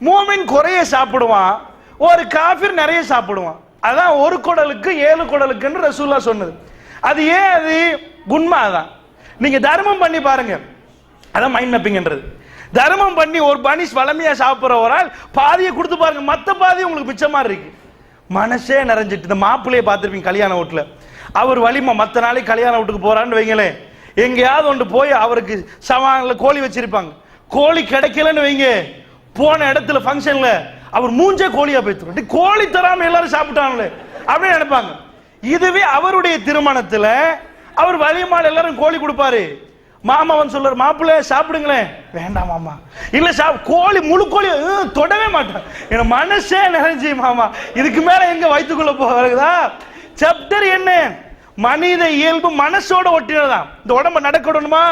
மூமின் குறைய சாப்பிடுவான், ஒரு காஃபிர் நிறைய சாப்பிடுவான். அதான் ஒரு குடலுக்கு 7 குடலுக்குன்னு ரசூலுல்லாஹ் சொன்னது. அது ஏன்? அது உண்மை. அதான் நீங்க தர்மம் பண்ணி பாருங்க. அதான் மைண்ட் மேப்பிங்ன்றது. தர்மம் பண்ணி ஒரு பனிஷ் வளமையா சாப்பிட்ற ஒரு ஆள் பாதியை கொடுத்து பாருங்க, மற்ற பாதி உங்களுக்கு மிச்சமா இருக்கு. மனசே நிறைஞ்சிட்டு. இந்த மாப்பிள்ளையை பார்த்துருப்பீங்க கல்யாண வீட்டுல, அவர் வலிமை மற்ற நாளைக்கு கல்யாண வீட்டுக்கு போறான்னு வைங்களேன், எங்கேயாவது ஒன்று போய் அவருக்கு சவான்ல கோழி வச்சிருப்பாங்க, கோழி கிடைக்கலன்னு வைங்க, போன இடத்துல ஃபங்க்ஷன்ல அவர் மூஞ்சே கோழியா போய்த்து, கோழி தராம எல்லாரும் சாப்பிட்டாங்களே அப்படின்னு நினைப்பாங்க. இதுவே அவருடைய திருமணத்துல அவர் வலிமால் எல்லாரும் கோழி கொடுப்பாரு. மாமாவன் சொல்றாரு, மாப்பிள்ளை சாப்பிடுங்களேன். வேண்டாம் மாமா, இல்ல கோழி முழு கோழி தொடவே மாட்டேன், என் மனசே நிறைஞ்சி மாமா, இதுக்கு மேல எங்க வயிற்றுக்குள்ள போகிறதா? சாப்டர் என்ன? மனித இயல்பு மனசோட ஒட்டினதான். இந்த உடம்ப நடக்கணுமா,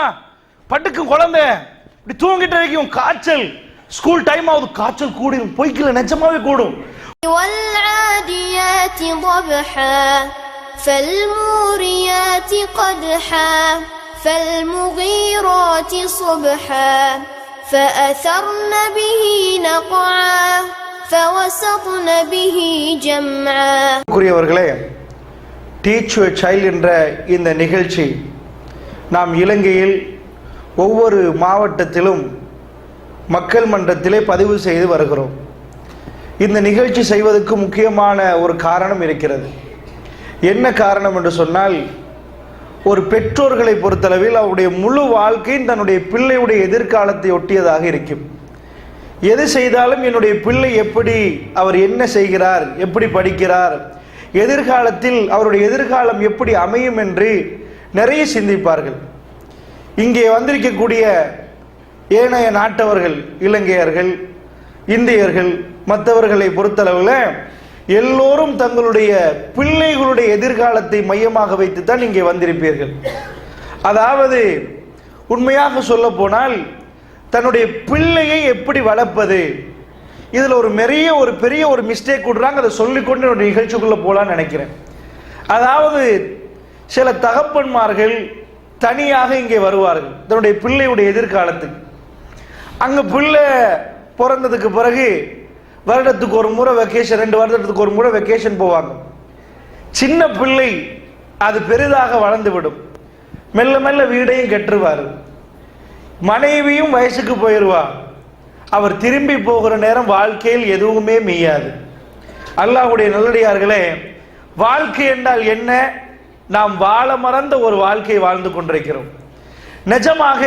பட்டுக்கும் குழந்தை இப்படி தூங்கிட்டு வைக்கும், காய்ச்சல், ஸ்கூல் டைம் ஆகுது, காய்ச்சல் கூடும், பொய்க்கல நிஜமாவே கூடும். والعاديات ضبحا فالموريات قدحا فالمغيرات صبحا فأثرن به نقعا فوسطن به جمعا. கூறியவர்களே, டீச் யுவர் சைல்ட் என்ற இந்த நிகழ்ச்சி நாம் இலங்கையில் ஒவ்வொரு மாவட்டத்திலும் மக்கள் மன்றத்திலே பதிவு செய்து வருகிறோம். இந்த நிகழ்ச்சி செய்வதற்கு முக்கியமான ஒரு காரணம் இருக்கிறது. என்ன காரணம் என்று சொன்னால், ஒரு பெற்றோர்களை பொறுத்தளவில் அவருடைய முழு வாழ்க்கையும் தன்னுடைய பிள்ளையுடைய எதிர்காலத்தை ஒட்டியதாக இருக்கும். எது செய்தாலும் என்னுடைய பிள்ளை எப்படி, அவர் என்ன செய்கிறார், எப்படி படிக்கிறார், எதிர்காலத்தில் அவருடைய எதிர்காலம் எப்படி அமையும் என்று நிறைய சிந்திப்பார்கள். இங்கே வந்திருக்கக்கூடிய ஏனைய நாட்டவர்கள், இலங்கையர்கள், இந்தியர்கள், மற்றவர்களை பொறுத்தளவில் எல்லோரும் தங்களுடைய பிள்ளைகளுடைய எதிர்காலத்தை மையமாக வைத்துத்தான் இங்கே வந்திருப்பீர்கள். அதாவது உண்மையாக சொல்ல போனால் தன்னுடைய பிள்ளையை எப்படி வளர்ப்பது, இதில் ஒரு பெரிய ஒரு மிஸ்டேக் விடுறாங்க. அதை சொல்லிக்கொண்டு ஒரு நிகழ்ச்சிக்குள்ள போலான்னு நினைக்கிறேன். அதாவது சில தகப்பன்மார்கள் தனியாக இங்கே வருவார்கள் தன்னுடைய பிள்ளையுடைய எதிர்காலத்துக்கு. அங்க பிள்ளை பிறந்ததுக்கு பிறகு வருடத்துக்கு ஒரு முறை வெக்கேஷன், 2 வருடத்துக்கு ஒரு முறை வெக்கேஷன் போவாங்க. சின்ன பிள்ளை அது பெரிதாக வளர்ந்து விடும், மெல்ல மெல்ல வீடையும் கெட்டுருவார், மனைவியும் வயசுக்கு போயிடுவா. அவர் திரும்பி போகிற நேரம் வாழ்க்கையில் எதுவுமே மெய்யாது. அல்லாஹ்வுடைய நல்லடியார்களே, வாழ்க்கை என்றால் என்ன? நாம் வாழ மறந்த ஒரு வாழ்க்கை வாழ்ந்து கொண்டிருக்கிறோம். நிஜமாக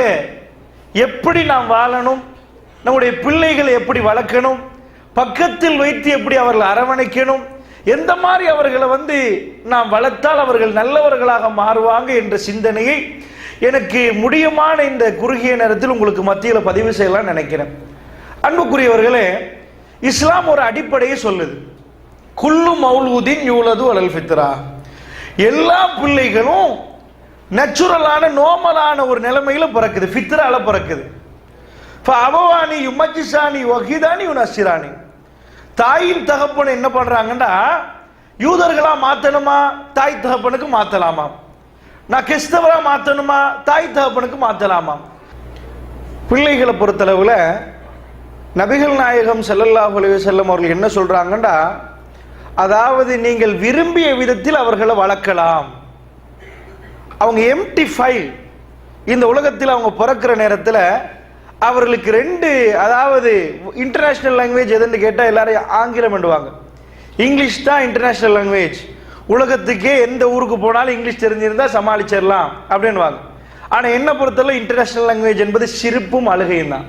எப்படி நாம் வாழணும், நம்முடைய பிள்ளைகளை எப்படி வளர்க்கணும், பக்கத்தில் வைத்து எப்படி அவர்களை அரவணைக்கணும், எந்த மாதிரி அவர்களை நாம் வளர்த்தால் அவர்கள் நல்லவர்களாக மாறுவாங்க என்ற சிந்தனையை எனக்கு முடியுமான இந்த குறுகிய நேரத்தில் உங்களுக்கு மத்தியில் பதிவு செய்யலாம் நினைக்கிறேன். அன்புக்குரியவர்களே, இஸ்லாம் ஒரு அடிப்படையை சொல்லுது. குல்லு மௌலூதின் யூலது அலல் ஃபித்ரா, எல்லா பிள்ளைகளும் நேச்சுரலான நோமலான ஒரு நிலைமையில பிறக்குது, ஃபித்ரால பிறக்குது. அபவானி யுமஜிசானி வஹிதானி யுனஸ்ஸிரானி, தாயின் தகப்பனை என்ன பண்றாங்கன்னா யூதர்களா மாத்தணுமா, தாய் தகப்பனுக்கு மாத்தலாமா, நான் கிறிஸ்தவரா மாத்தணுமா, தாய் தகப்பனுக்கு மாத்தலாமா. பிள்ளைகளை பொறுத்தளவுல நபிகள் நாயகம் ஸல்லல்லாஹு அலைஹி வஸல்லம் அவர்கள் என்ன சொல்றாங்கன்னா, அதாவது நீங்கள் விரும்பிய விதத்தில் அவர்களை வளர்க்கலாம். அவங்க எம்டி ஃபைல் இந்த உலகத்தில் அவங்க பிறக்கிற நேரத்தில் அவர்களுக்கு 2, அதாவது இன்டர்நேஷனல் லாங்குவேஜ் எதுன்னு கேட்டால் எல்லாரும் ஆங்கிலம் பண்ணுவாங்க. இங்கிலீஷ் தான் இன்டர்நேஷனல் லாங்குவேஜ், உலகத்துக்கே எந்த ஊருக்கு போனாலும் இங்கிலீஷ் தெரிஞ்சிருந்தா சமாளிச்சிடலாம் அப்படின்வாங்க. ஆனால் என்ன பொறுத்தவரை இன்டர்நேஷனல் லாங்குவேஜ் என்பது சிரிப்பும் அழுகையும் தான்.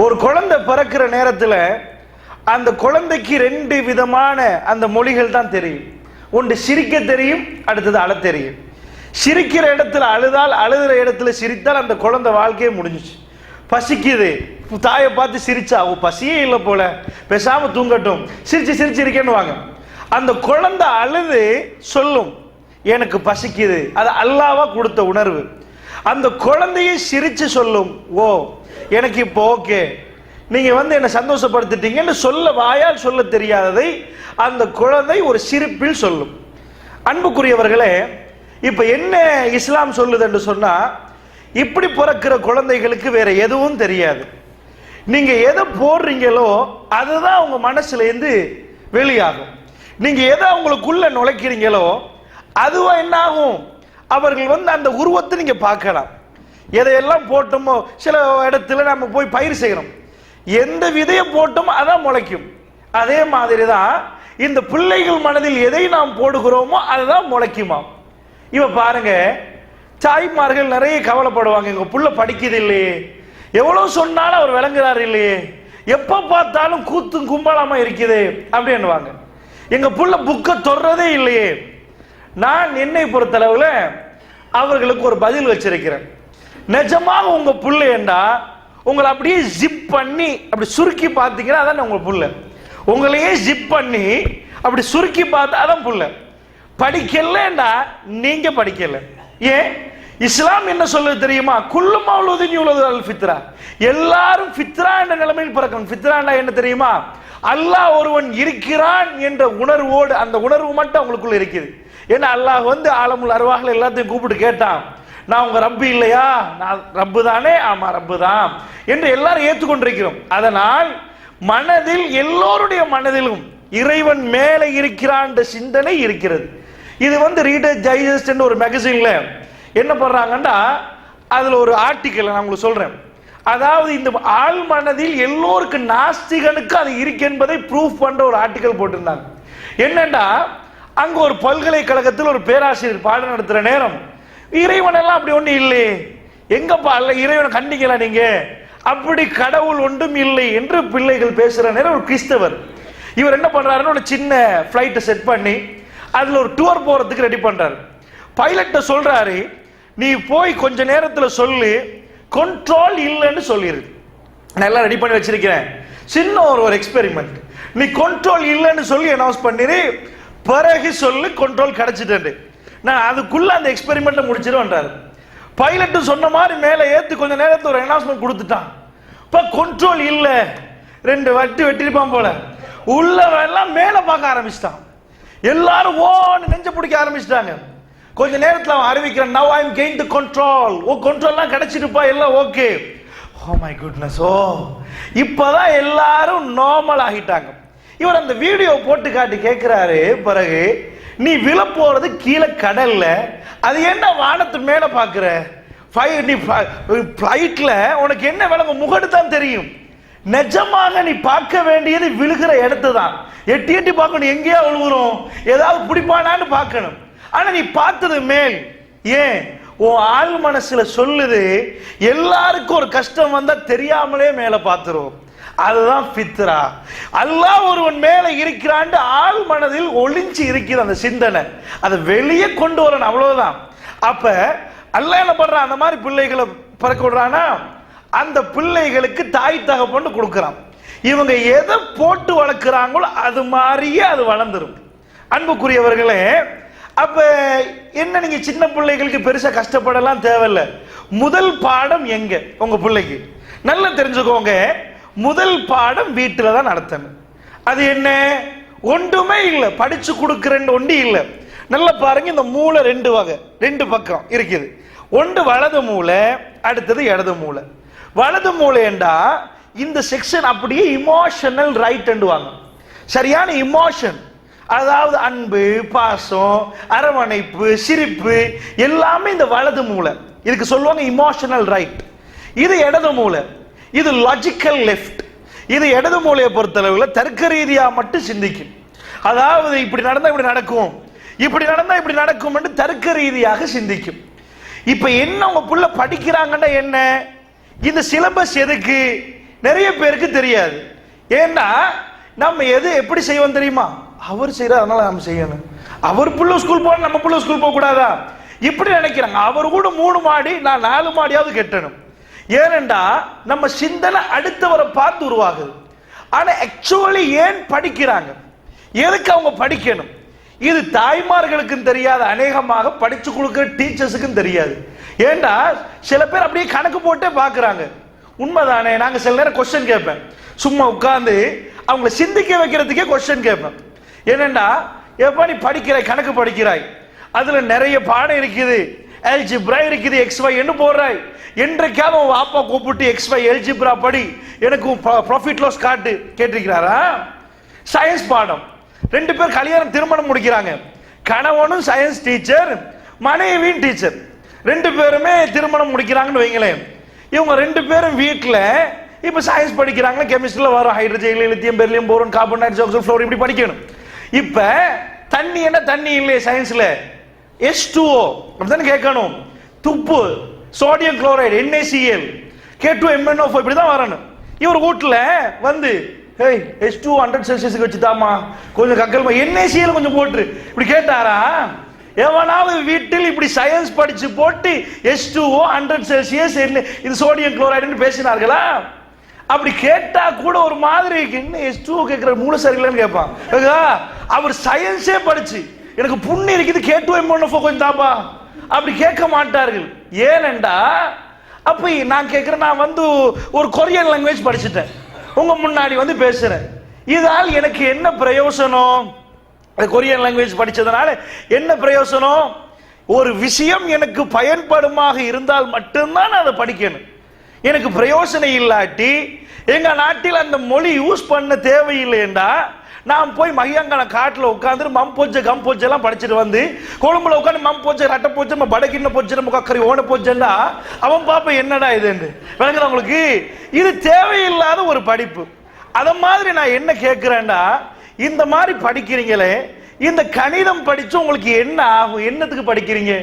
ஒரு குழந்தை பிறக்கிற நேரத்தில் அந்த குழந்தைக்கு 2 விதமான அந்த மொழிகள் தான் தெரியும். ஒன்று சிரிக்க தெரியும், அடுத்தது அழ தெரியும். சிரிக்கிற இடத்துல அழுதால், அழுகிற இடத்துல சிரித்தால் அந்த குழந்தை வாழ்க்கையே முடிஞ்சிச்சு. பசிக்குது, தாயை பார்த்து சிரிச்சா, ஓ பசியே இல்லை போல, பேசாம தூங்கட்டும், சிரிச்சு இருக்கேன்னு வாங்க. அந்த குழந்தை அழுது சொல்லும் எனக்கு பசிக்குது, அது அல்லாஹ்வா கொடுத்த உணர்வு. அந்த குழந்தையை சிரிச்சு சொல்லும், ஓ எனக்கு இப்போ ஓகே, நீங்க என்ன சந்தோஷப்படுத்திட்டீங்கன்னு சொல்ல வாயால் சொல்ல தெரியாததை அந்த குழந்தை ஒரு சிரிப்பில் சொல்லும். அன்புக்குரியவர்களே, இப்ப என்ன இஸ்லாம் சொல்லுது என்று சொன்னா, இப்படி பிறக்கிற குழந்தைகளுக்கு வேற எதுவும் தெரியாது. நீங்க எதை போடுறீங்களோ அதுதான் உங்க மனசுல இருந்து வெளியாகும். நீங்க எதை உங்களுக்குள்ள நுழைக்கிறீங்களோ அதுவா என்ன ஆகும்? அவர்கள் அந்த உருவத்தை நீங்க பார்க்கலாம். எதையெல்லாம் போட்டோமோ, சில இடத்துல நம்ம போய் பயிர் செய்யறோம், எந்த விதையை போட்டோமோ அதான் முளைக்கும். அதே மாதிரி தான் இந்த பிள்ளைகள் மனதில் எதை நாம் போடுகிறோமோ அதுதான் முளைக்குமா. இவ பாருங்க, தாய்மார்கள் நிறைய கவலைப்படுவாங்க, எங்க புள்ள படிக்குது இல்லையே, எவ்வளவு சொன்னாலும் அவர் விளங்குறாரு இல்லையே, எப்ப பார்த்தாலும் கூத்தும் கும்பலாமா இருக்குது அப்படின்னுவாங்க, எங்க புள்ள புக்க தொடுறதே இல்லையே. நான் என்னை பொறுத்தளவுல அவர்களுக்கு ஒரு பதில் வச்சிருக்கிறேன். நிஜமாக உங்க புள்ள ஏண்டா உங்களை அப்படியே ஜிப் பண்ணி அப்படி சுருக்கி பார்த்தீங்கன்னா அதான் உங்க புள்ள. உங்களையே ஜிப் பண்ணி அப்படி சுருக்கி பார்த்தா அதான் புள்ள. படிக்கலண்டா நீங்க படிக்கல. ஏன் இஸ்லாம் என்ன சொல்லுது தெரியுமா? குல்லு மௌலூதின் யூலது அல் ஃபித்ரா, எல்லாரும் ஃபித்ரா என்ற நிலைமையில் பிறக்கணும். ஃபித்ராண்டா என்ன தெரியுமா? அல்லாஹ் ஒருவன் இருக்கிறான் என்ற உணர்வோடு, அந்த உணர்வு மட்டும் அவங்களுக்குள்ள இருக்குது. ஏன்னா அல்லாஹ் ஆலமுல் அர்வாஹ்ல எல்லாத்தையும் கூப்பிட்டு கேட்டான், நான் உங்க ரப்பு இல்லையா? நான் ரப்பு தானே. ஆமா ரப்பு தான் என்று எல்லாரும் ஏற்றுக்கொண்டிருக்கிறோம். அதனால் மனதில், எல்லோருடைய மனதிலும் இறைவன் மேலே இருக்கிறான் என்ற சிந்தனை இருக்கிறது. இது ரீடர் டைஜஸ்ட் ஒரு மேகசின்ல என்ன பண்றாங்கன்னா, அதுல ஒரு ஆர்டிக்கல் நான் உங்களுக்கு சொல்றேன். அதாவது இந்த ஆள் மனதில் எல்லோருக்கும், நாஸ்திகனுக்கு அது இருக்கு என்பதை ப்ரூஃப் பண்ற ஒரு ஆர்டிக்கல் போட்டிருந்தாங்க. என்னன்னா, அங்க ஒரு பல்கலைக்கழகத்தில் ஒரு பேராசிரியர் பாடம் நடத்துற நேரம், இறைவன் எல்லாம் அப்படி ஒண்ணு இல்லையே, எங்கப்பா அல்ல இறைவனை கண்டிக்கலாம் நீங்க, அப்படி கடவுள் ஒன்றும் இல்லை என்று பிள்ளைகள் பேசுற நேரம் ஒரு கிறிஸ்தவர் இவர் என்ன பண்றாருன்னு ஒரு சின்ன பிளைட்டை செட் பண்ணி அதுல ஒரு டூர் போறதுக்கு ரெடி பண்றாரு. பைலட்ட சொல்றாரு, நீ போய் கொஞ்ச நேரத்துல சொல்லு கண்ட்ரோல் இல்லைன்னு சொல்லிரு. நல்லா ரெடி பண்ணி வச்சிருக்கிறேன், சின்ன ஒரு எக்ஸ்பெரிமெண்ட், நீ கண்ட்ரோல் இல்லைன்னு சொல்லி அனௌன்ஸ் பண்ணிரு, பிறகு சொல்லு கண்ட்ரோல் கிடைச்சிட்டு, நான் அதுக்குள்ள அந்த எக்ஸ்பெரிமெண்ட்டை முடிச்சிருவேன்றாரு. பைலட் சொன்ன மாதிரி மேலே ஏத்து கொஞ்ச நேரத்தில் ஒரு அனௌன்ஸ்மெண்ட் கொடுத்துட்டான். இப்ப கண்ட்ரோல் இல்ல, 2 வட்டி வெட்டிருப்பான் போல, உள்ளவெல்லாம் மேல பார்க்க ஆரம்பிச்சிட்டான். எல்லாரும் ஓன்னு நெஞ்ச பிடிக்க ஆரம்பிச்சிட்டாங்க. கொஞ்ச நேரத்தில் அவன் அறிவிக்கிறான், now I am gained the control. ஓ கண்ட்ரோல்லாம் கிடைச்சிருப்பா, எல்லாம் ஓகே. ஓ மை குட்னஸ், ஓ இப்பதான் எல்லாரும் நார்மல் ஆகிட்டாங்க. இவர் அந்த வீடியோ போட்டு காட்டி கேட்கிறாரு, பிறகு நீ விழ போறது கீழே கடல்ல, அது என்ன வானத்து மேல பாக்குற? நீ பிளைட்ல உனக்கு என்ன விளங்க? முகடு தான் தெரியும். நிஜமாக நீ பார்க்க வேண்டியது விழுகிற இடத்து தான். எட்டி எட்டி பார்க்கணும், எங்கேயா விழுகுறோம், ஏதாவது பிடிப்பானான்னு பார்க்கணும். ஆனா நீ பார்த்தது மேல். ஏன்? உன் ஆள் மனசுல சொல்லுது, எல்லாருக்கும் ஒரு கஷ்டம் வந்தா தெரியாமலே மேல பார்த்துருவோம். அதுதான் ஃபித்ரா. அல்லாஹ் ஒருவன் மேல இருக்கிறான் ஆள் மனதில் ஒளிஞ்சு இருக்கிற அந்த சிந்தனை, அதை வெளியே கொண்டு வரணும், அவ்வளவுதான். அப்ப அல்லாஹ் என்ன பண்றான்? அந்த மாதிரி பிள்ளைகளை பிறக்க விடுறானா, அந்த பிள்ளைகளுக்கு தாய் தகப்பன்னு கொடுக்கிறான். இவங்க எதை போட்டு வளர்க்கிறாங்களோ அது மாதிரியே அது வளர்ந்துரும். அன்புக்குரியவர்களே, அப்ப என்ன, நீங்க சின்ன பிள்ளைகளுக்கு பெருசா கஷ்டப்படலாம் தேவையில்லை. முதல் பாடம் எங்க உங்க பிள்ளைக்கு நல்லா தெரிஞ்சுக்கோங்க. முதல் பாடம் வீட்டில தான் நடத்தணும். அது என்ன? ஒன்றுமே இல்லை, படிச்சு கொடுக்கிறேன்னு ஒன்று இல்லை. நல்லா பாருங்க, இந்த மூளை 2 வகை, 2 பக்கம் இருக்குது. ஒன்று வலது மூளை, அடுத்தது இடது மூளை. வலது மூளைண்டா இந்த செக்ஷன் அப்படியே இமோஷனல் ரைட் வாங்க, சரியான இமோஷன், அதாவது அன்பு, பாசம், அரவணைப்பு, சிரிப்பு எல்லாமே இந்த வலது மூளை. இதுக்கு சொல்லுவாங்க இமோஷனல் ரைட். இது இடது மூளை, இது லாஜிக்கல் லெஃப்ட். இது இடது மூளையை பொறுத்தளவுல தர்க்க ரீதியா மட்டும் சிந்திக்கும். அதாவது இப்படி நடந்தா இப்படி நடக்கும், இப்படி நடந்தா இப்படி நடக்கும் என்று தர்க்க ரீதியாக சிந்திக்கும். இப்ப என்ன, உங்க புள்ள படிக்கிறாங்கன்னா என்ன, இந்த சிலபஸ் எதுக்கு நிறைய பேருக்கு தெரியாது. ஏன்னா நம்ம எது எப்படி செய்வோம் தெரியுமா? அவர் செய்யற அதனால நம்ம செய்யணும், அவர் புள்ள ஸ்கூல் போன நம்ம புள்ள ஸ்கூல் போக கூடாதா, இப்படி நினைக்கிறாங்க. அவர் கூட 3 மாடி, நான் 4 மாடியாவது கட்டணும். ஏனென்றா நம்ம சிந்தனை அடுத்தவரை பார்த்து உருவாகுது. ஆனா ஆக்சுவலி ஏன் படிக்கிறாங்க, எதுக்கு அவங்க படிக்கணும், இது தாய்மார்களுக்கும் தெரியாது, அநேகமாக படிச்சு கொடுக்கிற டீச்சர்ஸுக்கும் தெரியாது. ஏண்டா சில பேர் அப்படியே கணக்கு போட்டே பாக்குறாங்க. உண்மைதானே? நாங்க சில நேரம் கொஸ்டின் கேட்பேன், சும்மா உட்கார்ந்து அவங்கள சிந்திக்க வைக்கிறதுக்கே கொஸ்டின் கேட்பேன். ஏனெண்டா, எப்ப நீ படிக்கிறாய், கணக்கு படிக்கிறாய், அதுல நிறைய பாடம் இருக்குது, அல்ஜிப்ரா இருக்குது, XY என்று போடுறாய், என்றைக்காவது உன் வாப்பா கூப்பிட்டு XY எல்ஜிப்ரா படி, எனக்கு ப்ராஃபிட் லாஸ் காட்டு கேட்டிருக்கிறாரா? சயின்ஸ் பாடம். 2 பேர் கல்யாணம் திருமணம் முடிக்கிறாங்க. கணவனும் சயின்ஸ் டீச்சர், மனைவியும் டீச்சர். 2 பேருமே திருமணம் முடிக்கிறாங்கன்னு வைங்களேன். இவங்க 2 பேரும் வீட்டில் இப்போ சயின்ஸ் படிக்கிறாங்க. கெமிஸ்ட்ரியில் வரும் hydrogen, lithium, beryllium, boron, carbon di oxide, floor, இப்படி படிக்கணும். இப்போ தண்ணி என்ன தண்ணி இல்லையே சயின்ஸில், H2O அப்படித்தானே கேட்கணும். துப்பு, சோடியம் குளோரைடு, NaCl, K2MnO4 இப்படி தான் வரணும். இவர் வீட்டில் வந்து ஏய் H2O 100 செல்சியஸுக்கு வச்சுதாமா, கொஞ்சம் கக்கல் NaCl கொஞ்சம் போட்டு இப்படி கேட்டாரா? எவனாவது வீட்டில் இப்படி சயின்ஸ் படிச்சு போட்டு H2O 100 செல்சியஸ் இது சோடியம் குளோரைடுன்னு பேசினார்களா? அப்படி கேட்டா கூட ஒரு மாதிரி என்ன H2O கேட்கிற மூளை சரியில்லைன்னு கேட்பான். அவர் சயின்ஸே படிச்சு எனக்கு புண்ணு இருக்குது K2MnO4 கொஞ்சம் தாப்பா அப்படி கேட்க மாட்டார்கள். ஏனெண்டா அப்ப நான் கேட்கிறேன், நான் வந்து ஒரு கொரியன் லாங்குவேஜ் படிச்சுட்டேன், உங்க முன்னாடி வந்து பேசுறேன், இதால் எனக்கு என்ன பிரயோசனம்? கொரியன் லாங்குவேஜ் படிச்சதுனால என்ன பிரயோசனம்? ஒரு விஷயம் எனக்கு பயன்படுமாக இருந்தால் மட்டும்தான் அதை படிக்கணும். எனக்கு பிரயோசனம் இல்லாட்டி எங்க நாட்டில் அந்த மொழி யூஸ் பண்ண தேவையில்லைண்டா நான் போய் மகியாங்கான காட்டில் உட்காந்து மம்போச்ச கம்போச்செல்லாம் படிச்சுட்டு வந்து கொழும்புல உட்காந்து மம்போச்ச ரட்ட போச்சு நம்ம படக்கிண்ண போச்சு நம்ம கக்கறி ஓன போச்சேன்னா அவன் பாப்ப என்னடா இதுன்னு விளங்குது உங்களுக்கு? இது தேவையில்லாத ஒரு படிப்பு. அத மாதிரி நான் என்ன கேட்கிறேன்டா, இந்த மாதிரி படிக்கிறீங்களே, இந்த கணிதம் படிச்சு உங்களுக்கு என்ன ஆகும்? என்னத்துக்கு படிக்கிறீங்க?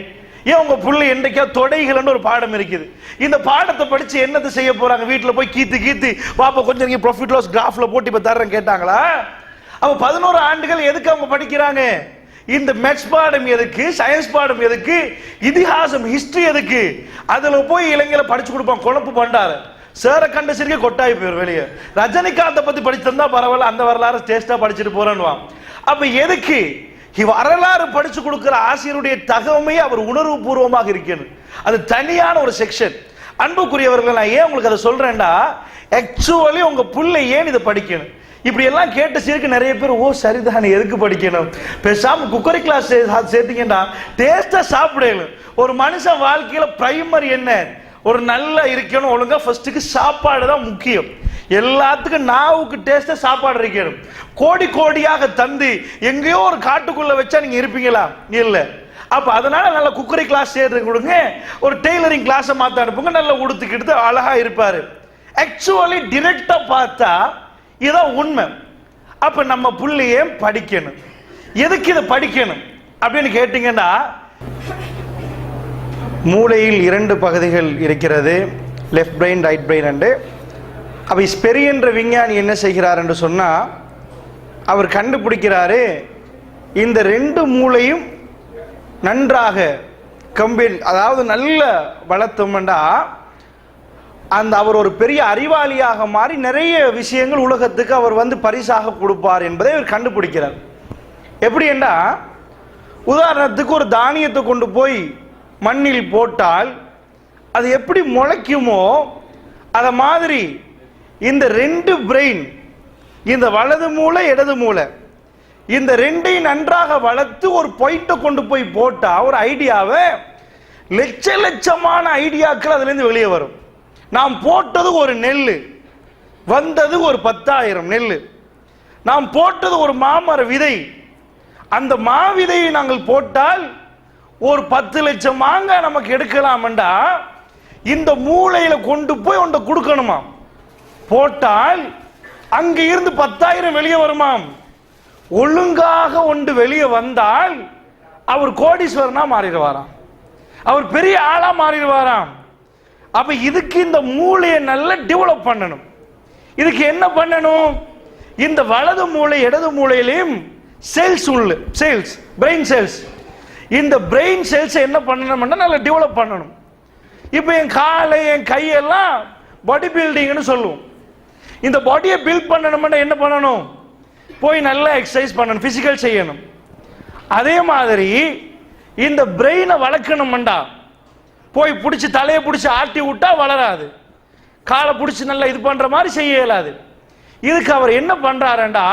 ஏன் உங்க புள்ளை என்றைக்கா தொடைகள்னு ஒரு பாடம் இருக்குது, இந்த பாடத்தை படிச்சு என்னது செய்ய போறாங்க? வீட்டுல போய் கீத்து பாப்பா கொஞ்சம் நீங்க ப்ராஃபிட் லாஸ் கிராஃப்ல போட்டு இப்ப தர்றேன் கேட்டாங்களா? அப்ப 11 ஆண்டுகள் எதுக்கு அவங்க படிக்கிறாங்க? இந்த மேத்ஸ் பாடம் எதுக்கு, சயின்ஸ் பாடம் எதுக்கு, இதிகாசம் ஹிஸ்டரி எதுக்கு? அதுல போய் இளைஞரை படிச்சு கொடுப்பான். குழப்பு பண்டாரு சேர கண்ட சிரிக்க கொட்டாய் போயிரு வெளியே. ரஜினிகாந்த பத்தி படிச்சு தந்தா பரவாயில்ல, அந்த வரலாறு டேஸ்டா படிச்சுட்டு போறேன்னு. அப்ப எதுக்கு வரலாறு படிச்சு கொடுக்கிற ஆசிரியருடைய தகவமே அவர் உணர்வு பூர்வமாக இருக்கணும். அது தனியான ஒரு செக்ஷன். அன்புக்குரியவர்கள், நான் ஏன் உங்களுக்கு அதை சொல்றேன்டா, ஆக்சுவலி உங்க பிள்ளை ஏன் இதை படிக்கணும்? இப்படி எல்லாம் கேட்ட சீருக்கு நிறைய பேர் ஓ சரிதானே எதுக்கு படிக்கணும், பேசாம குக்கரி கிளாஸ் சேர்த்தீங்கன்னா டேஸ்டா சாப்பிடணும். ஒரு மனுஷன் வாழ்க்கையில பிரைமரி என்ன? ஒரு நல்லா இருக்கணும், ஒழுங்கா ஃபர்ஸ்ட்டுக்கு சாப்பாடு தான் முக்கியம். எல்லாத்துக்கும் நாவுக்கு டேஸ்டா சாப்பாடு இருக்கணும். கோடி கோடியாக தந்து எங்கேயோ ஒரு காட்டுக்குள்ள வச்சா நீங்க இருப்பீங்களா? இல்ல. அப்ப அதனால நல்ல குக்கரி கிளாஸ் சேர்த்து கொடுங்க, ஒரு டெய்லரிங் கிளாஸ் மாத்த அனுப்புங்க, நல்லா உடுத்துக்கிட்டு அழகா இருப்பாரு. ஆக்சுவலி டிரெக்டா பார்த்தா இதான் உண்மை. அப்ப நம்ம புள்ளையே படிக்கணும். எதுக்கு இதை படிக்கணும் அப்படின்னு கேட்டீங்கன்னா, மூளையில் 2 பகுதிகள் இருக்கிறது, லெஃப்ட் பிரெயின் ரைட் பிரெயின் என்று. அப்ப ஸ்பெரி என்ற விஞ்ஞானி என்ன செய்கிறார் என்று சொன்னா, அவர் கண்டுபிடிக்கிறாரு இந்த 2 மூளையும் நன்றாக கம்பைன், அதாவது நல்ல வளர்த்தோம்னா அந்த அவர் ஒரு பெரிய அறிவாளியாக மாறி நிறைய விஷயங்கள் உலகத்துக்கு அவர் வந்து பரிசாக கொடுப்பார் என்பதை அவர் கண்டுபிடிக்கிறார். எப்படி என்றா, உதாரணத்துக்கு ஒரு தானியத்தை கொண்டு போய் மண்ணில் போட்டால் அது எப்படி முளைக்குமோ அத மாதிரி இந்த 2 பிரெயின், இந்த வலது மூளை இடது மூளை, இந்த 2ஐயும் நன்றாக வளர்த்து ஒரு பாயிண்ட்டை கொண்டு போய் போட்டா ஒரு ஐடியாவை லட்ச லட்சமான ஐடியாக்கள் அதுல இருந்து வெளியே வரும். நாம் போட்டது ஒரு நெல், வந்தது ஒரு 10,000 நெல். நாம் போட்டது ஒரு மாமர விதை, அந்த மாவிதையை நாங்கள் போட்டால் ஒரு 10 லட்சம் மாங்காய் நமக்கு எடுக்கலாம்டா. இந்த மூளையில கொண்டு போய் ஒன்றை கொடுக்கணுமா, போட்டால் அங்க இருந்து 10,000 வெளியே வருமாம். ஒழுங்காக ஒன்று வெளியே வந்தால் அவர் கோடீஸ்வரனா மாறிடுவாராம், அவர் பெரிய ஆளா மாறிடுவாராம். அப்ப இதுக்கு இந்த மூளையை நல்லா டெவலப் பண்ணணும். இதுக்கு என்ன பண்ணணும்? இந்த வலது மூளை இடது மூளையிலையும் செல்ஸ் உள்ள செல்ஸ், பிரெயின் செல்ஸ், இந்த பிரெயின் செல்ஸ் என்ன பண்ணணும்னா நல்லா டெவலப் பண்ணணும். இப்ப என் காலை என் கையெல்லாம் பாடி பில்டிங்னு சொல்லுவோம். இந்த பாடியை பில்ட் பண்ணணும்னா என்ன பண்ணணும்? போய் நல்லா எக்ஸசைஸ் பண்ணணும், பிசிக்கல் செய்யணும். அதே மாதிரி இந்த பிரெயினை வளர்க்கணும்டா, போய் பிடிச்சி தலையை பிடிச்சி ஆட்டி விட்டா வளராது, காலை பிடிச்சி நல்லா இது பண்ற மாதிரி செய்ய இயலாது. இதுக்கு அவர் என்ன பண்றாருண்டா,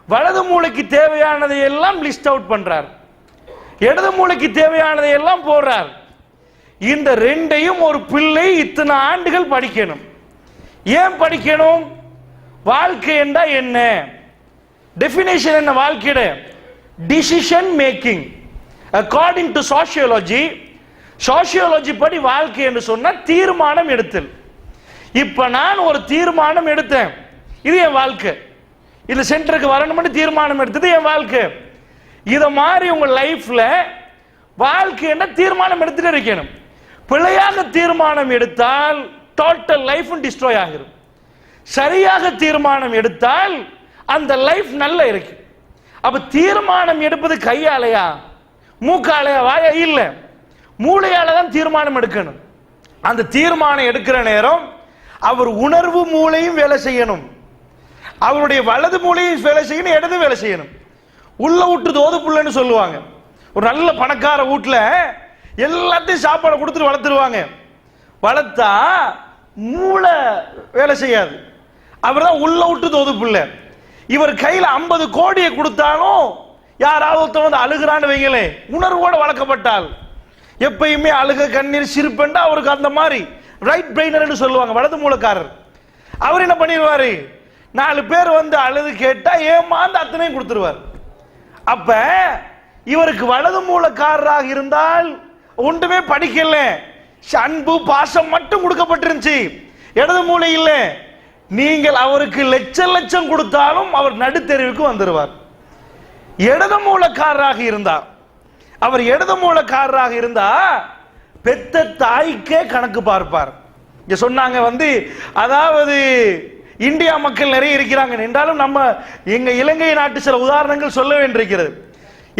வலது மூளைக்கு தேவையானதை எல்லாம் லிஸ்ட் அவுட் பண்றார், இடது மூளைக்கு தேவையானதை எல்லாம் போடுறார். இந்த ரெண்டையும் ஒரு பிள்ளை இத்தனை ஆண்டுகள் படிக்கணும். ஏன் படிக்கணும்? வாழ்க்கை என்றா என்ன? டெஃபினேஷன் என்ன வாழ்க்கையோட? Decision making. According to sociology படி வாழ்க்கை என்று சொன்னா தீர்மானம் எடுத்தல். இப்ப நான் ஒரு தீர்மானம் எடுத்தேன், இது என் வாழ்க்கை. இது சென்டருக்கு வரணும்னு தீர்மானம் எடுத்தது என் வாழ்க்கை. இத மாதிரி உங்க லைஃப்ல வாழ்க்கை என்ன தீர்மானம் எடுத்துட்டு இருக்கணும். பிழையாக தீர்மானம் எடுத்தால் டோட்டல் லைஃப் டிஸ்ட்ராய் ஆகிரும். சரியாக தீர்மானம் எடுத்தால் அந்த லைஃப் நல்ல இருக்கு. அப்ப தீர்மானம் எடுப்பது கையாலையா மூக்காலையா வாயா? இல்ல, மூளையால தான் தீர்மானம் எடுக்கணும். அந்த தீர்மானம் எடுக்கிற நேரம் அவர் உணர்வு மூளையும் வேலை செய்யணும், அவருடைய வலது மூளையும் வேலை செய்யணும், இடது வேலை செய்யணும். உள்ள விட்டு தோது புள்ளன்னு சொல்லுவாங்க. ஒரு நல்ல பணக்கார வீட்டுல எல்லாத்தையும் சாப்பாடு கொடுத்துட்டு வளர்த்துருவாங்க. வளர்த்தா மூளை வேலை செய்யாது, அவர் தான் உள்ள விட்டு தோது புள்ள. இவர் கையில 50 கோடியை கொடுத்தாலும் யாராவது வந்து அழுகிறான்னு வைங்களே, உணர்வோடு வளர்க்கப்பட்டால் எப்பயுமே அழுக கண்ணீர் சிரிப்பெண்டா அவருக்கு அந்த மாதிரி ரைட் பிரெயினர் சொல்லுவாங்க, வலது மூலக்காரர். அவர் என்ன பண்ணிடுவாரு, 4 பேர் வந்து அழுது கேட்டா ஏமாந்து அத்தனையும் கொடுத்துருவார். அப்ப இவருக்கு வலது மூலக்காரராக இருந்தால் ஒன்றுமே படிக்கல, அன்பு பாசம் மட்டும் கொடுக்கப்பட்டிருந்துச்சு, இடது மூளை இல்ல. நீங்கள் அவருக்கு லட்சம் கொடுத்தாலும் அவர் நடுத்தெருவுக்கு வந்துடுவார். இடது மூலக்காரராக இருந்தா, அவர் இடது மூலக்காரராக இருந்தா பெத்த தாய்க்கே கணக்கு பார்ப்பார். இங்க சொன்னாங்க வந்து, அதாவது இந்தியா மக்கள் நிறைய இருக்கிறாங்க என்றாலும் நம்ம எங்க இலங்கை நாட்டு சில உதாரணங்கள் சொல்ல வேண்டியிருக்கிறது.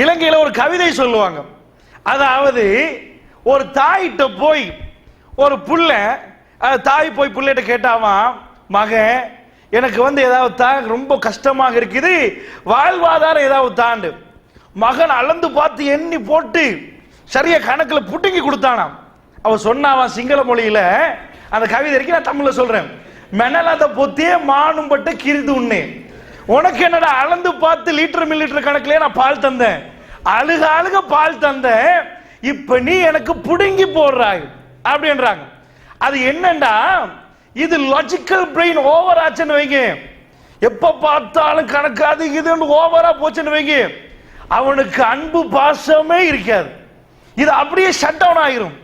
இலங்கையில ஒரு கவிதை சொல்லுவாங்க. அதாவது ஒரு தாயிட்ட போய் ஒரு புள்ள, தாய் போய் புள்ளைகிட்ட கேட்டாவா, மகன் எனக்கு வந்து ஏதாவது தான், ரொம்ப கஷ்டமாக இருக்குது, வாழ்வாதாரம் ஏதாவது தாண்டு. மகன் அளந்து பார்த்து எண்ணி போட்டு சரியா கணக்கில் புட்டுங்கி கொடுத்தானாம். அவ சொன்னாவா சிங்கள மொழியில, அந்த கவிதை இருக்கு, நான் தமிழ்ல சொல்றேன். மெனலாத பொத்தியே மானும் பட்டு கிரிது உண்ணே, உனக்கு என்னடா அளந்து பார்த்து லிட்டர் மில்லிட்டர் கணக்கிலே நான் பால் தந்தேன், அழுக பால் தந்தேன், இப்ப நீ எனக்கு புடுங்கி போடுறாய் அப்படின்றாங்க. அது என்னண்டா, இது லாஜிக்கல் பிரெயின் ஓவர் ஆச்சுன்னு வைங்க, எப்ப பார்த்தாலும் கணக்காது இது ஓவரா போச்சுன்னு வைங்க, அவனுக்கு அன்பு பாசமே இருக்காது, இது அப்படியே ஷட் டவுன் ஆகிரும்.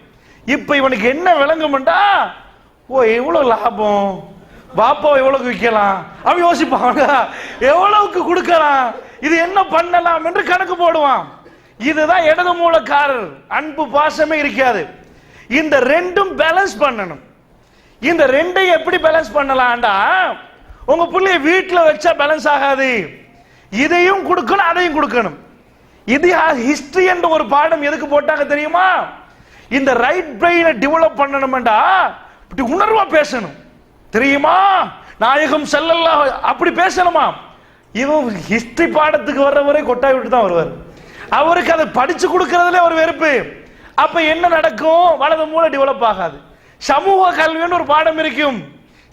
இப்ப இவனுக்கு என்ன விளங்கும்டா, ஓ எவ்வளவு லாபம், பாப்பா எவ்வளவுக்கு விற்கலாம், அவன் யோசிப்பாங்க, எவ்வளவுக்கு கொடுக்கலாம், இது என்ன பண்ணலாம் என்று கணக்கு போடுவான். இதுதான் இடது மூலக்காரர், அன்பு பாசமே இருக்காது. இந்த ரெண்டும் பேலன்ஸ் பண்ணணும். இந்த ரெண்டையும் எப்படி பேலன்ஸ் பண்ணலாம்டா, உங்க பிள்ளைய வீட்டில் வச்சா பேலன்ஸ் ஆகாது, இதையும் கொடுக்கணும் அதையும் கொடுக்கணும். இது ஹிஸ்டரி என்ற ஒரு பாடம் எதுக்கு போட்டாங்க தெரியுமா, இந்த ரைட் பிரெயினை டெவலப் பண்ணணும்டா, உணர்வா பேசணும் தெரியுமா, நாயகம் ஸல்லல்லாஹு அப்படி பேசணுமா. இவன் ஹிஸ்டரி பாடத்துக்கு வர்றவரை கொட்டாய் விட்டு தான் வருவார், அவருக்கு அதை படிச்சு கொடுக்கறதுல ஒரு வெறுப்பு. அப்ப என்ன நடக்கும், வலது மூளை டெவலப் ஆகாது. சமூக கல்வின்னு ஒரு பாடம் இருக்கும்,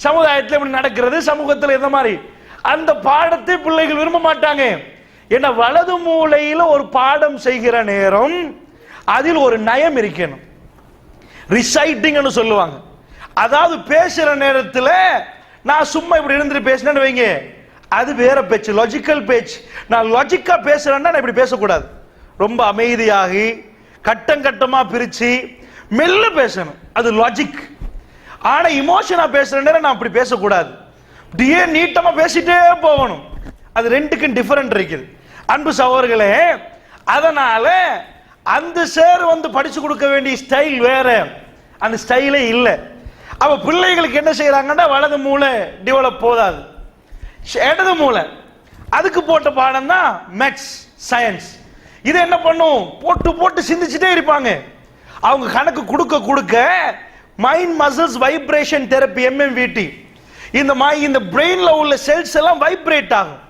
சமுதாயத்தில் எப்படி நடக்கிறது, சமூகத்தில் எந்த மாதிரி, அந்த பாடத்தை பிள்ளைகள் விரும்ப மாட்டாங்க. ஏன்னா வலது மூளையில ஒரு பாடம் செய்கிற நேரம் அதில் ஒரு நயம் இருக்கணும், ரிசைட்டிங் சொல்லுவாங்க. அதாவது பேசுற நேரத்தில் நான் சும்மா இப்படி இருந்துட்டு பேசினேன்னு வைங்க, அது வேற பேச்சு, லாஜிக்கல் பேச்சு. நான் லாஜிக்கா பேசுறேன்னா நான் இப்படி பேசக்கூடாது, ரொம்ப அமைதியாகி கட்டம் கட்டமா பிரிச்சு மெல்ல பேசணும், அது லாஜிக். ஆனா இமோஷனா பேசுற நேரம் நான் அப்படி பேசக்கூடாது, அப்படியே நீட்டமா பேசிட்டே போகணும். அது ரெண்டுக்கும் டிஃபரெண்ட் இருக்குது அன்பு சகோதரர்களே. அதனால அந்த சார் வந்து படிச்சு கொடுக்க வேண்டிய ஸ்டைல் வேற, அந்த ஸ்டைலே இல்லை. அவ பிள்ளைகளுக்கு என்ன செய்யறாங்கன்னா, வலது மூளை டெவலப் போதாது, இடது மூளை, அதுக்கு போட்ட பாடம் தான் மேத்ஸ் சயின்ஸ். இது என்ன பண்ணும், போட்டு போட்டு சிந்திச்சுட்டே இருப்பாங்க. அவங்க கணக்கு கொடுக்க கொடுக்க mind muscles vibration therapy MMVT, இந்த பிரெயின்ல உள்ள செல்ஸ் எல்லாம் வைப்ரேட் ஆகும்.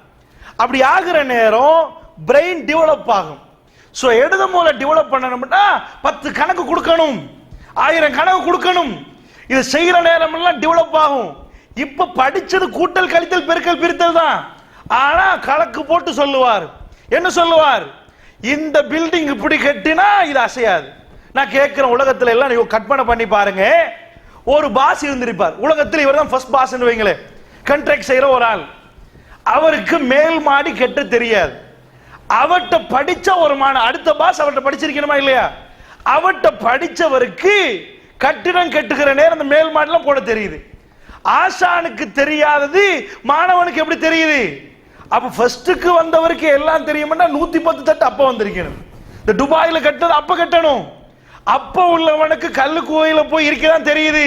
அப்படி ஆகிற நேரம் பிரெயின் டெவலப் ஆகும். சோ இடது மூளை டெவலப் பண்ணணும்னா 10 கணக்கு கொடுக்கணும், 1000 கணக்கு கொடுக்கணும். இது செய்யற நேரம் எல்லாம் டெவலப் ஆகும். இப்ப படிச்சது கூட்டல் கழித்தல் பெருக்கல் பிரித்தல் தான். ஆனா கணக்கு போட்டு சொல்லுவார், என்ன சொல்லுவார், இந்த பில்டிங் இப்படி கட்டினா இது அசையாது, நான் கேட்கிறேன், உலகத்துல எல்லாம் நீங்க கற்பனை பண்ணி பாருங்க, ஒரு பாஸ் இருந்திருப்பார் உலகத்தில், இவர் தான் ஃபர்ஸ்ட் பாஸ் வைங்களேன், கான்ட்ராக்ட் செய்யற ஒரு ஆள். அவருக்கு மேல் மாடி கெட்ட தெரியாது. அவர்கிட்ட படிச்ச ஒரு அடுத்த பாஸ் அவர்கிட்ட படிச்சிருக்கணுமா இல்லையா? அவர்கிட்ட படிச்சவருக்கு கட்டிடம் கட்டுகிற நேரம் அந்த மேல் மாடிலாம் போட தெரியுது. ஆசானுக்கு தெரியாதது மாணவனுக்கு எப்படி தெரியுது? அப்ப ஃபர்ஸ்டுக்கு வந்தவருக்கு எல்லாம் தெரியும்னா 110 தட்டு அப்ப வந்திருக்கணும். இந்த துபாயில கட்டது அப்ப கட்டணும். அப்ப உள்ளவனுக்கு கல்லு கோயில போய் இருக்கதான் தெரியுது.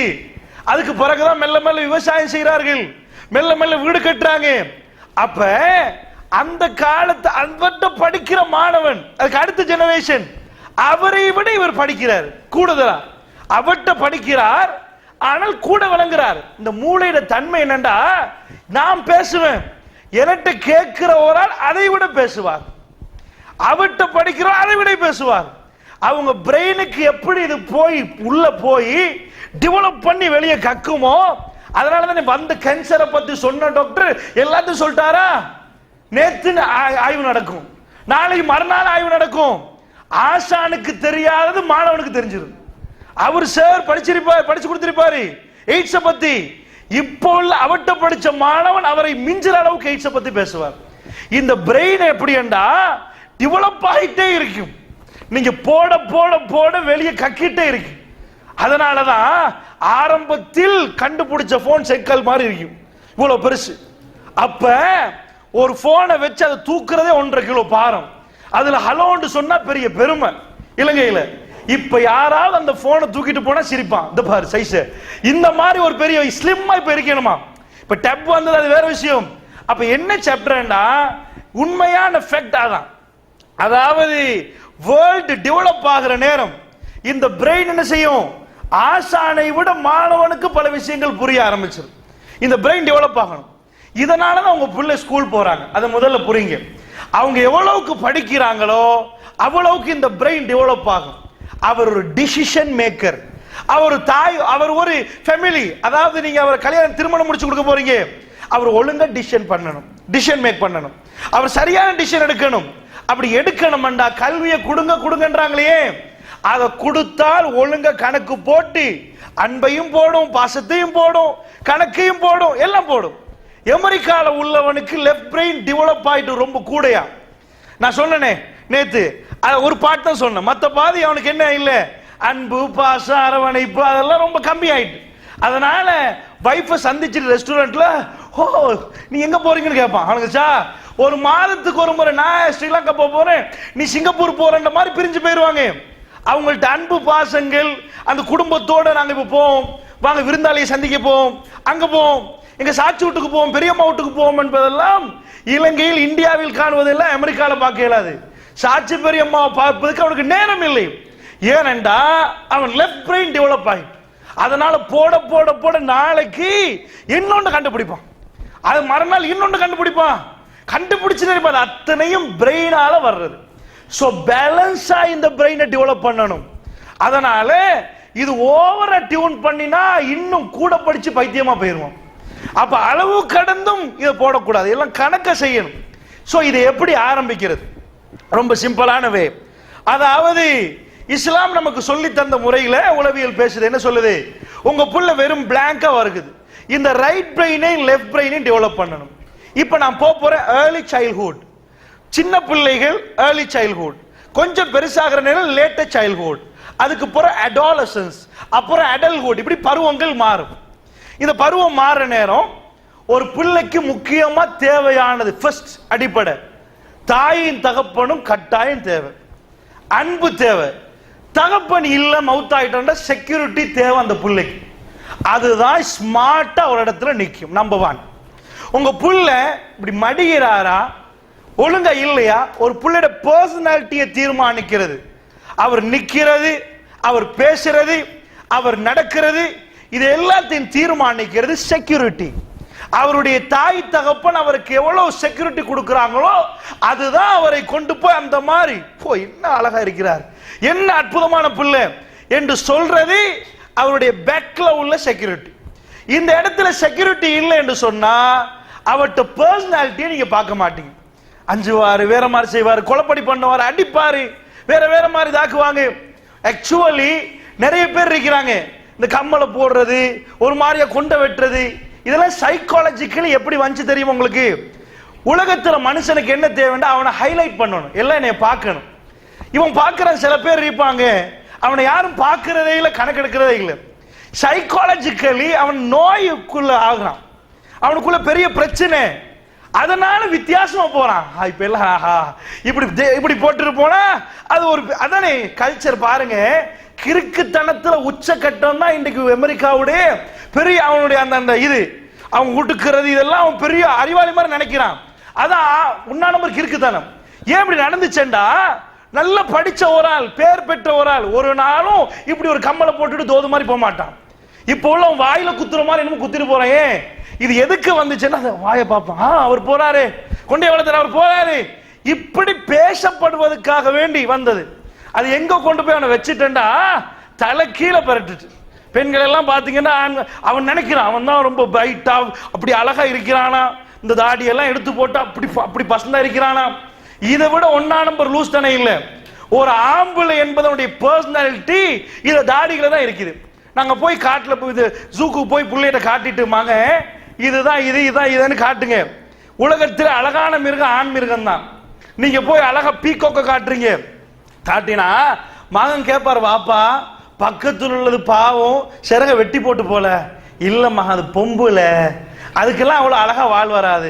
அதுக்கு பிறகுதான் மெல்ல மெல்ல விவசாயம் செய்கிறார்கள், மெல்ல மெல்ல வீடு கட்டுறாங்க. அப்ப அந்த காலத்து அவர்கிட்ட படிக்கிற மாணவன், அதுக்கு அடுத்த ஜெனரேஷன், அவரை விட இவர் படிக்கிறார் கூடுதலா, அவர்கிட்ட படிக்கிறார், ஆனால் கூட விளங்குறார். இந்த மூளையோட தன்மை என்னண்டா, நான் பேசுவேன், என்கிட்ட கேட்கிற ஒரு ஆள் அதை விட பேசுவார், அவர்கிட்ட படிக்கிறோம் அதை விட பேசுவார். அவங்க பிரெயினுக்கு எப்படி இது போய் உள்ள போய் டெவலப் பண்ணி வெளியே கக்குமோ, அதனால தான் வந்த கேன்சரை பத்தி சொன்ன டாக்டர் எல்லாத்தையும் சொல்லிட்டாரா. நேத்து ஆய்வு நடக்கும், நாளைக்கு மறுநாள் ஆய்வு நடக்கும். ஆசானுக்கு தெரியாதது மாணவனுக்கு தெரிஞ்சிடும். அவர் சார் படிச்சு கொடுத்திருப்பாரு எய்ட்ஸை பத்தி. இப்போ உள்ள அவட்ட படிச்ச மாணவன் அவரை மிஞ்சுற அளவுக்கு எய்ட்ஸை பத்தி பேசுவார். இந்த பிரெயின் எப்படின்னா டெவலப் ஆகிட்டே இருக்கும், நீங்க போட போட போட வெளியே கக்கிட்டே இருக்கு. அதனாலதான் ஆரம்பத்தில் கண்டுபிடிச்ச போன் சைக்கிள் மாதிரி இருக்கும், இவ்வளவு பெருசு. அப்ப ஒரு போனை வச்சு அதை தூக்குறதே 1.5 கிலோ பாரம். அதுல ஹலோன்னு சொன்னா பெரிய பெருமை இலங்கையில. இப்ப யாராவது அந்த போனை தூக்கிட்டு போனா சிரிப்பான், இந்த பாரு சைஸ். இந்த மாதிரி ஒரு பெரிய ஸ்லிம்மா இப்ப இருக்கணுமா. இப்ப டப் வந்தது அது வேற விஷயம். அப்ப என்ன சாப்டர்னா உண்மையான ஃபேக்ட் அதான். அதாவது வேர்ல்டு டெவலப் ஆகிற நேரம் இந்த பிரெயின் என்ன செய்யும், ஆசானை விட மாணவனுக்கு பல விஷயங்கள் புரிய ஆரம்பிச்சிடும். இந்த பிரெயின் டெவலப் ஆகணும். இதனாலதான் அவங்க பிள்ளை ஸ்கூல் போறாங்க, அதை முதல்ல புரியுங்க. அவங்க எவ்வளவுக்கு படிக்கிறாங்களோ அவ்வளவுக்கு இந்த பிரெயின் டெவலப் ஆகும். அவர் ஒரு டிசிஷன் மேக்கர், அவர் தாய், அவர் ஒரு ஃபேமிலி. அதாவது நீங்க அவர் கல்யாணம் திருமணம் முடிச்சு கொடுக்க போறீங்க, அவர் ஒழுங்கா டிசிஷன் பண்ணணும், டிசிஷன் மேக் பண்ணணும், அவர் சரியான டிசிஷன் எடுக்கணும். அப்படி எடுக்கணும்டா கல்வியை கொடுங்கன்றாங்களே, அதை கொடுத்தால் ஒழுங்கா கணக்கு போட்டு அன்பையும் போடும், பாசத்தையும் போடும், கணக்கையும் போடும், எல்லாம் போடும். அமெரிக்கால உள்ளவனுக்கு லெஃப்ட் பிரெயின் டெவலப் ஆயிட்டு ரொம்ப கூடையா. நான் சொன்னேனே நேத்து ஒரு பாட்டு தான் சொன்னேன், மற்ற பாதி அவனுக்கு என்ன இல்லை, அன்பு பாசம் அரவணைப்பு அதெல்லாம் ரொம்ப கம்மி ஆயிட்டு. அதனால வைஃபை சந்திச்சுட்டு ரெஸ்டாரண்ட்ல, ஓ நீ எங்க போறீங்கன்னு கேட்பான். அவனுக்கு சார் ஒரு மாதத்துக்கு ஒரு முறை நான் ஸ்ரீலங்கா போறேன், நீ சிங்கப்பூர் போறன்ற மாதிரி பிரிஞ்சு போயிருவாங்க. அவங்கள்ட்ட அன்பு பாசங்கள், அந்த குடும்பத்தோட நாங்க இப்ப போவோம், வாங்க விருந்தாளியை சந்திக்க போவோம், அங்க போவோம், எங்க சாட்சி வீட்டுக்கு போவோம், பெரியம்மா வீட்டுக்கு போவோம் என்பதெல்லாம் இலங்கையில் இந்தியாவில் காணுவதெல்லாம் அமெரிக்கால பார்க்க இயலாது. சாட்சி பெரியம்மாவை பார்ப்பதற்கு அவனுக்கு நேரம் இல்லை. ஏனென்றா அவன் லெஃப்ட் பிரெயின் டெவலப் ஆகி, அதனால போட போட போட நாளைக்கு இன்னொன்று கண்டுபிடிப்பான், அது மறுநாள் இன்னொன்று கண்டுபிடிப்பான், கண்டுபிடிச்சு அத்தனையும் பிரெயினால வர்றது. சோ பேலன்ஸா இந்த பிரெயினை டெவலப் பண்ணணும். அதனால இது ஓவரா டியூன் பண்ணினா இன்னும் கூட படிச்சு பைத்தியமா போயிருவோம். அப்ப அளவு கடந்தும் இதை போடக்கூடாது, எல்லாம் கணக்க செய்யணும். சோ இதை எப்படி ஆரம்பிக்கிறது? ரொம்ப சிம்பிளான வே. அதாவது இஸ்லாம் நமக்கு சொல்லி தந்த முறையில உளவியல் பேசுது. என்ன சொல்லுது? உங்க புள்ள வெறும் பிளாங்கா வருகுது, இந்த ரைட் பிரெயினை லெஃப்ட் பிரெயினை டெவலப் பண்ணணும். இப்ப நான் போறேன் ஏர்லி சைல்ட்ஹுட், சின்ன பிள்ளைகள் ஏர்லி சைல்ட்ஹுட், கொஞ்சம் பெருசாகிற நேரம் லேட்டர் சைல்ட்ஹுட், அதுக்கு பிறகு அடாலசன்ஸ், அப்புறம் அடல்ட்ஹுட், இப்படி பருவங்கள் மாறும். இந்த பருவம் மாறுற நேரம் ஒரு பிள்ளைக்கு முக்கியமா தேவையானது ஃபர்ஸ்ட் அடிப்படை தாயின் தகப்பனும் கட்டாயம் தேவை, அன்பு தேவை. தகப்பன் இல்ல மவுத் ஆயிட்டா செக்யூரிட்டி தேவை அந்த பிள்ளைக்கு. அதுதான் ஸ்மார்ட்டா ஒரு இடத்துல நிற்கும். நம்பர் 1. உங்க புள்ள இப்படி மடிகிறாரா ஒழுங்கா இல்லையா, ஒரு புள்ளையோட பர்சனாலிட்டியை தீர்மானிக்கிறது. அவர் நிக்கிறது, அவர் பேசுறது, அவர் நடக்கிறது, இது எல்லாத்தையும் தீர்மானிக்கிறது செக்யூரிட்டி. அவருடைய தாய் தகப்பன் அவருக்கு எவ்வளவு செக்யூரிட்டி கொடுக்கிறாங்களோ அதுதான் அவரை கொண்டு போய் அந்த மாதிரி என்ன அழகா இருக்கிறார், என்ன அற்புதமான பிள்ளை என்று சொல்றது அவருடைய பேக்ல உள்ள செக்யூரிட்டி. இந்த இடத்துல செக்யூரிட்டி இல்லை என்று சொன்னா அவர்கிட்ட பர்சனாலிட்டியை நீங்க பார்க்க மாட்டீங்க. அஞ்சுவாரு, வேற மாதிரி செய்வாரு, கொலைப்படி பண்ணுவாரு, அடிப்பாரு, வேற வேற மாதிரி தாக்குவாங்க. ஆக்சுவலி நிறைய பேர் இருக்கிறாங்க இந்த கம்மலை போடுறது, ஒரு மாதிரியா கொண்ட வெட்டுறது, இதெல்லாம் சைக்காலஜிக்கலி எப்படி வந்துச்சு தெரியுமா உங்களுக்கு? உலகத்துல மனுஷனுக்கு என்ன தேவைன்னா அவனை ஹைலைட் பண்ணணும், எல்லாம் என்னைய பார்க்கணும். இவன் பார்க்கிற சில பேர் இருப்பாங்க, அவனை யாரும் பார்க்கிறதே இல்லை, கணக்கெடுக்கிறதே இல்லை. சைக்காலஜிக்கலி அவன் நோய்க்குள்ள ஆகுறான், அவனுக்குள்ள பெரிய பிரச்சனை, அதனால வித்தியாசமா போறான். இப்ப எல்லாம் இப்படி இப்படி போட்டு போனா அது ஒரு அதானே கல்ச்சர். பாருங்க, கிறுக்குத்தனத்துல உச்சக்கட்டம் தான் இன்றைக்கு அமெரிக்காவுடைய பெரிய அவனுடைய அந்த இது அவன் உடுக்கிறது, இதெல்லாம் அவன் பெரிய அறிவாளி மாதிரி நினைக்கிறான். அதான் உண்ணா நம்பர் கிறுக்குத்தனம். ஏன் இப்படி நடந்துச்சேன்டா, நல்லா படிச்ச ஒரு ஆள், பேர் பெற்ற ஒரு ஆள் ஒரு நாளும் இப்படி ஒரு கம்மலை போட்டுட்டு தோது மாதிரி போக மாட்டான். இப்போ உள்ள வாயில குத்துற மாதிரி என்னமோ குத்திட்டு போறேன். ஏன் இது எதுக்கு வந்துச்சுன்னா வாயை பார்ப்பான், அவர் போறாரு, கொண்டே வளர்த்தார், அவர் போறாரு, இப்படி பேசப்படுவதற்காக வேண்டி வந்தது. அது எங்க கொண்டு போய் அவனை வச்சுட்டா தலை கீழே பரட்டுச்சு. பெண்கள் எல்லாம் பாத்தீங்கன்னா அவன் நினைக்கிறான் அவன் தான் ரொம்ப பிரைட்டா அப்படி அழகா இருக்கிறானா, இந்த தாடியெல்லாம் எடுத்து போட்டா அப்படி அப்படி பசந்தா இருக்கிறானா. இதை விட ஒன்னா நம்பர் லூஸ் தானே இல்லை. ஒரு ஆம்பளை என்பதனுடைய பர்சனாலிட்டி இத தாடிகளை தான் இருக்குது. நாங்க போய் காட்டுல போய் ஜூக்கு போய் பிள்ளைகிட்ட காட்டிட்டு வாங்க, இதுதான் இது இதான் இதுன்னு காட்டுங்க. உலகத்தில் அழகான மிருகம் ஆண் மிருகம் தான். நீங்க போய் அழகா பீக்கோக்க காட்டுறீங்க, காட்டினா மகன் கேட்பாரு, வாப்பா பக்கத்தில் உள்ளது பாவம் சிறக வெட்டி போட்டு போல. இல்லம்மா அது பொம்புல, அதுக்கெல்லாம் அவ்வளவு அழகா வாழ் வராது.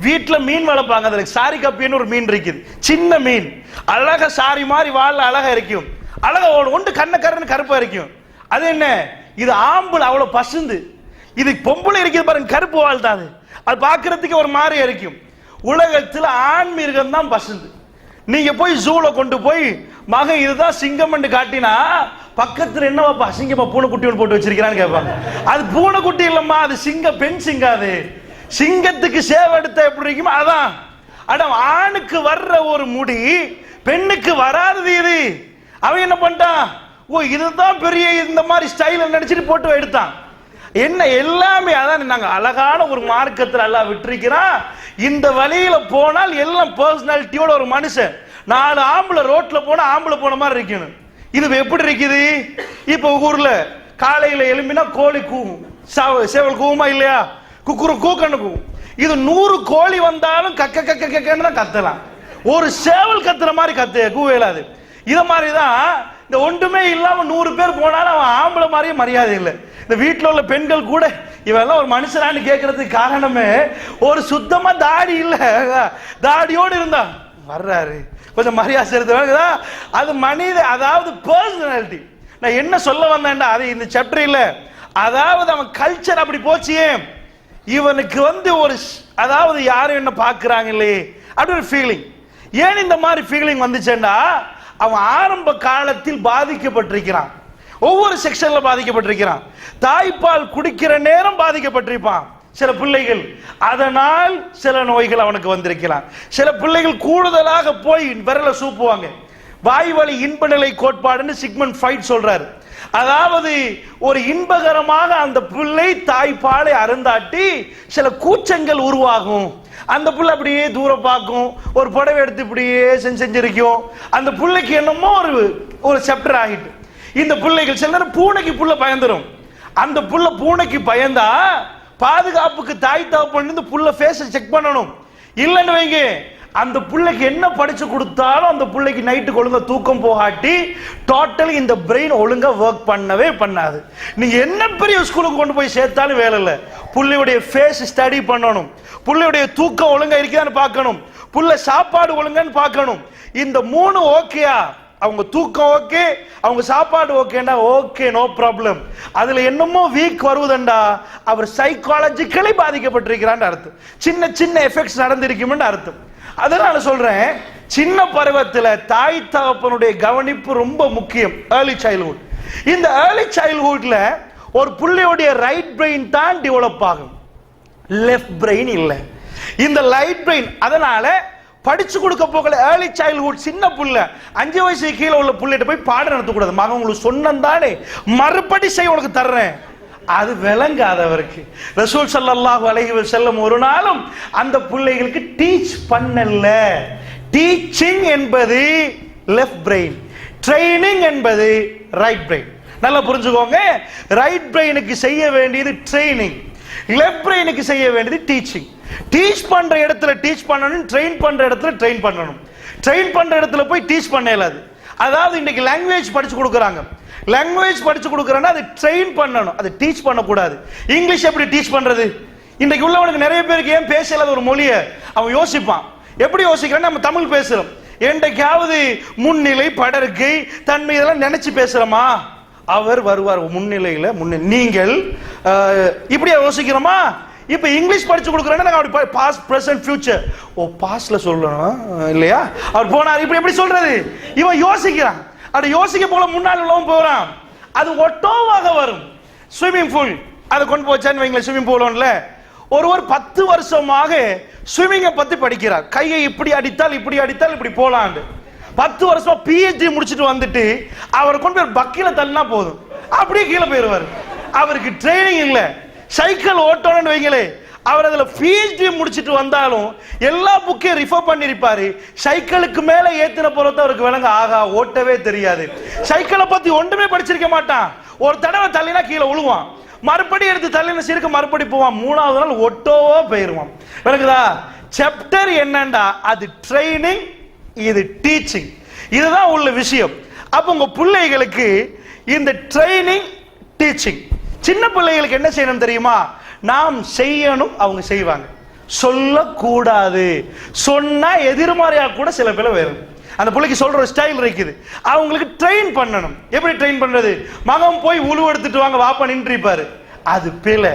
வீட்டுல மீன் வளர்ப்பாங்க, அதுக்கு சாரி கப்பின்னு ஒரு மீன் இருக்குது, சின்ன மீன், அழகா சாரி மாதிரி வாழ் அழகா இருக்கும், அழகா ஒன்று கண்ணக்கரன்னு கருப்பா இருக்கும். அது என்ன, இது ஆம்புல அவ்வளவு பசுந்து, இது பொம்புல இருக்குது பாருங்க கருப்பு வாழ் தான், அது பார்க்கறதுக்கு ஒரு மாதிரி இருக்கும். உலகத்தில் ஆண் மிருகம் தான் பசுந்து. நீங்க போய் ஜூல கொண்டு போய் மகன் இதுதான் சிங்கம் காட்டினா பக்கத்துல என்னவாப்பா சிங்கமா பூனைக்குட்டி ஒன்று போட்டு வச்சிருக்கிறான்னு கேட்பாங்க. அது பூனைக்குட்டி இல்லம்மா, அது சிங்கம், பெண் சிங்கம். அது சிங்கத்துக்கு சேவை எடுத்த எப்படி இருக்குமோ அதான். அடம் ஆணுக்கு வர்ற ஒரு முடி பெண்ணுக்கு வராதது இது. அவன் என்ன பண்ணிட்டான், ஓ இதுதான் பெரிய இந்த மாதிரி ஸ்டைல் நினைச்சிட்டு போட்டு எடுத்தான். என்ன எல்லாமே அதான் நாங்க அழகான ஒரு மார்க்கத்தில் எல்லாம் விட்டுருக்கிறான். இந்த வழியில போனால் எல்லாம் பர்சனாலிட்டியோட ஒரு மனுஷன். 4 ஆம்பளை ரோட்ல போனா ஆம்பளை போன மாதிரி இருக்கணும். இது எப்படி இருக்குது? இப்ப ஊர்ல காலையில எழும்பினா கோழி கூவும், சேவல் கூவுமா இல்லையா, குக்குரு கூக்கன்னு கூவும். இது 100 கோழி வந்தாலும் கக்க கக்க கக்கன்னு தான் கத்தலாம், ஒரு சேவல் கத்துற மாதிரி கூவேலாது. இத மாதிரிதான் இந்த ஒன்றுமே இல்லாம 100 பேர் போனாலும் அவன் ஆம்பளை மாதிரியே மரியாதை இல்லை. இந்த வீட்டில் உள்ள பெண்கள் கூட இவெல்லாம் ஒரு மனுஷனான்னு கேட்கறதுக்கு காரணமே ஒரு சுத்தமா தாடி இல்ல, தாடியோடு இருந்தா வர்றாரு கொஞ்சம் மரியாதை செலுத்த, அது மனித அதாவது பர்சனாலிட்டி. நான் என்ன சொல்ல வந்தேன்டா அது இந்த சாப்டர் இல்ல, அதாவது அவன் கல்ச்சர் அப்படி போச்சு. இவனுக்கு ஒரு அதாவது யாரும் என்ன பாக்குறாங்க இல்லையே அப்படி ஒரு ஃபீலிங். ஏன் இந்த மாதிரி ஃபீலிங் வந்துச்சேன்னா அவன் ஆரம்ப காலத்தில் பாதிக்கப்பட்டிருக்கிறான், ஒவ்வொரு செக்ஷன்ல பாதிக்கப்பட்டிருக்கிறான். தாய்ப்பால் குடிக்கிற நேரம் பாதிக்கப்பட்டிருப்பான் சில பிள்ளைகள், அதனால் சில நோய்கள் அவனுக்கு வந்திருக்கலாம். சில பிள்ளைகள் கூடுதலாக போய் விரல சூப்புவாங்க. வாய்வழி இன்ப நிலை கோட்பாடுன்னு சிக்மண்ட் ஃப்ராய்ட் சொல்றாரு. அதாவது ஒரு இன்பகரமாக அந்த பிள்ளை தாய்ப்பாலை அருந்தாட்டி சில கூச்சங்கள் உருவாகும். அந்த புள்ள அப்படியே தூரம் பார்க்கும், ஒரு புடவை எடுத்து இப்படியே செஞ்சிருக்கும். அந்த பிள்ளைக்கு என்னமோ ஒரு சாப்டர் ஆகிட்டு. இந்த பிள்ளைகள் சில நேரம் பூனைக்கு புள்ள பயந்துரும். அந்த புள்ள பூனைக்கு பயந்தா பாதுகாப்புக்கு தாய் தகப்பன் புள்ள ஃபேஸை செக் பண்ணணும். இல்லைன்னு வைங்க அந்த பிள்ளைக்கு என்ன படிச்சு கொடுத்தாலும் அந்த பிள்ளைக்கு நைட்டுக்கு ஒழுங்கா தூக்கம் போகாட்டி டோட்டலி இந்த பிரெயின் ஒழுங்கா ஒர்க் பண்ணவே பண்ணாது. நீங்க என்ன பெரிய ஸ்கூலுக்கு கொண்டு போய் சேர்த்தாலும் வேலை இல்லை. புள்ளையுடைய ஃபேஸ் ஸ்டடி பண்ணணும், புள்ளையுடைய தூக்கம் ஒழுங்கா இருக்குதான்னு பார்க்கணும், புள்ள சாப்பாடு ஒழுங்கான்னு பார்க்கணும். இந்த 3 ஓகேயா, அவங்க தூக்கம் ஓகே, அவங்க சாப்பாடு ஓகேண்டா ஓகே, நோ ப்ராப்ளம். அதுல என்னமோ வீக் வருவதுண்டா அவர் சைக்காலஜிக்கலி பாதிக்கப்பட்டிருக்கிறான்னு அர்த்தம். சின்ன சின்ன எஃபெக்ட்ஸ் நடந்திருக்கும்னு அர்த்தம். அதனால சொல்றேன், சின்ன பருவத்தில் தாய் தகப்பனுடைய கவனிப்பு ரொம்ப முக்கியம். Early childhood. இந்த ஏர்லி சைல்ட்ஹுட்ல ஒரு புள்ளையுடைய ரைட் பிரெயின் தான் டெவலப் ஆகும், லெஃப்ட் பிரெயின் இல்லை. இந்த ரைட் பிரெயின் அதனால படிச்சு கொடுக்க போகல. ஏர்லி சைல்ட்ஹுட் சின்ன புள்ள 5 வயசு கீழே உள்ள புள்ளைகிட்ட போய் பாடம் நடத்தக்கூடாது. மகன் உங்களுக்கு சொன்னதானே மறுபடி செய்ய உனக்கு தர்றேன், அது விளங்காதவருக்கு. ரசூல் ஸல்லல்லாஹு அலைஹி வஸல்லம் ஒரு நாளும் அந்த பிள்ளைகளுக்கு டீச் பண்ணல. டீச்சிங் என்பது லெஃப்ட் பிரெயின், ட்ரைனிங் என்பது ரைட் பிரெயின். நல்லா புரிஞ்சுக்கோங்க. ரைட் பிரெயினுக்கு செய்ய வேண்டியது ட்ரைனிங், லெஃப்ட் பிரெயினுக்கு செய்ய வேண்டியது டீச்சிங். டீச் பண்ற இடத்துல டீச் பண்ணணும், ட்ரெயின் பண்ற இடத்துல ட்ரெயின் பண்ணணும். ட்ரெயின் பண்ற இடத்துல போய் டீச் பண்ண இயலாது. அதாவது இன்னைக்கு லாங்குவேஜ் படிச்சு கொடுக்குறாங்க, லாங்குவேஜ் படிச்சு கொடுக்குறேன்னா அது ட்ரெயின் பண்ணணும், அது டீச் பண்ணக்கூடாது. இங்கிலீஷ் எப்படி டீச் பண்றது? இன்றைக்கு உள்ளவனுக்கு நிறைய பேருக்கு ஏன் பேசலாத ஒரு மொழியை அவன் யோசிப்பான். எப்படி யோசிக்கிறான்? நம்ம தமிழ் பேசுறோம், என்றைக்காவது முன்னிலை படர்க்கை தன்மை இதெல்லாம் நினைச்சு பேசுறோமா? அவர் வருவார் முன்னிலையில நீங்கள் இப்படியா யோசிக்கிறோமா? இப்ப இங்கிலீஷ் படிச்சு கொடுக்குறேன்னா அப்படி பாஸ்ட் பிரசன்ட் ஃபியூச்சர் பாஸ்ட்ல சொல்லணும் இல்லையா? அவர் போனார் இப்படி எப்படி சொல்றது? இவன் யோசிக்கிறான். அது யோசிக்க போல முன்னால் உள்ளவன் போறான். அது ஒட்டோவாக வரும். ஸ்விம்மிங் பூல் அதை கொண்டு போச்சான்னு வைங்களேன். ஸ்விம்மிங் பூல் ஒன்ல ஒருவர் 10 வருஷமாக ஸ்விம்மிங்கை பத்தி படிக்கிறார். கையை இப்படி அடித்தால் இப்படி போலாம். 10 வருஷமா PhD முடிச்சுட்டு வந்துட்டு அவரை கொண்டு போய் பக்கில தள்ளினா போதும், அப்படியே கீழே போயிருவார். அவருக்கு ட்ரைனிங் இல்ல. சைக்கிள் ஓட்டணும்னு வைங்களே, அவர் அதுல PhD முடிச்சுட்டு வந்தாலும் எல்லா புக்கையும் ரிஃபர் பண்ணிருப்பாரு. சைக்கிளுக்கு மேல ஏத்தின பொறுத்த அவருக்கு விளங்க ஆகா ஓட்டவே தெரியாது. சைக்கிளை பத்தி ஒன்றுமே படிச்சிருக்க மாட்டான். ஒரு தடவை தள்ளினா கீழே விழுவான், மறுபடி எடுத்து தள்ளின சீருக்கு மறுபடி போவான். 3வது நாள் ஒட்டோவோ போயிருவான். விளக்குதா? சாப்டர் என்னண்டா அது ட்ரைனிங், இது டீச்சிங். இதுதான் உள்ள விஷயம். அப்ப உங்க பிள்ளைகளுக்கு இந்த ட்ரைனிங் டீச்சிங். சின்ன பிள்ளைகளுக்கு என்ன செய்யணும் தெரியுமா? நாம் செய்யணும், அவங்க செய்வாங்க. சொல்லக்கூடாது, சொன்னா எதிர்மறையா கூட சில பேர் வேணும். அந்த பிள்ளைக்கு சொல்ற ஒரு ஸ்டைல் இருக்குது, அவங்களுக்கு ட்ரெயின் பண்ணணும். எப்படி ட்ரெயின் பண்றது? மகன் போய் உழு எடுத்துட்டு வாங்க வாப்பா நின்றுப்பாரு, அது பிழை.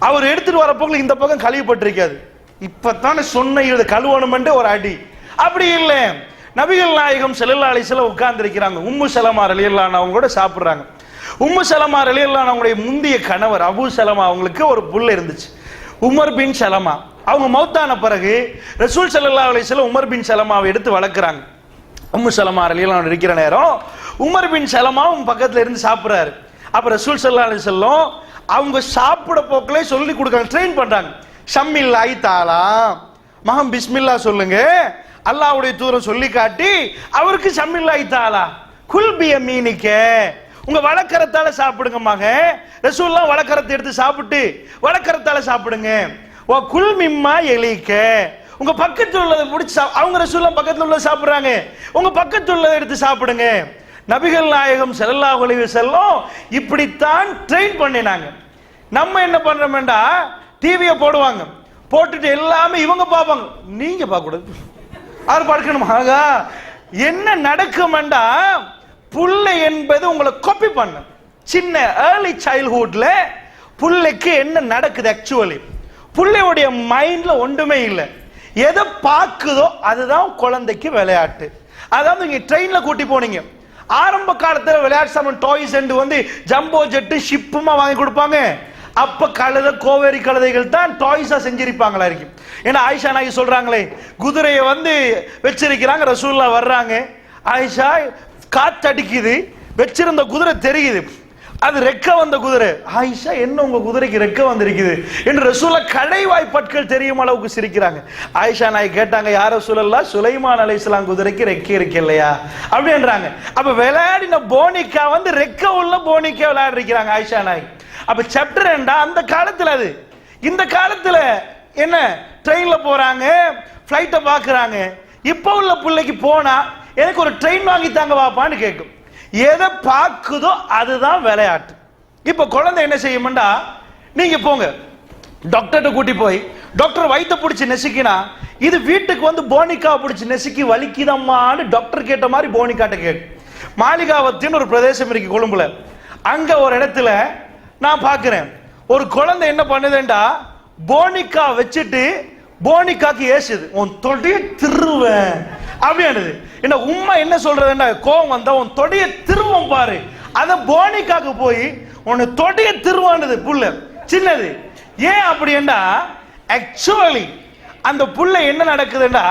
அவர் எடுத்துட்டு வர போக்குல இந்த பக்கம் கழுவிப்பட்டிருக்காது, இப்பத்தானே சொன்ன இது கழுவணும் ஒரு அடி. அப்படி இல்லை. நபிகள் நாயகம் ஸல்லல்லாஹு அலைஹி வஸல்லம் உட்கார்ந்து இருக்கிறாங்க. உம்மு சலமா ரலியல்லாஹு அன்ஹா அவங்க கூட சாப்பிடுறாங்க. உம்மு சலமா ரலியல்லாஹு அன்ஹா அவங்களுடைய முந்திய கணவர் அபூ சலமா அவங்களுக்கு ஒரு புள்ள இருந்துச்சு, உமர் பின் சலமா. அவங்க மௌத்தான பிறகு ரசூல் ஸல்லல்லாஹு அலைஹி வஸல்லம் உமர் பின் சலமாவை எடுத்து வளர்க்குறாங்க. உம்மு சலமா ரலியல்லாஹு அன்ஹா இருக்கிற நேரம் உமர் பின் சலமாவும் பக்கத்துல இருந்து சாப்பிடுறாரு. அப்ப ரசூல் ஸல்லல்லாஹு அலைஹி வஸல்லம் அவங்க சாப்பிட போக்கிலே சொல்லி கொடுக்காங்க, ட்ரெயின் பண்றாங்க. ஷம்மில்லாஹி தஆலா, மகம் பிஸ்மில்லா சொல்லுங்க. அல்லாஹ்வுடைய தூதர் சொல்லி காட்டி அவருக்கு ஷம்மில்லாஹி தஆலா குல் பியமீனிக, உங்க வலக்கரத்தால சாப்பிடுங்க மகன். ரசூலுல்லாஹ் வலக்கரத்தை எடுத்து சாப்பிட்டு வலக்கரத்தால சாப்பிடுங்க. வ குல் மிம்மா எலீக, உங்க பக்கத்துல உள்ளதை முடிச்சு அவங்க ரசூலுல்லாஹ் பக்கத்துல உள்ளதை சாப்பிடுறாங்க, உங்க பக்கத்துல உள்ளதை எடுத்து சாப்பிடுங்க. நபிகள் நாயகம் ஸல்லல்லாஹு அலைஹி வஸல்லம் இப்படித்தான் ட்ரெயின் பண்ணினாங்க. நம்ம என்ன பண்றோம்டா, டிவியை போடுவாங்க, போட்டுட்டு எல்லாமே இவங்க பார்ப்பாங்க, நீங்க பார்க்க கூடாது, அவர் பார்க்கணுமா? என்ன நடக்கும்டா, புள்ளை என்பது உங்களை காப்பி பண்ண. சின்ன ஏர்லி சைல்ட்ஹுட்ல புள்ளைக்கு என்ன நடக்குது? ஆக்சுவலி புள்ளையுடைய மைண்ட்ல ஒன்றுமே இல்லை, எதை பார்க்குதோ அதுதான் குழந்தைக்கு விளையாட்டு. அதாவது நீங்க ட்ரெயின்ல கூட்டி போனீங்க, ஆரம்ப காலத்துல விளையாட்டு சாமான் டாய்ஸ் வந்து ஜம்போ ஜெட்டு ஷிப்புமா வாங்கி கொடுப்பாங்க. அப்ப கழுத கோவேரி கழுதைகள் தான் டாய்ஸா செஞ்சிருப்பாங்களா இருக்கும். ஏன்னா ஆயிஷா நாயகி சொல்றாங்களே, குதிரையை வச்சிருக்கிறாங்க, ரசூலுல்லாஹ் வர்றாங்க, ஆயிஷா காத்தடிக்குது, வச்சிருந்த குதிரை தெரியுது, அது ரெக்க வந்த குதிரை. ஆயிஷா என்ன உங்க குதிரைக்கு ரெக்க வந்திருக்குது என்று ரசூலுல்லாஹ் கடைவாய் பற்கள் தெரியும் அளவுக்கு சிரிக்கிறாங்க. ஆயிஷா நாயகி கேட்டாங்க, யார் ரசூலல்லாஹ், சுலைமான் அலைஹிஸ்ஸலாம் குதிரைக்கு ரெக்க இருக்கு இல்லையா அப்படின்றாங்க. அப்ப விளையாடின போனிக்கா ரெக்க உள்ள போனிக்கா விளையாடி இருக்கிறாங்க ஆயிஷா நாயகி. அப்ப சாப்டர் ஏண்டா அந்த காலத்துல, அது இந்த காலத்துல என்ன ட்ரெயின்ல போறாங்க, பிளைட்டை பாக்குறாங்க. இப்ப உள்ள பிள்ளைக்கு போனா எனக்கு ஒரு ட்ரெயின் வாங்கி தாங்க வாப்பான்னு கேட்கும். எதை பார்க்குதோ அதுதான் விளையாட்டு. இப்ப குழந்தை என்ன செய்யும்டா, நீங்க போங்க டாக்டர்கிட்ட கூட்டி போய் டாக்டர் வயிற்ற பிடிச்சி நெசுக்கினா, இது வீட்டுக்கு போனிக்கா பிடிச்சி நெசுக்கி வலிக்குதம்மான்னு டாக்டர் கேட்ட மாதிரி போனிக்காட்ட கேட்டு. மாளிகாவத்தின்னு ஒரு பிரதேசம் இருக்கு கொழும்புல, அங்க ஒரு இடத்துல நான் பார்க்கிறேன், ஒரு குழந்தை என்ன பண்ணுதுண்டா, போனிக்கா வச்சுட்டு போனிக்காக்கு ஏசுது, உன் தொடைய திருவேன் அப்படின்னுது. என்ன உம்மா என்ன சொல்றதுன்னா, கோவம் வந்தா உன் தொடைய திருவம் பாரு, அத போனிக்காக்கு போய் உன்னை தொடைய திருவானது புள்ள சின்னது. ஏன் அப்படின்னா, ஆக்சுவலி அந்த புள்ள என்ன நடக்குதுன்னா,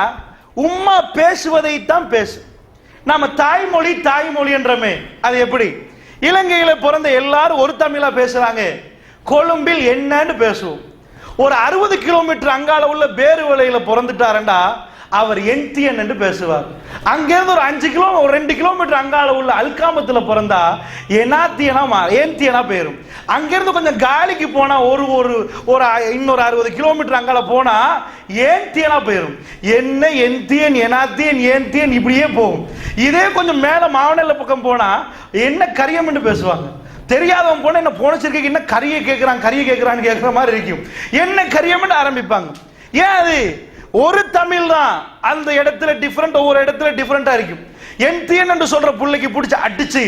உம்மா பேசுவதைத்தான் பேசு. நாம தாய்மொழி தாய்மொழி என்றமே, அது எப்படி? இலங்கையில பிறந்த எல்லாரும் ஒரு தமிழா பேசுறாங்க, கொழும்பில் என்னன்னு பேசுவோம். ஒரு 60 கிலோமீட்டர் அங்கால உள்ள பேருவளையில பிறந்துட்டாரண்டா அவர் என்தியன் என்று பேசுவார். அங்கிருந்து ஒரு 5 கிலோ ஒரு 2 கிலோமீட்டர் அங்கால உள்ள அல்காமத்துல பிறந்தா ஏன்தியனா பேரும். அங்கிருந்து கொஞ்சம் காலிக்கு போனா ஒரு இன்னொரு 60 கிலோமீட்டர் அங்கால போனா ஏன்தியனா பேரும். என்ன என்தியன் எனாத்தியன் ஏன்தியன் இப்படியே போகும். இதே கொஞ்சம் மேல மாவனல்ல பக்கம் போனா என்ன கரியம் என்று பேசுவாங்க. தெரியாதவன் போன என்ன போனச்சிருக்க என்ன கரியை கேட்கிறான்னு கேட்கிற மாதிரி இருக்கும். என்ன கரியம் ஆரம்பிப்பாங்க. ஏன் அது ஒரு தமிழ் தான், அந்த இடத்துல டிஃபரெண்ட், ஒவ்வொரு இடத்துல டிஃபரெண்டா இருக்கும். என்தியன் என்று சொல்ற புள்ளைக்கு பிடிச்ச அடிச்சு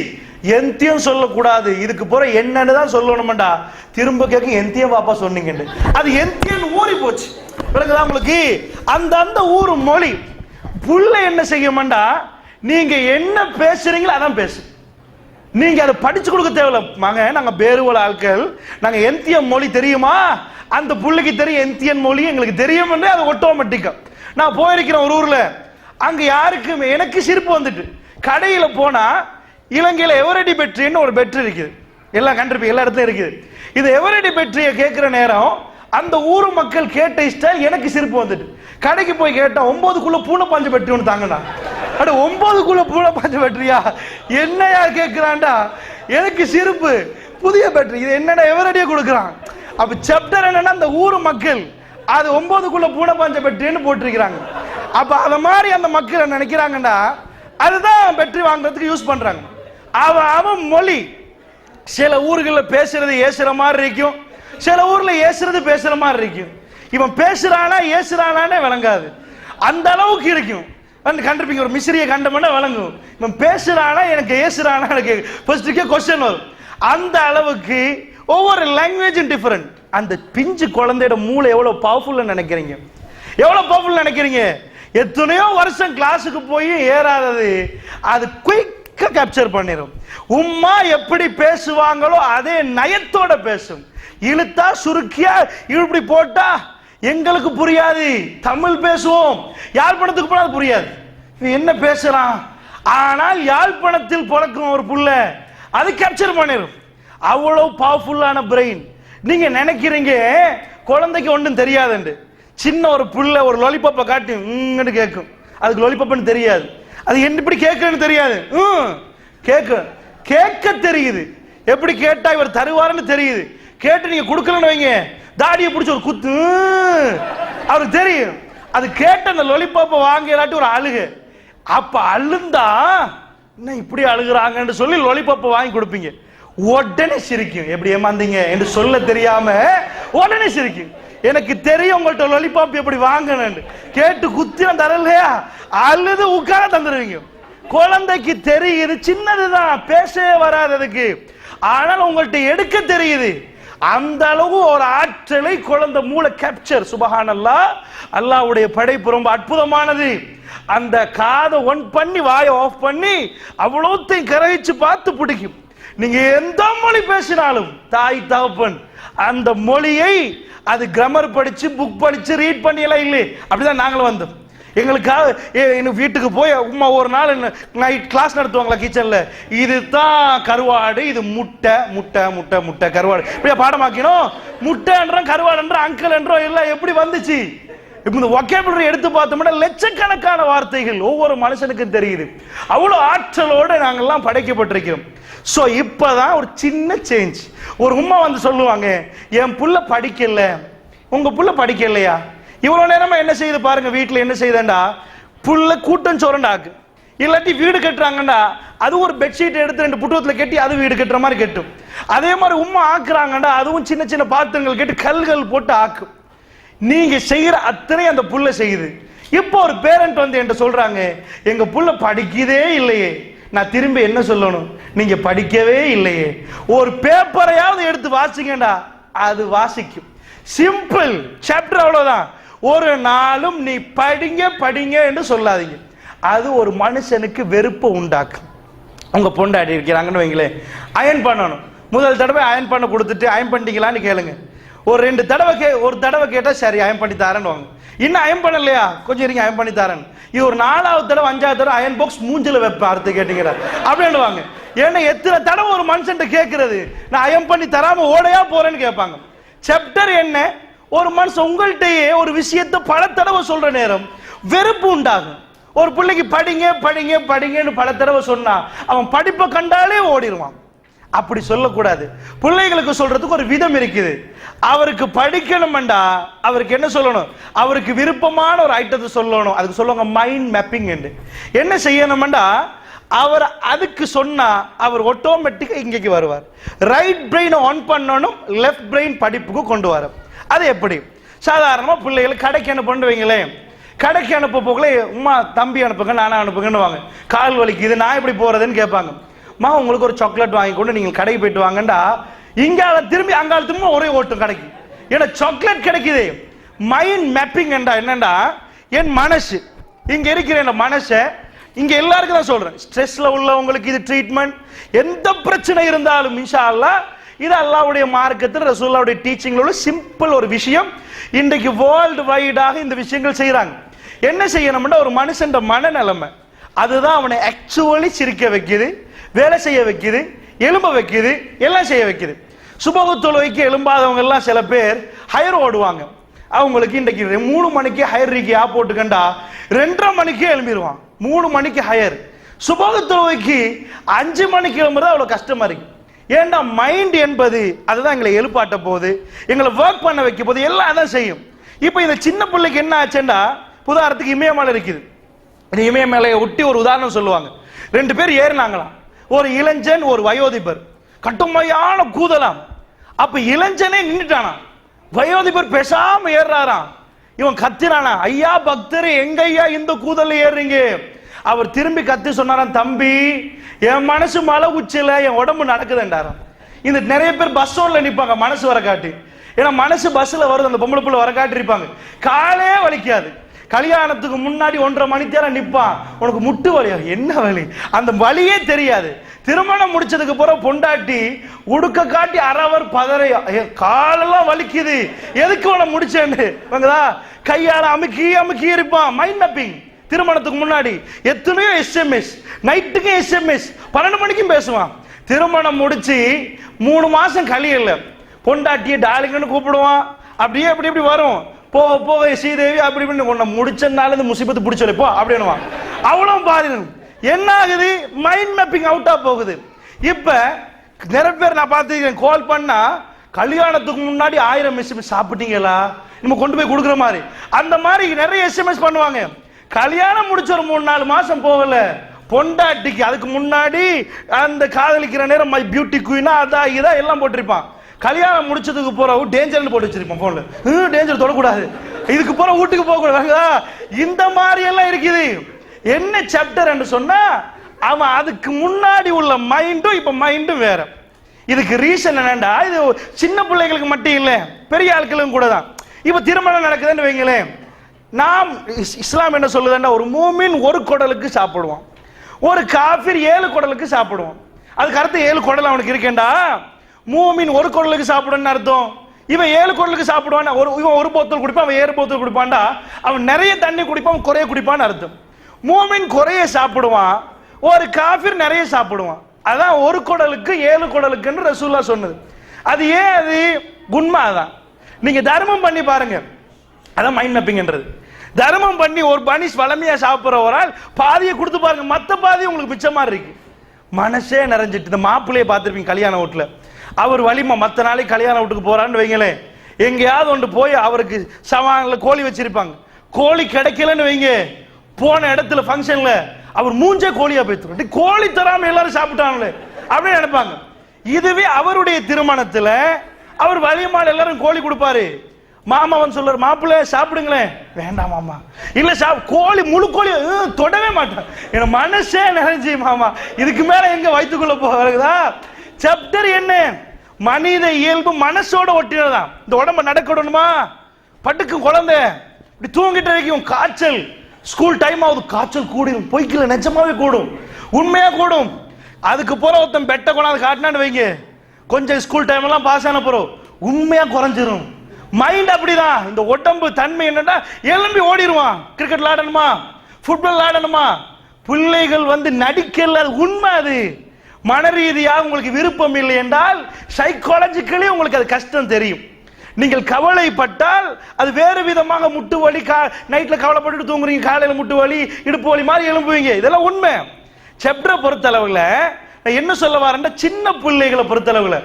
என்தியன் சொல்லக்கூடாது, இதுக்கு போற என்னன்னு தான் சொல்லணும்டா. திரும்ப கேட்க என்தியன் பாப்பா சொன்னீங்க, அது என்தியன் ஊறி போச்சு. விளங்குதா உங்களுக்கு? அந்த ஊர் மொழி புள்ள என்ன செய்யும்டா, நீங்க என்ன பேசுறீங்களோ அதான் பேசு. நீங்க அதை படிச்சு கொடுக்க தேவையில்ல. மங்க நாங்க பேருவல ஆட்கள், நாங்க என்தியன் மொழி தெரியுமா, அந்த புள்ளைக்கு தெரியும் என்தியன் மொழி எங்களுக்கு தெரியும். அது ஆட்டோமேட்டிக்கா. நான் போயிருக்கிறேன் ஒரு ஊர்ல, அங்க யாருக்குமே எனக்கு சிரிப்பு வந்துட்டு. கடையில போனா இலங்கையில எவரடி பெட்ரின்னு ஒரு பெட்ரி இருக்குது, எல்லாம் கண்டிருப்பீங்க, எல்லா இடத்துலயும் இருக்குது. இது எவரடி பெட்ரியை கேட்கிற நேரம் அந்த ஊர் மக்கள் கேட்ட ஸ்டைல் எனக்கு சிரிப்பு வந்துட்டு. கடைக்கு போய் கேட்டா 9க்குள்ள பூனை பாஞ்சு பெட்ரி ஒன்று தாங்கண்ணா. அட 9க்குள்ள பூனை பாஞ்சு பெட்ரியா, என்னையா கேட்கிறான்டா, எனக்கு சிரிப்பு. புதிய பெட்ரி இது என்னடா எவரடியே கொடுக்குறான். அப்ப சாப்டர் என்னன்னா அந்த ஊர் மக்கள் அது 9க்குள்ள பூனை பாஞ்ச பெட்ரின்னு போட்டிருக்கிறாங்க. அப்ப அத மாதிரி அந்த மக்கள் நினைக்கிறாங்கடா, அதுதான் பெட்ரி வாங்குறதுக்கு யூஸ் பண்றாங்க. அவன் மொழி சில ஊர்களில் பேசுறது ஏசுற மாதிரி இருக்கும், சில ஊர்ல ஏசுறது பேசுற மாதிரி இருக்கும். இவன் பேசுறானா ஏசுறானே விளங்காது, அந்த அளவுக்கு இருக்கும். கண்டிருப்பீங்க, ஒரு மிஸ்ரியை கண்டமன்னா விளங்கும். இவன் பேசுறானா எனக்கு ஏசுறானா எனக்கு ஃபர்ஸ்ட்டுக்கே கொஸ்டின் வரும். அந்த அளவுக்கு ஒவ்வொரு லாங்குவேஜும் டிஃபரெண்ட். அந்த பிஞ்சு குழந்தையோட மூளை எவ்வளவு பவர்ஃபுல் நினைக்கிறீங்க, எவ்வளவு பவர்ஃபுல் நினைக்கிறீங்க. எத்தனையோ வருஷம் கிளாஸுக்கு போய் ஏறாதது அது குயிக்கா கேப்சர் பண்ணிடும். உம்மா எப்படி பேசுவாங்களோ அதே நயத்தோட பேசும். இழுத்தா சுருக்கியா இப்படி போட்டா எங்களுக்கு புரியாது. தமிழ் பேசுவோம், யாழ்ப்பாணத்துக்கு போனா புரியாது, என்ன பேசுறான். ஆனால் யாழ்ப்பாணத்தில் பிறக்கும் ஒரு புள்ள அது கேப்சர் பண்ணிடும். அவ்வளவு பவர்ஃபுல்லான பிரெயின். நீங்க நினைக்கிறீங்க குழந்தைக்கு ஒன்றும் தெரியாதுண்டு. சின்ன ஒரு புள்ள ஒரு லாலிபாப்பை காட்டி கேட்கும், அதுக்கு லாலிபாப்னு தெரியாது, அது என்ன இப்படி கேட்கன்னு தெரியாது. கேட்க தெரியுது, எப்படி கேட்டா இவர் தருவாருன்னு தெரியுது. கேட்டு நீங்க கொடுக்கலன்னு வைங்க, தாடியை பிடிச்ச ஒரு குத்து அவருக்கு தெரியும். அது கேட்ட அந்த லாலிபாப்பை வாங்கலாட்டி ஒரு அழுகு. அப்ப அழுந்தா என்ன இப்படி அழுகுறாங்கன்னு சொல்லி லாலிபாப்பை வாங்கி கொடுப்பீங்க. உடனே சிரிக்கும், எப்படி ஏமாந்தீங்க என்று சொல்ல தெரியாம உடனே சிரிக்கும். எனக்கு தெரியும் உங்கள்ட்ட லாலிபாப் எப்படி வாங்கன்னு கேட்டு குத்திரம் தரலையா, அழுது உட்கார தந்துருவீங்க. குழந்தைக்கு தெரியுது, சின்னதுதான், பேசவே வராததுக்கு, ஆனால் உங்கள்ட்ட எடுக்க தெரியுது. அந்த அளவு ஒரு ஆற்றலை குழந்தை மூளை கேப்சர். சுபஹானல்லாஹ், அல்லாஹ்வுடைய படைப்பு ரொம்ப அற்புதமானது. அந்த காதை ஒன் பண்ணி வாயை ஆஃப் பண்ணி அவ்வளோத்தையும் கரைச்சு பார்த்து பிடிக்கும். நீங்க எந்த மொழி பேசினாலும் தாய் தகப்பன் அந்த மொழியை அது கிராமர் படிச்சு புக் படிச்சு ரீட் பண்ணி எல்லாம் இல்லை. அப்படிதான் நாங்களும் வந்தோம். எங்களுக்காக வீட்டுக்கு போய் உமா ஒரு நாள் நைட் கிளாஸ் நடத்துவாங்களா கிச்சன்ல, இதுதான் கருவாடு, இது முட்டை முட்டை முட்டை முட்டை கருவாடு, இப்படியா பாடமாக்கணும். முட்டைன்றோம் கருவாடுன்றோம் அங்கிள் என்றோம் எல்லாம் எப்படி வந்துச்சு. இப்ப இந்த வொக்கேபுலரி எடுத்து பார்த்தோம்னா லட்சக்கணக்கான வார்த்தைகள் ஒவ்வொரு மனுஷனுக்கும் தெரியுது. அவ்வளவு ஆற்றலோடு நாங்கள்லாம் படைக்கப்பட்டிருக்கிறோம். சோ இப்பதான் ஒரு சின்ன சேஞ்ச். ஒரு உம்மா வந்து சொல்லுவாங்க, என் புள்ள படிக்கல. உங்க புள்ள படிக்கலையா? இவ்வளவு நேரமா என்ன செய்யுது பாருங்க, வீட்டுல என்ன செய்யுதுண்டா, புள்ள கூட்டம் சோரண்டாக்கு, இல்லாட்டி வீடு கட்டுறாங்கண்டா அது ஒரு பெட்ஷீட் எடுத்து 2 புட்டுவத்துல கட்டி அது வீடு கட்டுற மாதிரி கட்டும். அதே மாதிரி உம்மா ஆக்குறாங்கண்டா அதுவும் சின்ன சின்ன பாத்திரங்கள் கட்டி கல்கள் போட்டு ஆக்கும். நீங்க செய்யற அத்தனை அந்த புள்ள செய்யுது. இப்போ ஒரு பேரண்ட் வந்து என்கிட்ட சொல்றாங்க, எங்க புள்ள படிக்கவே இல்லையே. நான் திரும்பி என்ன சொல்லணும், நீங்க படிக்கவே இல்லையே, ஒரு பேப்பரையாவது எடுத்து வாசிங்கடா, அது வாசிக்கும். சிம்பிள் சாப்டர், அவ்வளவுதான். ஒரு நாளும் நீ படிங்க படிங்க என்று சொல்லாதீங்க, அது ஒரு மனுஷனுக்கு வெறுப்பை உண்டாக்கும். உங்க பொண்டாடி இருக்கிறாங்கன்னு வைங்களேன், அயன் பண்ணணும். முதல் தடவை அயன் பண்ண கொடுத்துட்டு அயன் பண்ணிக்கலான்னு கேளுங்க. ஒரு 2 தடவை ஒரு தடவை கேட்டா சரி அயன் பண்ணி தரேன்னு வாங்க. இன்னும் அயன் பண்ணலையா, கொஞ்சம் இருங்க அயன் பண்ணி தரேன். இது ஒரு 4வது தடவை 5வது தடவை அயன் பாக்ஸ் மூஞ்சில வைப்பேன் அடுத்து கேட்டீங்க அப்படின்னு வாங்க. ஏன்னா எத்தனை தடவை ஒரு மனுஷன் கேட்கறது, நான் அயன் பண்ணி தராம ஓடையா போறேன்னு கேட்பாங்க. சாப்டர் என்ன, ஒரு மனுஷன் உங்கள்கிட்டயே ஒரு விஷயத்தை பல தடவை சொல்ற நேரம் வெறுப்பு உண்டாகும். ஒரு பிள்ளைக்கு படிங்க படிங்க படிங்கன்னு பல தடவை சொன்னா அவன் படிப்பை கண்டாலே ஓடிடுவான். அப்படி சொல்லக்கூடாது. பிள்ளைகளுக்கு சொல்றதுக்கு ஒரு விதம் இருக்குது. அவருக்கு படிக்கணும்டா அவருக்கு என்ன சொல்லணும், அவருக்கு விருப்பமான ஒரு ஐட்டத்தை சொல்லணும். அதுக்கு சொல்லுவாங்க மைண்ட் மேப்பிங். என்ன செய்யணும்டா அவர் அதுக்கு சொன்னா அவர் ஆட்டோமேட்டிக்கா இங்கேக்கு வருவார். ரைட் பிரெயினை ஆன் பண்ணணும், லெஃப்ட் பிரெயின் படிப்புக்கு கொண்டு வர. அது எப்படி? சாதாரணமா பிள்ளைகளை கடைக்கு அனுப்ப வைங்களேன். கடைக்கு அனுப்ப போகல உமா தம்பி அனுப்புங்க நானா அனுப்புங்கன்னு வாங்க. கால் வலிக்குது நான் எப்படி போறதுன்னு கேட்பாங்க. மா உங்களுக்கு ஒரு சாக்லேட் வாங்கி கொண்டு நீங்கள் கடைக்கு போயிட்டு வாங்கண்டா இங்கால திரும்பி அங்கால திரும்ப ஒரே ஓட்டும் கடைக்கு. ஏன்னா சாக்லேட் கிடைக்குது. மைண்ட் மேப்பிங் என்னண்டா என் மனசு இங்க இருக்கிற மனசை இங்க எல்லாருக்கும் தான் சொல்றேன். ஸ்ட்ரெஸ்ல உள்ளவங்களுக்கு இது ட்ரீட்மெண்ட். எந்த பிரச்சனை இருந்தாலும் இன்ஷா அல்லாஹ் இது அல்லாஹ்வுடைய மார்க்கத்தில் ரசூலுல்லாஹ்வுடைய டீச்சிங்ல உள்ள சிம்பிள் ஒரு விஷயம். இன்றைக்கு வேர்ல்டு வைடாக இந்த விஷயங்கள் செய்யறாங்க. என்ன செய்யணும்னா ஒரு மனுஷன் மனநிலைமை அதுதான் அவனை ஆக்சுவலி சிரிக்க வைக்குது, வேலை செய்ய வைக்குது, எலும்ப வைக்குது, எல்லாம் செய்ய வைக்குது. சுபஹு தொழுகைக்கு எழும்பாதவங்க எல்லாம் சில பேர் ஹயர் ஓடுவாங்க. அவங்களுக்கு இன்றைக்கு 3 மணிக்கு ஹயர் ரீக்கியா போட்டுக்கண்டா 2:30 மணிக்கு எழும்பிடுவான். 3 மணிக்கு ஹயர். சுபஹு தொழுகைக்கு 5 மணிக்கு எழும்புறது அவ்வளவு கஷ்டமா இருக்கு. ஏண்டா மைண்ட் என்பது அதுதான் எங்களை எழுப்பாட்ட போகுது, எங்களை ஒர்க் பண்ண வைக்க போது, எல்லாம் அதான் செய்யும். இப்போ இந்த சின்ன பிள்ளைக்கு என்ன ஆச்சுண்டா உதாரணத்துக்கு இமயமலை இருக்குது. இந்த இமயமலையை ஒட்டி ஒரு உதாரணம் சொல்லுவாங்க. 2 பேர் ஏறினாங்களாம். ஒரு இளைஞன் ஒரு வயோதிபர் கட்டுமையான கூதலாம். அப்ப இளைஞனே நின்றுட்டானா, வயோதிபர் பேசாம ஏறாராம். இவன் கத்தினானா, ஐயா பக்தர் எங்க ஐயா இந்த கூதல்ல ஏறுறீங்க? அவர் திரும்பி கத்தி சொன்னாராம், தம்பி என் மனசு மலை உச்சில என் உடம்பு நடக்குதுன்றாராம். இந்த நிறைய பேர் பஸ் ஸ்டாண்ட்ல நிப்பாங்க மனசு வர காட்டி. ஏன்னா மனசு பஸ்ல வருது, அந்த பொம்பளை புள்ள வர காட்டி இருப்பாங்க. காலே வலிக்காது. கல்யாணத்துக்கு முன்னாடி 1.5 மணி நேரம் நிப்பான். உனக்கு முட்டு வலியா? என்ன வலி? அந்த வலியே தெரியாது. திருமணம் முடிச்சதுக்கு பிறகு பொண்டாட்டி உடுக்க காட்டி அரவர் பதறை காலெல்லாம் வலிக்குது, எதுக்கு உன முடிச்சேன்னு கையால அமுக்கி அமுக்கி இருப்பான். Mind mapping. திருமணத்துக்கு முன்னாடி எத்தனையோ எஸ்எம்எஸ், நைட்டுக்கு எஸ்எம்எஸ், 12 மணிக்கும் பேசுவான். திருமணம் முடிச்சு 3 மாசம் கழியல பொண்டாட்டிய டாலிங்கன்னு கூப்பிடுவான். அப்படியே அப்படி இப்படி வரும். போக போக ஸ்ரீதேவி அப்படி இப்படி உன்னை முடிச்சனால இந்த முசிபத்து பிடிச்சல போ அப்படின்னுவான். அவ்வளவு பாரு என்ன ஆகுது, மைண்ட் மேப்பிங் அவுட்டா போகுது. இப்ப நிறைய பேர் நான் பார்த்துக்கிறேன், கால் பண்ணா கல்யாணத்துக்கு முன்னாடி 1000 எஸ்எம்எஸ் சாப்பிட்டீங்களா நம்ம கொண்டு போய் கொடுக்குற மாதிரி, அந்த மாதிரி நிறைய எஸ்எம்எஸ் பண்ணுவாங்க. கல்யாணம் முடிச்ச ஒரு 3-4 மாசம் போகல பொண்டாட்டிக்கு அதுக்கு முன்னாடி அந்த காதலிக்கிற நேரம் மை பியூட்டி குயினா அதான் இதான் எல்லாம் போட்டிருப்பான். கல்யாணம் முடிச்சதுக்கு போற டேஞ்சர்னு போட்டு வச்சிருப்பான் போன்ல. டேஞ்சர் தொடக்கூடாது, இதுக்கு போற வீட்டுக்கு போக கூடாது. இந்த மாதிரி எல்லாம் இருக்குது. என்ன சாப்டர் என்று சொன்னா அவன் அதுக்கு முன்னாடி உள்ள மைண்டும் இப்ப மைண்டும் வேற. இதுக்கு ரீசன் என்னண்டா இது சின்ன பிள்ளைகளுக்கு மட்டும் இல்ல பெரிய ஆட்களும் கூட தான். இப்ப திருமணம் நடக்குதுன்னு வைங்களேன், நாம் இஸ்லாம் என்ன சொல்லுதுன்னா ஒரு மூமின் ஒரு குடலுக்கு சாப்பிடுவான், ஒரு காஃபிர் 7 குடலுக்கு சாப்பிடுவான். அதுக்கு அர்த்தம் 7 குடல் அவனுக்கு இருக்கேன்டா. மூமின் ஒரு குடலுக்கு சாப்பிடுன்னு அர்த்தம். இவன் 7 குடலுக்கு சாப்பிடுவான். இவன் ஒரு போத்தல் குடிப்பான், அவன் 7 போத்தல் குடிப்பான்டா. அவன் நிறைய தண்ணி குடிப்பான், குறைய குடிப்பான்னு அர்த்தம். மூமின் குறைய சாப்பிடுவான், ஒரு காஃபிர் நிறைய சாப்பிடுவான். அதான் ஒரு குடலுக்கு 7 குடலுக்குன்னு ரசூலுல்லாஹ் சொன்னது. அது ஏன் அது உண்மை. அதான் நீங்க தர்மம் பண்ணி பாருங்க. அதான் மைண்ட் மேப்பிங்ன்றது. தர்மம் பண்ணி ஒரு பனிஷ் வளமையா சாப்பிடுற ஒரு ஆள் பாதியை கொடுத்து பாருங்க, மத்த பாதி உங்களுக்கு மிச்சமா இருக்கு. மனசே நிறைஞ்சிட்டு. இந்த மாப்பிள்ளையை பார்த்திருப்பீங்க கல்யாண வீட்டுல, அவர் வலிமா மற்ற நாளைக்கு கல்யாண வீட்டுக்கு போறான்னு வைங்களேன், எங்கேயாவது ஒன்று போய் அவருக்கு சவான்ல கோழி வச்சிருப்பாங்க, கோழி கிடைக்கலன்னு வைங்க, போன இடத்துல ஃபங்க்ஷன்ல அவர் மூஞ்சே கோழியா போயிட்டு கோழி தராம எல்லாரும் சாப்பிட்டாங்களே அப்படின்னு நினைப்பாங்க. இதுவே அவருடைய திருமணத்துல அவர் வலிமால் எல்லாரும் கோழி கொடுப்பாரு. மாமாவன் சொல்றாரு, மாப்பிள்ளை சாப்பிடுங்களேன். வேண்டாம் மாமா, இல்ல கோழி முழு கோழி தொடவே மாட்டான். என் மனசே நிறைஞ்சி மாமா இதுக்கு மேல எங்க வயிற்றுக்குள்ள போகிறதா. சாப்டர் என்ன? மனித இயல்பு மனசோட ஒட்டினதான். இந்த உடம்ப நடக்கணுமா, பட்டுக்கு குழந்தை இப்படி தூங்கிட்டு வைக்கும், காய்ச்சல் ஸ்கூல் டைம் ஆகுது, காய்ச்சல் கூடும், பொய்க்கல நிஜமாவே கூடும், உண்மையா கூடும். அதுக்கு போற ஒருத்தன் பெட்டை கொண்டாந்து காட்டினான்னு வைங்க, கொஞ்சம் ஸ்கூல் டைம் எல்லாம் பாஸ் ஆன போறோம் உண்மையா குறைஞ்சிரும். மைண்ட் அப்படிதான். இந்த உடம்பு தன்மை என்னன்னா எழும்பி ஓடிடுவான். கிரிக்கெட் விளையாடணுமா, ஃபுட்பால் விளையாடணுமா, பிள்ளைகள் நடிக்கல, உண்மை. அது மன ரீதியாக உங்களுக்கு விருப்பம் இல்லை என்றால் சைக்காலஜிக்கலி உங்களுக்கு அது கஷ்டம் தெரியும். நீங்கள் கவலைப்பட்டால் அது வேறு விதமாக முட்டு வலி, நைட்ல கவலைப்பட்டு தூங்குறீங்க, காலையில முட்டு வலி, இடுப்பு வலி மாதிரி எழும்புவீங்க. இதெல்லாம் உண்மை. சாப்டரை பொறுத்தளவுல என்ன சொல்ல வரேன்னா, சின்ன பிள்ளைகளை பொறுத்தளவுல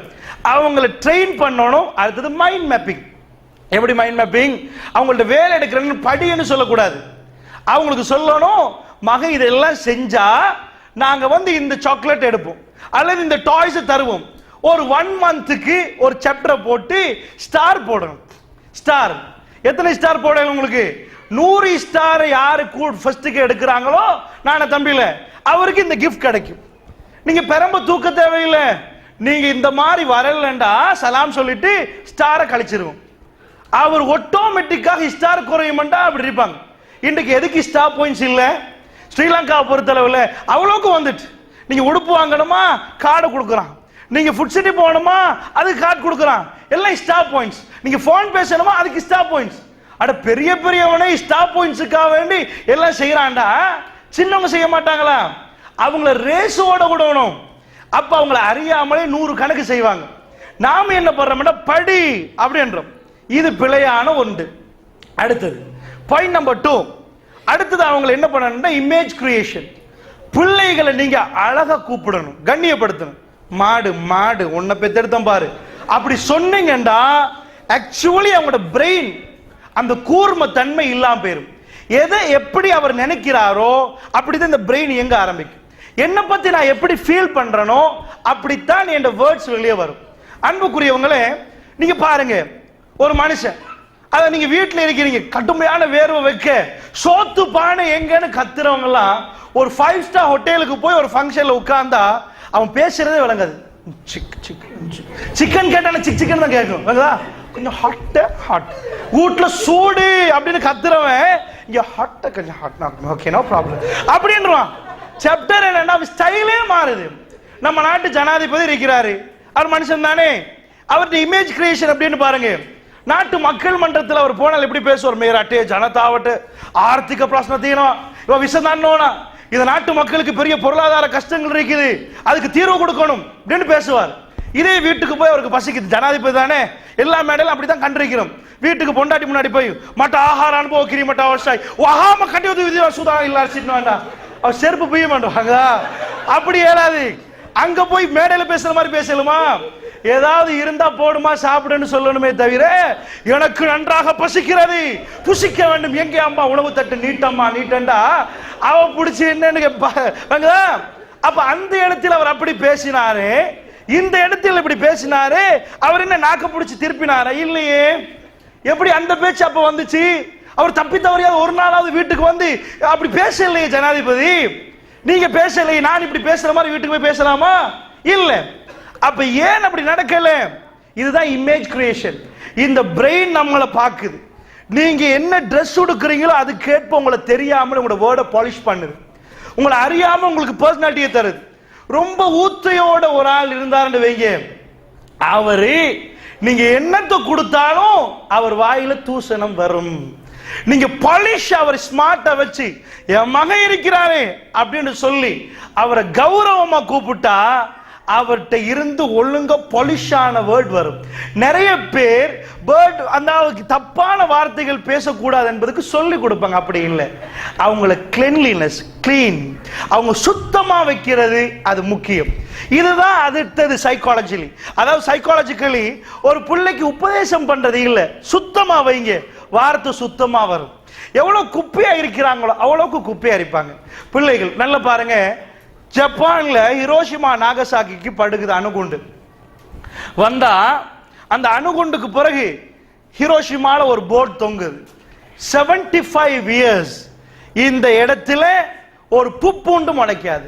அவங்களை ட்ரெயின் பண்ணணும். அடுத்தது மைண்ட் மேப்பிங். எப்படி மைண்ட் மேப்பிங்? அவங்கள்ட்ட வேலை எடுக்கிறேன்னு படின்னு சொல்லக்கூடாது. அவங்களுக்கு சொல்லணும், மக இதெல்லாம் செஞ்சா நாங்க இந்த சாக்லேட் எடுப்போம் அல்லது இந்த டாய்ஸ் தருவோம். ஒரு 1 மந்த்துக்கு ஒரு சாப்டரை போட்டு ஸ்டார் போடணும். ஸ்டார் எத்தனை ஸ்டார் போடணும்? உங்களுக்கு 100 ஸ்டார் யாரு ஃபர்ஸ்ட்டுக்கு எடுக்கிறாங்களோ நான தம்பியில அவருக்கு இந்த கிஃப்ட் கிடைக்கும். நீங்க பெரம்ப தூக்க தேவையில்லை. நீங்க இந்த மாதிரி வரலண்டா சலாம் சொல்லிட்டு ஸ்டாரை கழிச்சிருவோம். அவர் ஆட்டோமேட்டிக்காக ஸ்டார் குறையும்டா அப்படி இருப்பாங்க. இன்றைக்கு எதுக்கு ஸ்டார் பாயிண்ட்ஸ் இல்ல? ஸ்ரீலங்காவை பொறுத்தளவுல அவ்வளோக்கு வந்துட்டு. நீங்க உடுப்பு வாங்கணுமா கார்டு கொடுக்குறான், நீங்க ஃபுட் சிட்டி போகணுமா அதுக்கு கார்டு கொடுக்குறான், எல்லாம் ஸ்டார் பாயிண்ட்ஸ். நீங்க போன் பேசணுமா அதுக்கு ஸ்டார் பாயிண்ட்ஸ். அட பெரிய பெரியவனே ஸ்டார் பாயிண்ட்ஸுக்காக வேண்டி எல்லாம் செய்யறான்டா. சின்னவங்க செய்ய மாட்டாங்களா? அவங்கள ரேஸோட விடணும். அப்ப அவங்கள அறியாமலே 100 கணக்கு செய்வாங்க. நாம என்ன பண்றோம்னா படி அப்படின்றோம். இது பிழையான ஒன்று. அடுத்தது பாயிண்ட் நம்பர் 2. அடுத்தது அவங்க என்ன பண்ணணும்னா இமேஜ் கிரியேஷன். பிள்ளைகளை நீங்க அழகா கூப்பிடணும், கண்ணியப்படுத்தணும். மாடு மாடு உன்னை பெத்தெடுத்தம் பாரு அப்படி சொன்னீங்கடா ஆக்சுவலி அவங்களோட பிரெயின் அந்த கூர்ம தன்மை இல்லாம போயிடும். எதை எப்படி அவர் நினைக்கிறாரோ அப்படிதான் இந்த பிரெயின் எங்க ஆரம்பிக்கும். என்ன பத்தி நான் எப்படி ஃபீல் பண்றேனோ அப்படித்தான் என் வேர்ட்ஸ் வெளியே வரும். அன்புக்குரியவங்களே, நீங்க பாருங்க, ஒரு மனுஷன் அத நீங்க வீட்டுல இருக்கிறீங்க, கடுமையான வேர்வை வைக்க சோத்து பானை எங்கன்னு கத்துறவங்க எல்லாம் ஒரு 5 ஸ்டார் ஹோட்டலுக்கு போய் ஒரு ஃபங்க்ஷன்ல உட்கார்ந்தா அவன் பேசுறதே விளங்காது. சிக்கன் கேட்டா சிக்கன் தான் கேட்கும். கொஞ்சம் ஹாட் வீட்டுல சூடு அப்படின்னு கத்துறவன் இங்க ஹாட்ட கொஞ்சம் ஹாட் ஓகே நோ ப்ராப்ளம் அப்படின்றான். சாப்டர் என்னன்னா ஸ்டைலே மாறுது. நம்ம நாட்டு ஜனாதிபதி இருக்கிறாரு, அவர் மனுஷன் தானே, அவருடைய இமேஜ் கிரியேஷன் அப்படின்னு பாருங்க. நாட்டு மக்கள் மன்றத்தில் அவர் போனால் எப்படி பேசுவார்? மேராட்டே ஜனதாவட்டு ஆர்த்திக பிரச்சனை தீனம் இவ விஷந்தானோனா, இந்த நாட்டு மக்களுக்கு பெரிய பொருளாதார கஷ்டங்கள் இருக்குது, அதுக்கு தீர்வு கொடுக்கணும் அப்படின்னு பேசுவார். இதே வீட்டுக்கு போய் அவருக்கு பசிக்குது, ஜனாதிபதி தானே, எல்லா மேடையிலும் அப்படித்தான் கண்டிருக்கிறோம். வீட்டுக்கு பொண்டாட்டி முன்னாடி போய் மட்ட ஆகார அனுபவம் கிரி மட்ட அவசாய் வகாம கட்டி விதி சுதா இல்ல சின்ன வேண்டாம் அவர் செருப்பு பிய்ய மாட்டாங்க. அப்படி ஏறாது. அங்க போய் மேடையில பேசுற மாதிரி பேசலுமா? ஏதாவது இருந்தா போடுமா சாப்பிடுன்னு சொல்லணுமே தவிர எனக்கு நன்றாக பசிக்கிறது புசிக்க வேண்டும் எங்கே அம்மா உணவு தட்டு நீட்டம்மா நீட்டண்டா அவ பிடிச்சி என்னன்னு அப்ப அந்த இடத்தில் அவர் அப்படி பேசினாரு, இந்த இடத்தில் இப்படி பேசினாரு. அவர் என்ன நாக்க பிடிச்சி திருப்பினாரா? இல்லையே. எப்படி அந்த பேச்சு அப்ப வந்துச்சு? அவர் தப்பி தவறியாவது ஒரு நாளாவது வீட்டுக்கு வந்து அப்படி பேசலையே ஜனாதிபதி. நீங்க பேசலையே, நான் இப்படி பேசுற மாதிரி வீட்டுக்கு போய் பேசலாமா? இல்ல. அப்ப ஏன் அப்படி நடக்கல? இதுதான் இமேஜ் கிரியேஷன். இந்த பிரெயின் நம்மளை பாக்குது. நீங்க என்ன ட்ரெஸ் உடுக்குறீங்களோ அது கேட்ப உங்களை தெரியாம உங்களோட வேர்டை பாலிஷ் பண்ணுது, உங்களை அறியாம உங்களுக்கு பர்சனாலிட்டியை தருது. ரொம்ப ஊத்தையோட ஒரு ஆள் இருந்தாருன்னு வைங்க, அவரு நீங்க என்னத்தை கொடுத்தாலும் அவர் வாயில தூசணம் வரும். நீங்க பாலிஷ் அவர் ஸ்மார்ட்டா வச்சு என் மகன் இருக்கிறாரே அப்படின்னு சொல்லி அவரை கௌரவமா கூப்பிட்டா அவர்கிட்ட இருந்து ஒழுங்க பாலிஷான வேர்ட் வரும். நிறைய பேர் வேர்ட் அந்த தப்பான வார்த்தைகள் பேசக்கூடாது என்பதுக்கு சொல்லி கொடுப்பாங்க. அப்படி இல்லை, அவங்கள கிளீன்லினஸ் கிளீன் அவங்க சுத்தமா வைக்கிறது அது முக்கியம். இதுதான் அடுத்தது சைக்காலஜிலி. அதாவது சைக்காலஜிக்கலி ஒரு பிள்ளைக்கு உபதேசம் பண்றது இல்லை, சுத்தமா வைங்க, வார்த்தை சுத்தமா வரும். எவ்வளவு குப்பையா இருக்கிறாங்களோ அவ்வளவுக்கு குப்பையா இருப்பாங்க பிள்ளைகள். நல்ல பாருங்க, ஜப்பான்ல ஹிரோஷிமா நாகசாகிக்கு படுகுது அணுகுண்டு வந்தா, அந்த அணுகுண்டுக்கு பிறகு ஹிரோஷிமால ஒரு போர்டு தொங்குது. 75 இயர்ஸ் இந்த இடத்துல ஒரு புப்புண்டு முளைக்காது.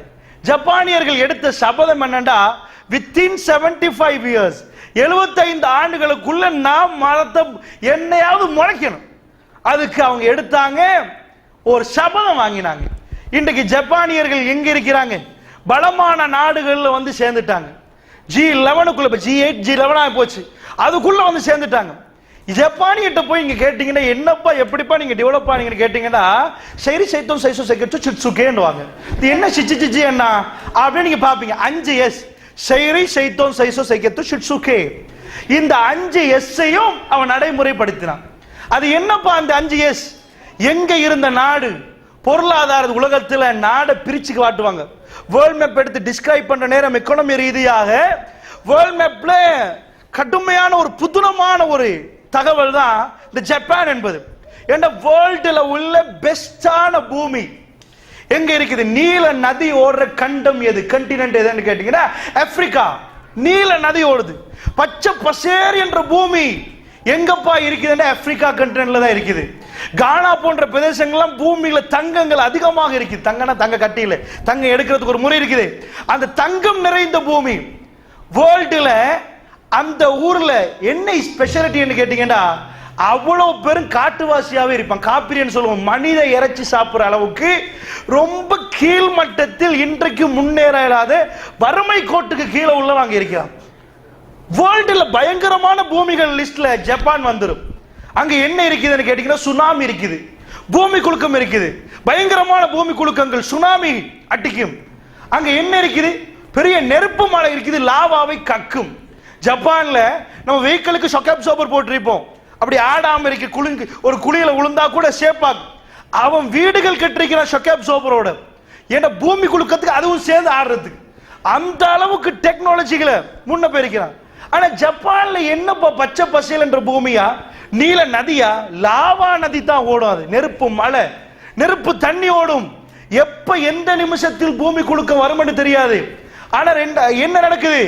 ஜப்பானியர்கள் எடுத்த சபதம் என்னண்டா, வித்தின் 75 இயர்ஸ் 75 ஆண்டுகளுக்குள்ள நாம் மரத்தை என்னையாவது முளைக்கணும். அதுக்கு அவங்க எடுத்தாங்க, ஒரு சபதம் வாங்கினாங்க. இன்றைக்கு ஜப்பானியர்கள் எங்க இருக்கிறாங்க? பலமான நாடுகள்ல வந்து சேர்ந்துட்டாங்க. G11க்குள்ள G8 G11 ஆகி போச்சு, அதுக்குள்ள வந்து சேர்ந்துட்டாங்க. ஜப்பானியிட்ட போய் இங்க கேட்டீங்கன்னா என்னப்பா எப்படிப்பா நீங்க டெவலப் ஆனீங்கன்னு கேட்டீங்கன்னா சரி சைத்தோம் சைசோ சைக்கச்சு சிட்சுகேன்னுவாங்க. இது என்ன சிச்சு சிச்சி என்ன அப்படின்னு நீங்க பாப்பீங்க. 5 எஸ் சைரி சைத்தோம் சைசோ சைக்கத்து சிட்சுகே இந்த 5 எஸ்ஸையும் அவன் நடைமுறைப்படுத்தினான். அது என்னப்பா அந்த 5 எஸ்? எங்க இருந்த நாடு, பொருளாதார உலகத்தில் நாடை பிரிச்சு காட்டுவாங்க. வேர்ல்ட் மேப் எடுத்து டிஸ்கிரைப் பண்ற நேரம் எக்கானமி ரீதியாக வேர்ல்ட் மேப்ல கடுமையான ஒரு புதுனமான ஒரு தகவல் தான் இந்த ஜப்பான் என்பது. ஏன்னா வேர்ல்டுல உள்ள பெஸ்டான பூமி எங்க இருக்குது? நீல நதி ஓடுற கண்டம் எது, கண்டினென்ட் எதுன்னு கேட்டீங்கன்னா ஆப்பிரிக்கா. நீல நதி ஓடுது, பச்சை பசேர் என்ற பூமி எங்கப்பா இருக்குதுன்னா ஆப்பிரிக்கா கண்டினென்ட்ல தான் இருக்குது. கானா போன்ற பிரதேசங்கள்லாம் பூமியில தங்கங்கள் அதிகமாக இருக்குது. தங்கனா தங்க கட்டியில தங்கம் எடுக்கிறதுக்கு ஒரு முறை இருக்குது. அந்த தங்கம் நிறைந்த பூமி வேர்ல்டுல. அந்த ஊர்ல என்ன ஸ்பெஷாலிட்டி கேட்டீங்கன்னா அவ்வளவு பெரும் காட்டுவாசியாவே இருப்பான். காப்பிரியன் சொல்லுவோம், மனித இறைச்சி சாப்பிடுற அளவுக்கு ரொம்ப கீழ்மட்டத்தில் இன்றைக்கு முன்னேற இயலாத வறுமை கோட்டுக்கு கீழே உள்ளவங்க இருக்கிறான். வேர்ல்டுல பயங்கரமான பூமிகள் லிஸ்ட்ல ஜப்பான் வந்துடும். அங்க என்ன இருக்குதுன்னு கேட்டீங்கன்னா சுனாமி இருக்குது, பூமி குலுக்கம் இருக்குது, பயங்கரமான பூமி குலுக்கங்கள், சுனாமி அடிக்கும். அங்க என்ன இருக்குது? பெரிய நெருப்பு மலை இருக்குது, லாவாவை கக்கும். ஜப்பான்ல நம்ம வெஹிக்கிளுக்கு ஷாக் அப்சார்பர் போட்டிருப்போம், அப்படி ஆடாம இருக்கு, குலுங்கு ஒரு குழியில விழுந்தா கூட சேப்பாக். அவன் வீடுகள் கட்டிருக்கிறான் ஷாக் அப்சார்பரோட. ஏன்னா பூமி குலுக்கத்துக்கு அதுவும் சேர்ந்து ஆடுறதுக்கு அந்த அளவுக்கு டெக்னாலஜிகளை முன்ன போயிருக்கிறான். ஆனா ஜப்பான்ல என்னப்பா பச்சை பசேல் என்ற பூமியா, நீல நதியா? லாவா நதி தான் ஓடும். அது நெருப்பு மலை, நெருப்பு தண்ணி ஓடும். எப்ப எந்த நிமிஷத்தில் பூமி குலுக்க வரும்னு தெரியாது. ஆனா என்ன நடக்குது?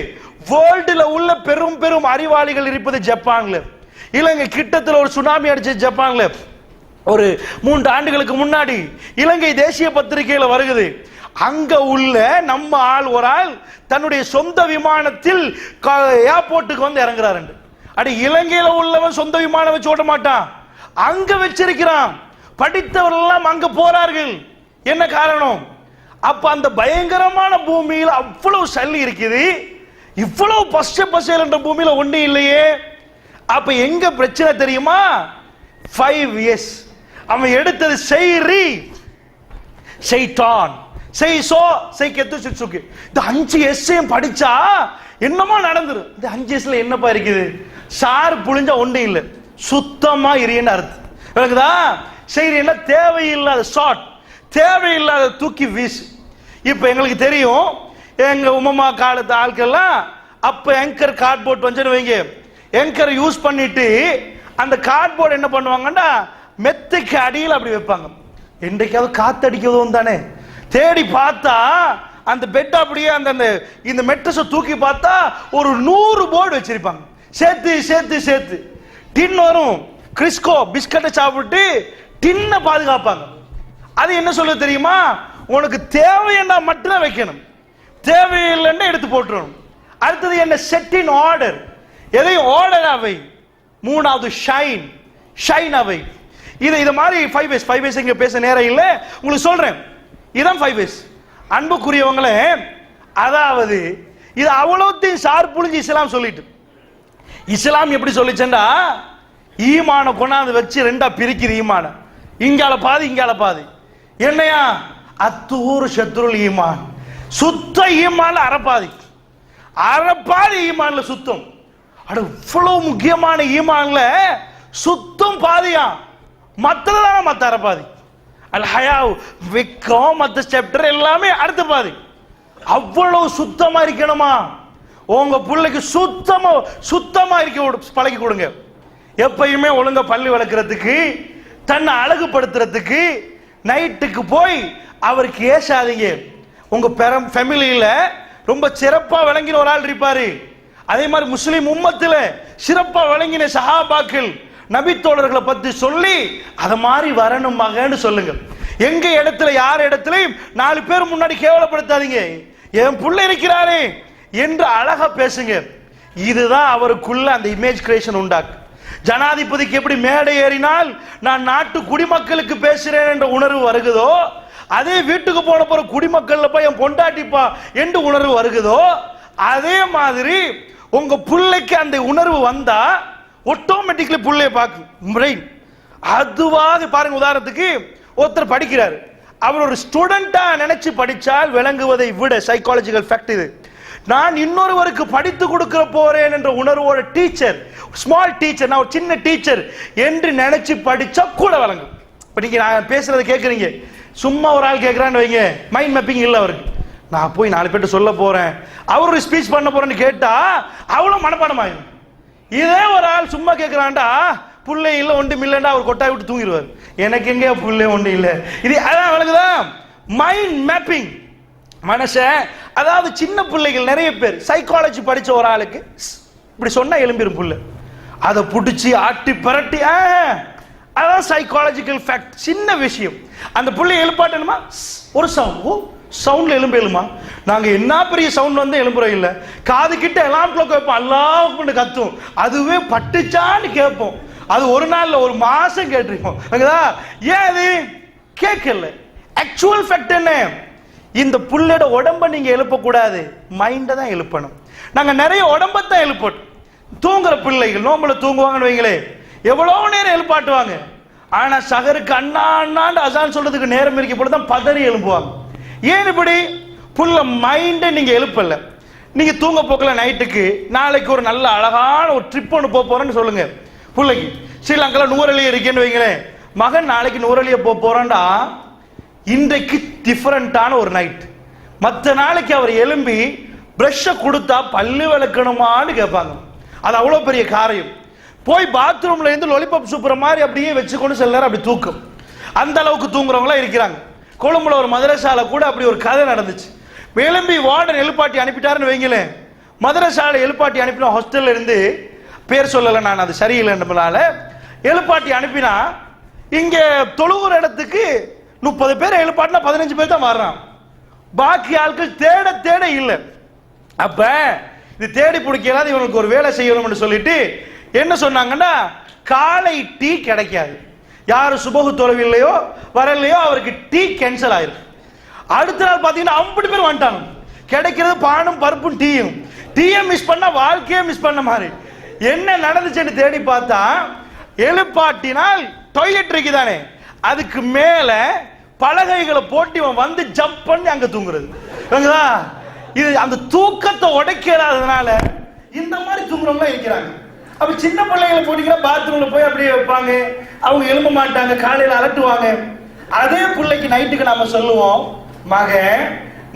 வேர்ல்டுல உள்ள பெரும் பெரும் அறிவாளிகள் இருப்பது ஜப்பான்ல. இலங்கை கிட்டத்தில் ஒரு சுனாமி அடிச்ச ஜப்பான்ல ஒரு 3 ஆண்டுகளுக்கு முன்னாடி இலங்கை தேசிய பத்திரிகையில வருகிறது. அங்க உள்ள நம்ம ஆள் ஒரு ஆள் தன்னுடைய சொந்த விமானத்தில் ஏர்போர்ட்டுக்கு வந்து இறங்குறாரு. அடி இலங்கையில உள்ளவன் சொந்த விமானம் வச்சு ஓட மாட்டான், அங்க வச்சிருக்கிறான். படித்தவர்கள் எல்லாம் அங்க போறார்கள். என்ன காரணம்? அப்ப அந்த பயங்கரமான பூமியில் அவ்வளவு சல்லி இருக்குது, இவ்வளவு பச்சை பசேல் என்ற பூமியில ஒண்ணு இல்லையே. அப்ப எங்க பிரச்சனை தெரியுமா? 5 இயர்ஸ் அவன் எடுத்தது செய்ரி செய்தான் செய் சோ செய் கெத்து சுக்கு. இந்த 5 எஸ்ஸையும் படிச்சா என்னமா நடந்துரும். இந்த 5 எஸ்ல என்னப்பா இருக்குது? சார் புளிஞ்சா ஒண்ணு இல்லை, சுத்தமா இரியன்னு அர்த்தம். விளக்குதா? செய்யறீன்னா தேவையில்லாத ஷார்ட், தேவையில்லாத தூக்கி வீசு. இப்ப எங்களுக்கு தெரியும், எங்க உமமா காலத்து ஆட்கள்லாம் அப்ப ஆங்கர் கார்ட்போர்ட் வந்துன்னு வைங்க, ஆங்கர் யூஸ் பண்ணிட்டு அந்த கார்ட்போர்டு என்ன பண்ணுவாங்கன்னா மெத்தைக்கு அடியில் அப்படி வைப்பாங்க. என்றைக்காவது காத்தடிக்கவும் தானே தேடி பார்த்தா அந்த பெட் அப்படியே அந்த இந்த மெட்ரஸை தூக்கி பார்த்தா ஒரு 100 போர்டு வச்சிருப்பாங்க. சேர்த்து சேர்த்து சேர்த்து டின் வரும். கிறிஸ்கோ பிஸ்கட்டை சாப்பிட்டு டின்னை பாதுகாப்பாங்க. அது என்ன சொல்ல தெரியுமா? உனக்கு தேவைன்னா மட்டும்தான் வைக்கணும், தேவையில்லைன்னா எடுத்து போட்டுறணும். அடுத்தது என்ன? Set in order. எதையும் ஆர்டர் அவை. மூணாவது ஷைன், ஷைன் அவை. இது மாதிரி 5 வேஸ். 5 வேஸ் இங்க பேச நேரம் இல்லை, உங்களுக்கு சொல்றேன். இதான் 5 வேஸ். அன்புக்குரியவங்களே, அதாவது இது அவ்வளோத்தையும் சார் புளிஞ்சு இஸ்லாம் சொல்லிட்டு, இஸ்லாம் எப்படி சொல்லிச்சேன்டா ஈமான கொண்டாந்து வச்சு 2ஆ பிரிக்குது. ஈமான இங்கால பாதி இங்கால பாதி. என்னையா? அத்தூர் சத்ருல் ஈமான், சுத்த ஈமான்ல அறப்பாதி, அறப்பாதி ஈமான்ல சுத்தம். அட இவ்வளவு முக்கியமான ஈமான்ல சுத்தம் பாதியா, மத்ததான் மத்த அறப்பாதி. அல் ஹயாவ் விக்கம் மத்த சாப்டர் எல்லாமே அடுத்த பாதி. அவ்வளவு சுத்தமா இருக்கணுமா? உங்க பிள்ளைக்கு சுத்தமா இருக்க பழகி கொடுங்க. எப்பயுமே ஒழுங்கா பள்ளி வளர்க்கறதுக்கு, தன்னை அழகுபடுத்துறதுக்கு நைட்டுக்கு போய் அவருக்கு ஏசாதீங்க. உங்க ஃபேமிலியில ரொம்ப சிறப்பா விளங்கின ஒரு ஆள் இருப்பாரு. அதே மாதிரி முஸ்லிம் உம்மத்துல சிறப்பா விளங்கின சஹாபாக்கள் நபித்தோழர்களை பத்தி சொல்லி அத மாதிரி வரணும் மகன்னு சொல்லுங்க. எங்க இடத்துல யார் இடத்துலயும் 4 பேர் முன்னாடி கேவலப்படுத்தாதீங்க. என் புள்ள இருக்கிறாரே என்று அழகா பேசுங்க. இதுதான் அவருக்குள்ள அந்த இமேஜ் கிரியேஷன் உண்டாக்கு. ஜனாதிபதிக்கு எப்படி மேடை ஏறினால் நான் நாட்டு குடிமக்களுக்கு பேசுறேன் என்ற உணர்வு வருகுதோ, அதே வீட்டுக்கு போன பிற குடிமக்கள் போய் என் பொண்டாட்டிப்பா என்று உணர்வு வருகுதோ, அதே மாதிரி உங்க பிள்ளைக்கு அந்த உணர்வு வந்தா ஆட்டோமேட்டிக்கலி பிள்ளைய பார்க்கும் பிரெயின். அதுவாக பாருங்க. உதாரணத்துக்கு ஒருத்தர் படிக்கிறார், அவர் ஒரு ஸ்டூடெண்டா நினைச்சு படிச்சால் விளங்குவதை விட சைக்காலஜிக்கல் ஃபேக்ட் இது. நான் இன்னொருவருக்கு படித்து கொடுக்க போறேன் என்ற உணர்வோட டீச்சர், ஸ்மால் டீச்சர், நான் ஒரு சின்ன டீச்சர் என்று நினைச்சு படிச்சா கூட வழங்கும். இப்ப நீங்க நான் பேசுறதை கேட்குறீங்க, சும்மா ஒரு ஆள் கேட்கிறான்னு வைங்க, மைண்ட் மேப்பிங் இல்லை அவருக்கு. நான் போய் 4 பேர்ட்ட சொல்ல போறேன், அவர் ஒரு ஸ்பீச் பண்ண போறேன்னு கேட்டா அவ்வளவு மனப்பாடம் ஆயிடும். இதே ஒரு ஆள் சும்மா கேட்கிறான்டா, புள்ளை இல்லை ஒன்றும் இல்லைண்டா, அவர் கொட்டாய் விட்டு தூங்கிடுவார். எனக்கு எங்கே புள்ளை ஒன்றும் இல்லை. இது அதான் வழங்குதான் மைண்ட் மேப்பிங். மனுஷன், அதாவது சின்ன பிள்ளைகள் நிறைய பேர் சைக்காலஜி படிச்ச ஒரு ஆளுக்கு இப்படி சொன்னா எழும்பிரும் புள்ள, அதை பிடிச்சி ஆட்டி பரட்டி, அதான் சைக்காலஜிக்கல் ஃபேக்ட். சின்ன விஷயம், அந்த புள்ளை எழுப்பாட்டணுமா, ஒரு சவுண்ட், சவுண்ட்ல எழும்பேலுமா. நாங்க என்ன பெரிய சவுண்ட் வந்து எழும்புறோம் இல்ல, காது கிட்ட எல்லாம் கிளாக் வைப்போம், அல்லாஹ் கத்தும், அதுவே பட்டுச்சான்னு கேட்போம். அது ஒரு நாள்ல ஒரு மாசம் கேட்டிருக்கோம். ஏன் அது கேட்கல? ஆக்சுவல் ஃபேக்ட் என்ன? இந்த புள்ளோட உடம்ப நீங்க எழுப்பக்கூடாது, மைண்ட தான் எழுப்பணும். நாங்க நிறைய உடம்பத்தான் எழுப்போம். தூங்குற பிள்ளைகள் நோம்புல தூங்குவாங்கன்னு வைங்களே, எவ்வளவு நேரம் எழுப்பாட்டுவாங்க. ஆனா சகருக்கு அண்ணா அண்ணாண்டு அசான் சொல்றதுக்கு நேரம் இருக்க போலதான் பதறி எழுப்புவாங்க. ஏன் இப்படி? புள்ள மைண்ட நீங்க எழுப்பல. நீங்க தூங்க போக்கல நைட்டுக்கு, நாளைக்கு ஒரு நல்ல அழகான ஒரு ட்ரிப் ஒன்று போறேன்னு சொல்லுங்க பிள்ளைக்கு. ஸ்ரீலங்கால நூறலிய இருக்கேன்னு வைங்களேன், மகன் நாளைக்கு நூறலிய போறான்டா, இன்றைக்கு டிஃபரண்டான ஒரு நைட். மற்ற நாளைக்கு அவர் எழும்பி பிரஷ கொடுத்தா பல்லு விளக்கணுமான்னு கேட்பாங்க. அது அவ்வளவு பெரிய காரியம். போய் பாத்ரூம்ல இருந்து லொலிபாப் சூப்பர் மாதிரி அப்படியே வச்சுக்கொண்டு சில நேரம் அப்படி தூக்கம். அந்த அளவுக்கு தூங்குறவங்களா இருக்கிறாங்க. கொழும்புல ஒரு மதரசால கூட அப்படி ஒரு கதை நடந்துச்சு. எழும்பி வார்டன் எழுப்பாட்டி அனுப்பிட்டாருன்னு வைங்களேன், மதரசால எழுப்பாட்டி அனுப்பின ஹாஸ்டல்ல இருந்து, பேர் சொல்லல நான், அது சரியில்லைன்றனால எழுப்பாட்டி அனுப்பினா, இங்க தொழுகிற இடத்துக்கு 30 பேர் எழுப்பாட்டினா 15 பேர் தான் வர்றான். பாக்கி ஆட்கள் தேட தேட இல்லை. அப்ப இது தேடி பிடிக்கலாது, இவனுக்கு ஒரு வேலை செய்யணும்னு சொல்லிட்டு என்ன சொன்னாங்கன்னா, காலை டீ கிடைக்காது. யாரு சுபகு தொலைவில்லையோ வரலையோ அவருக்கு டீ கேன்சல் ஆயிருக்கு. அடுத்த நாள் பாத்தீங்கன்னா 50 பேர் வந்துட்டாங்க. கிடைக்கிறது பானும் பருப்பும் டீயும். டீயை மிஸ் பண்ணா வாழ்க்கையே மிஸ் பண்ண மாதிரி. என்ன நடந்துச்சுன்னு தேடி பார்த்தா, எழுப்பாட்டினால் டாய்லெட் இருக்குதானே, அதுக்கு மேல பலகைகளை போட்டு இவன் வந்து ஜம்ப் பண்ணி அங்க தூங்குறது. இது அந்த தூக்கத்தை உடைக்காததுனால இந்த மாதிரி தூங்குறவங்க இருக்கிறாங்க. அப்ப சின்ன பிள்ளைகளை போட்டீங்கன்னா பாத்ரூம்ல போய் அப்படியே வைப்பாங்க, அவங்க எழும்ப மாட்டாங்க, காலையில அலட்டுவாங்க. அதே பிள்ளைக்கு நைட்டுக்கு நாம சொல்லுவோம், மகன்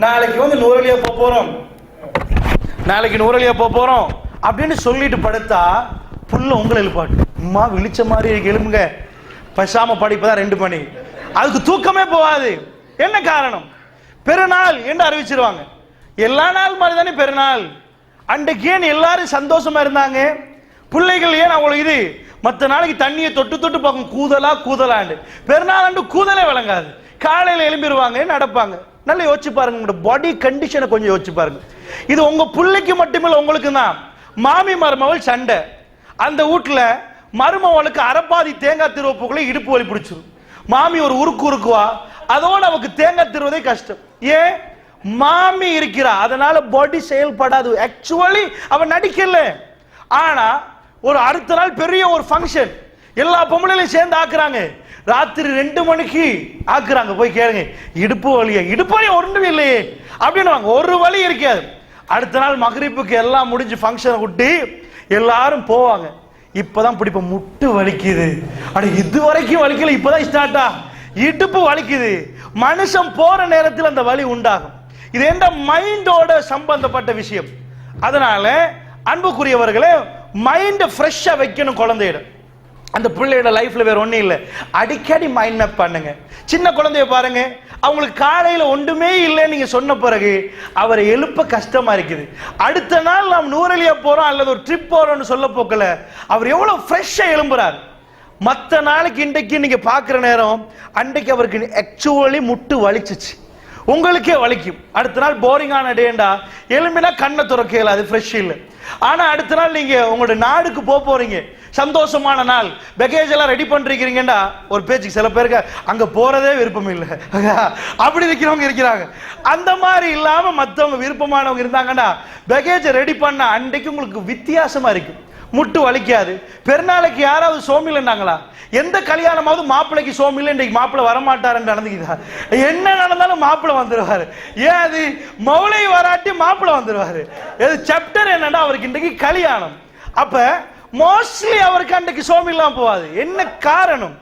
நாளைக்கு வந்து நூறலியா போறோம், நாளைக்கு நூறலியா போறோம் அப்படின்னு சொல்லிட்டு படுத்தா புள்ள உங்களை எழுப்பாட்டு, அம்மா விழிச்ச மாதிரி இருக்கு, எழும்புங்க, பசாம படிப்பதான் 2 மணி. அதுக்கு தூக்கமே போகாது. என்ன காரணம்? பெருநாள் என்று அறிவிச்சிருவாங்க. எல்லா நாள் மாதிரி தானே பெருநாள். அன்றைக்கு ஏன் எல்லாரும் சந்தோஷமா இருந்தாங்க? பிள்ளைகள் ஏன் அவ்வளவு இது? மற்ற நாளைக்கு தண்ணியை தொட்டு தொட்டு பார்க்கும், கூதலாண்டு. பெருநாள் அன்று கூதலே விளங்காது. காலையில எழும்பிடுவாங்க, நடப்பாங்க. நல்லா யோசிச்சு பாருங்க, உங்களோட பாடி கண்டிஷனை கொஞ்சம் யோசிச்சு பாருங்க. இது உங்க பிள்ளைக்கு மட்டுமில்ல, உங்களுக்கு தான். மாமி மருமகள் சண்டை, அந்த வீட்டுல மருமவளுக்கு அரைப்பாதி தேங்காய் திருவப்புக்குள்ள இடுப்பு வலி பிடிச்சிடும். மாமி ஒரு உருக்குவா, அதோட அவருக்கு தேங்காய் திருவதே கஷ்டம். ஏன்? மாமி இருக்கிறா, அதனால பாடி செயல்படாது. ஆக்சுவலி அவன் நடிக்கல. ஆனா ஒரு அடுத்த நாள் பெரிய ஒரு ஃபங்க்ஷன், எல்லா பொம்பளையும் சேர்ந்து ஆக்குறாங்க. ராத்திரி 2 மணிக்கு ஆக்குறாங்க. போய் கேளுங்க, இடுப்பு வலி ஒன்றும் இல்லையே அப்படின்னு. ஒரு வலி இருக்காது. அடுத்த நாள் மகரிப்புக்கு எல்லாம் முடிஞ்சு ஃபங்க்ஷனை விட்டு எல்லாரும் போவாங்க. இப்பதான் பிடிப்ப முட்டு வலிக்குது, அட இது வரைக்கும் வலிக்கல, இப்பதான் ஸ்டார்ட்டா, இடுப்பு வலிக்குது. மனுஷன் போற நேரத்தில் அந்த வலி உண்டாகும். இது எந்த மைண்டோட சம்பந்தப்பட்ட விஷயம். அதனால அன்புக்குரியவர்களே, மைண்ட் ஃப்ரெஷ்ஷா வைக்கணும் குழந்தையிட. அந்த பிள்ளையோட லைஃப்ல வேற ஒண்ணும் இல்லை, அடிக்கடி மைண்ட் மேப் பண்ணுங்க. சின்ன குழந்தைய பாருங்க, அவங்களுக்கு காலையில ஒன்றுமே இல்லை நீங்க சொன்ன பிறகு அவரை எழுப்ப கஷ்டமா இருக்குது. அடுத்த நாள் நாம் நூறலியா போறோம் அல்லது ஒரு ட்ரிப் போறோம்னு சொல்ல போக்கல, அவர் எவ்வளவு ஃப்ரெஷ்ஷா எழும்புறாரு. மற்ற நாளைக்கு இன்றைக்கு நீங்க பாக்குற நேரம், அன்றைக்கு அவருக்கு ஆக்சுவலி முட்டு வலிச்சிச்சு, உங்களுக்கே வலிக்கும். அடுத்த நாள் போரிங்கான டேண்டா, எலும்பினா கண்ணை துறக்கல, அது ஃப்ரெஷ் இல்லை. ஆனா அடுத்த நாள் நீங்க உங்களோட நாடுக்கு போறீங்க, சந்தோஷமான நாள், பேக்கேஜ் எல்லாம் ரெடி பண்றீங்கடா, ஒரு பேச்சுக்கு சில பேருக்கு அங்க போறதே விருப்பம் இல்லை, அப்படி இருக்கிறவங்க இருக்கிறாங்க. அந்த மாதிரி இல்லாம மற்றவங்க விருப்பமானவங்க இருந்தாங்கன்னா பேக்கேஜ் ரெடி பண்ண அன்றைக்கு உங்களுக்கு வித்தியாசமா இருக்கும். முட்டு வலிக்காது. பெருநாளைக்கு யாராவது சோமில்லைன்னாங்களா? எந்த கல்யாணமாவது மாப்பிள்ளைக்கு சோமில்லை இன்றைக்கு மாப்பிள்ளை வரமாட்டாருன்னு நடந்துக்குதா? என்ன நடந்தாலும் மாப்பிள்ளை வந்துடுவாரு. ஏன் அது மௌலை வராட்டி மாப்பிள்ளை வந்துடுவாரு. சாப்டர் என்னன்னா அவருக்கு இன்றைக்கு கல்யாணம். அப்ப மோஸ்ட்லி அவருக்கு அன்றைக்கு சோமில்லாம் போவாது. என்ன காரணம்?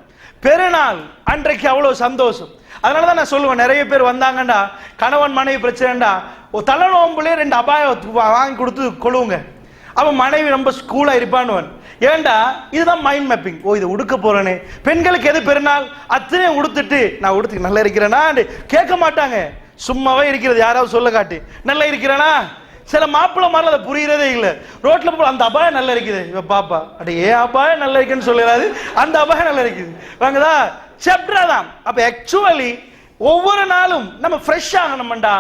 பெருநாள் அன்றைக்கு அவ்வளவு சந்தோஷம். அதனாலதான் நான் சொல்லுவேன், நிறைய பேர் வந்தாங்கண்டா கணவன் மனைவி பிரச்சனைடா தலைநோம்புலே 2 அபாயம் வாங்கி கொடுத்து கொள்ளுங்க. அவன் மனைவி ரொம்ப ஸ்கூலா இருப்பான்னு. ஏண்டா இதுதான் மைண்ட் மேப்பிங். ஓ இதை உடுக்க போறேனே. பெண்களுக்கு எது பெருநாள்? அத்தனையும் உடுத்துட்டு நான் உடுத்து நல்லா இருக்கிறேனா கேட்க மாட்டாங்க. சும்மாவே இருக்கிறது. யாராவது சொல்ல காட்டி நல்லா இருக்கிறேனா? சில மாப்பிள்ளை மாதிரி அதை புரியறதே இல்லை. ரோட்ல போ அந்த அபாயம் நல்லா இருக்குது, இவ பாப்பா அட ஏன் அபாயம் நல்லா இருக்குன்னு சொல்லலாது, அந்த அபாயம் நல்லா இருக்குது வாங்கதா சாப்டரா தான். அப்ப ஆக்சுவலி ஒவ்வொரு நாளும் நம்ம ஃப்ரெஷ் ஆகணும்டா.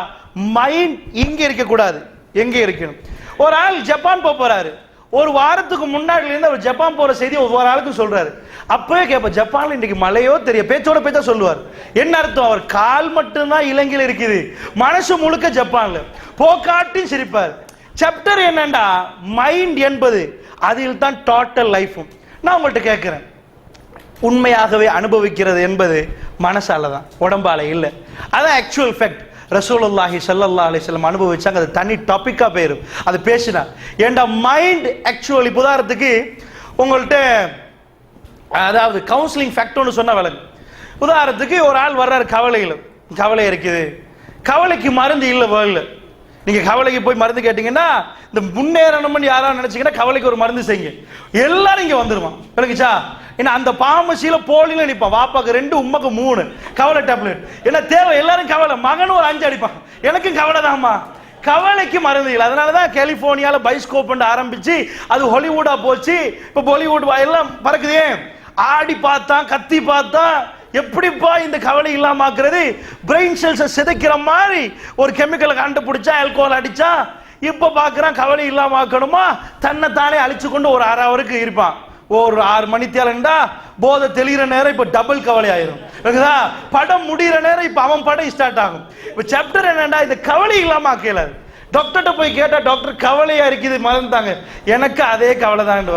மைண்ட் இங்க இருக்க கூடாது, எங்க இருக்கணும். ஒரு ஆள் ஜப்பான் போறாரு. ஒரு வாரத்துக்கு முன்னாடி இருந்து அவர் ஜப்பான் போற செய்தி ஒவ்வொரு ஆளுக்கும் சொல்றாரு. அப்பவே கேட்ப ஜப்பான்ல இன்னைக்கு மழையோ தெரிய பேச்சோட பேச்சா சொல்லுவார். என்ன அர்த்தம்? அவர் கால் மட்டும்தான் இலங்கையில் இருக்குது, மனசு முழுக்க ஜப்பான்ல. போக்காட்டி சிரிப்பார். சாப்டர் என்னண்டா மைண்ட் என்பது, அதில் தான் டோட்டல் லைஃபும். நான் உங்கள்கிட்ட கேட்கிறேன், உண்மையாகவே அனுபவிக்கிறது என்பது மனசால தான், உடம்பால இல்லை. அதான் ஆக்சுவல் ஃபேக்ட். ரசூலுல்லாஹி ஸல்லல்லாஹு அலைஹி வஸல்லம் அனுபவிச்சாங்க. அது தனி டாபிக்கா போயிரும், அது பேசினா. ஏண்டா மைண்ட் ஆக்சுவலி உதாரணத்துக்கு உங்கள்கிட்ட அதாவது கவுன்சிலிங் ஃபேக்டர்னு சொன்ன விலங்கு. உதாரணத்துக்கு ஒரு ஆள் வர்றாரு, கவலை இருக்குது, கவலைக்கு மருந்து இல்லை வேர்ல்டு. நீங்க கவலைக்கு போய் மருந்து கேட்டீங்கன்னா இந்த முன்னேறணும்னு யாராவது நினைச்சீங்கன்னா கவலைக்கு ஒரு மருந்து செய்யுங்க, எல்லாரும் இங்க வந்துருவான். விளக்குச்சா? ஏன்னா அந்த பாமசியில போலில நிற்பான். வாப்பாக்கு 2 உம்மக்கு 3 கவலை டேப்லெட். என்ன தேவை? எல்லாரும் கவலை. மகனும் ஒரு 5 அடிப்பான். எனக்கும் கவலை தான்மா. கவலைக்கு மருந்து இல்லை. அதனாலதான் கலிபோர்னியால பைஸ்கோப் ஆரம்பிச்சு அது ஹாலிவுட்டா போச்சு. இப்ப பாலிவுட் எல்லாம் பறக்குதே. ஆடி பார்த்தா கத்தி பார்த்தா எப்படிப்பா இந்த கவலை இல்லாமக்கிறது? பிரெயின் செல்ஸை சிதைக்கிற மாதிரி ஒரு கெமிக்கலை கண்டுபிடிச்சா, ஆல்கோஹால் அடிச்சா, இப்ப பாக்குறான் கவலை இல்லாமக்கணுமா, தன்னை தானே அழிச்சு கொண்டு ஒரு 1/2 ஹவருக்கு இருப்பான். ஒரு 6 மணித்தேலண்டா போதை தெளிகிற நேரம் இப்ப டபுள் கவலை ஆயிரும். படம் முடிகிற நேரம் இப்ப அவன் படம் ஸ்டார்ட் ஆகும். இப்ப சாப்டர் என்னண்டா இந்த கவலை இல்லாம ஆக்கல. டாக்டர்கிட்ட போய் கேட்டா டாக்டர் கவலையா இருக்குது மறந்துட்டாங்க. எனக்கு அதே கவலை தான்.